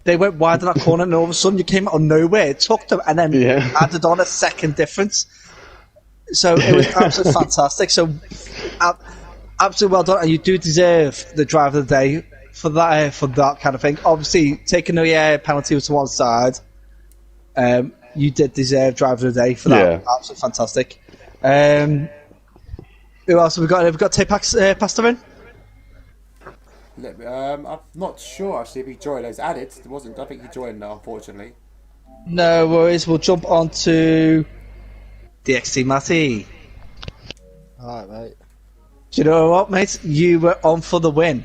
They went wide in that corner, and all of a sudden you came out of nowhere, took them, and then added on a second difference. So it was absolutely fantastic. So absolutely well done, and you do deserve the driver of the day for that kind of thing. Obviously, taking the penalty to one side, you did deserve driver of the day for that. Yeah. Absolutely fantastic. Who else have we got? Have we got Pasta in? I'm not sure actually if he joined. It's added. It wasn't. I think he joined now, unfortunately. No worries. We'll jump on to DxT Matty. Alright, mate. Do you know what, mate? You were on for the win.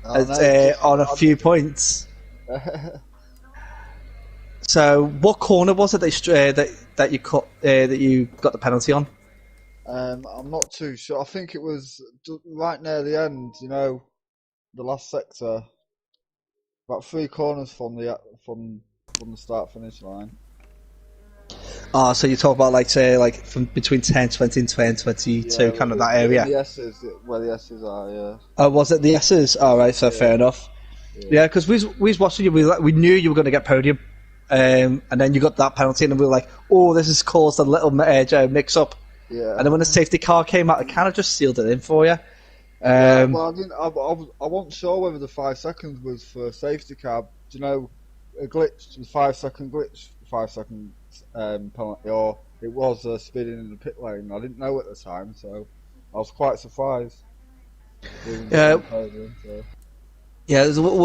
On a few points. So, what corner was it that you cut that you got the penalty on? I'm not too sure. I think it was right near the end. You know, the last sector, about 3 corners from the start finish line. Oh, so you talk about like from between 10, 20 and 10, 22, kind of that area. The S's, where the S's are, yeah. Oh, was it the S's? All right, so fair enough. Yeah, because we was watching you. We knew you were going to get podium, and then you got that penalty, and we were like, "Oh, this has caused a little mix-up." Yeah. And then when the safety car came out, it kind of just sealed it in for you. Well, I wasn't sure whether the 5 seconds was for a safety car. Do you know, a glitch, the 5-second glitch, 5-second penalty, or it was speeding in the pit lane. I didn't know at the time, so I was quite surprised. Yeah,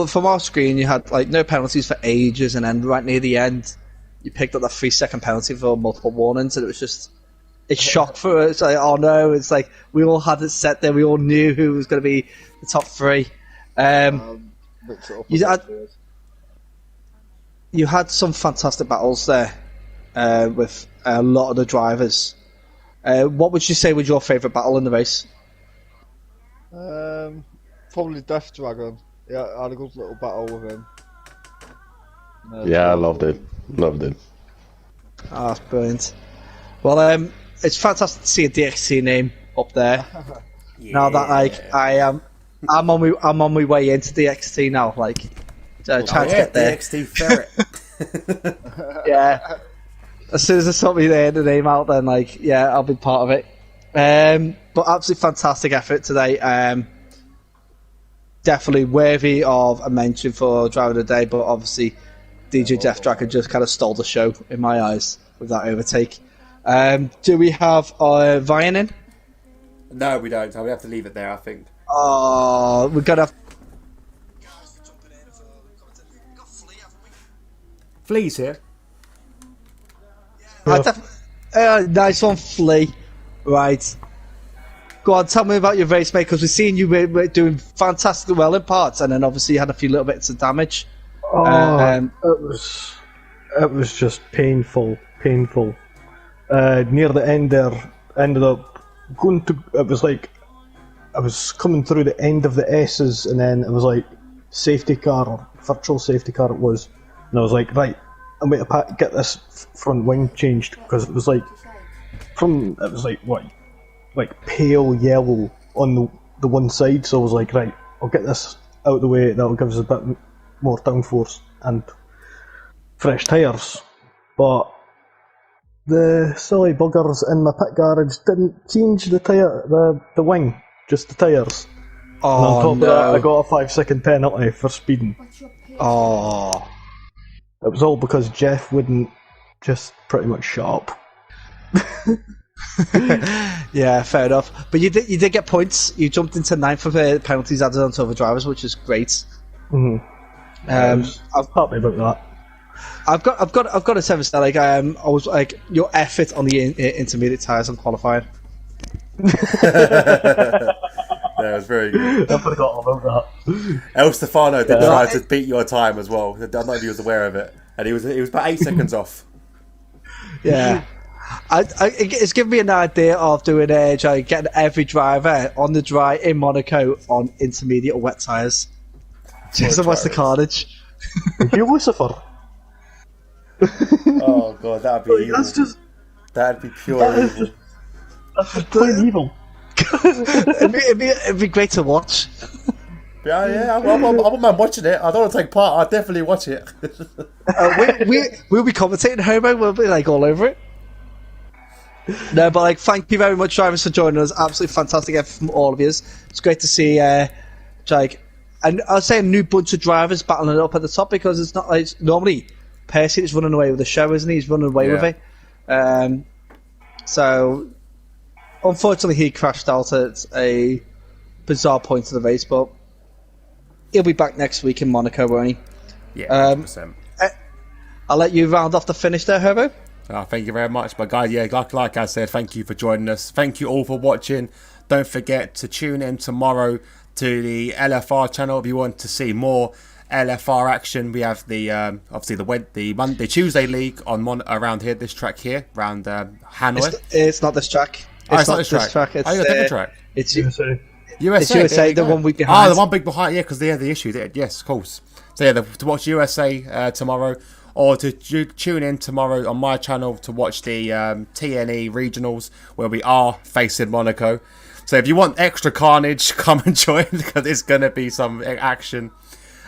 from our screen, you had no penalties for ages, and then right near the end, you picked up that 3-second penalty for multiple warnings, and it was just it's shock for us. Like, oh no, it's like we all had it set there. We all knew who was going to be the top three. You had some fantastic battles there with a lot of the drivers. What would you say was your favourite battle in the race? Probably Death Dragon. Yeah, I had a good little battle with him. Yeah, I loved it. Loved it. Oh, that's brilliant. Well, it's fantastic to see a DxT name up there. Now that I'm on my way into DxT now. Like, trying to get there. DxT Ferret. Yeah. As soon as I saw me there, the name out, then I'll be part of it. But absolutely fantastic effort today. Definitely worthy of a mention for driver of the day, but obviously DJ Jeff Dracker just kind of stole the show in my eyes with that overtake. Do we have Ryan in? No, we don't. So we have to leave it there, I think. Oh, we're gonna have. Flea's here. Nice one, Flea. Right. Go on, tell me about your race, mate, because we've seen you were doing fantastically well in parts, and then obviously you had a few little bits of damage. It was just painful. Near the end there, ended up going to. It was like I was coming through the end of the S's, and then it was like safety car or virtual safety car it was, and I was like, right, I'm going to get this front wing changed because it was like pale yellow on the one side, so I was like, right, I'll get this out of the way, that'll give us a bit more downforce and fresh tyres. But the silly buggers in my pit garage didn't change the wing, just the tyres. Oh, and on top no. of that, I got a 5-second penalty for speeding. Oh. It was all because Jeff wouldn't just pretty much shut up. Yeah, fair enough. But you did get points. You jumped into 9th for penalties added onto other drivers, which is great. Mm-hmm. I'm happy about that. I've got to say this, like I was like your effort on the intermediate tyres on qualifying. Yeah, it was very good. I forgot about that. El Stefano did try to beat your time as well. I don't know if he was aware of it, and he was about 8 seconds off. Yeah. It's given me an idea of doing getting every driver on the dry in Monaco on intermediate or wet tyres. Just to watch the carnage. You Lucifer. Oh god, that'd be evil. That'd be pure evil. That's just plain evil. it'd be great to watch. Yeah, I wouldn't mind watching it. I don't want to take part. I'll definitely watch it. We'll be commentating, Homo. We'll be like all over it. No, but thank you very much, drivers, for joining us. Absolutely fantastic effort from all of you. It's great to see, and I'll say a new bunch of drivers battling it up at the top, because it's not like normally Percy is running away with the show, isn't he? He's running away with it. So unfortunately, he crashed out at a bizarre point of the race, but he'll be back next week in Monaco, won't he? Yeah, 100%. I'll let you round off the finish there, Herbo. Thank you very much. But guys, yeah, like I said, thank you for joining us. Thank you all for watching. Don't forget to tune in tomorrow to the LFR channel if you want to see more LFR action. We have the obviously the Tuesday League on around here, this track here, around Hanoi. It's not this track. It's not this track. It's a different track. It's USA. It's USA, the 1 week behind. The 1 week behind, yeah, because they had the issue. Yes, of course. So yeah, to watch USA tomorrow, or to tune in tomorrow on my channel to watch the TNE regionals, where we are facing Monaco. So if you want extra carnage, come and join, because it's going to be some action.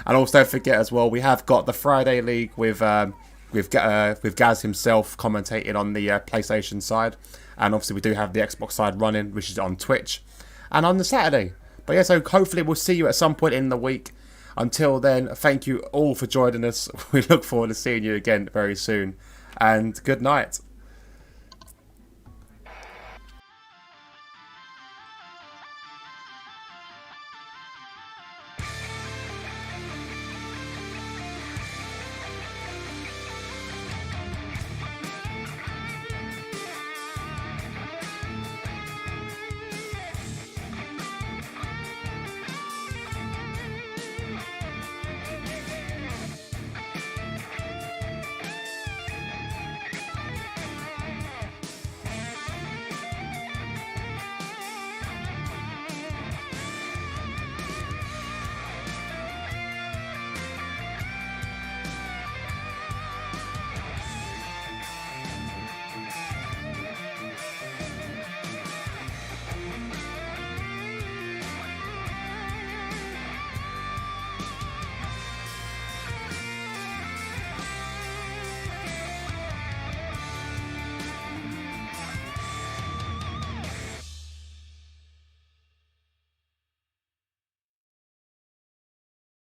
And also don't forget as well, we have got the Friday League with Gaz himself commentating on the PlayStation side. And obviously we do have the Xbox side running, which is on Twitch. And on the Saturday. But yeah, so hopefully we'll see you at some point in the week. Until then, thank you all for joining us. We look forward to seeing you again very soon. And good night.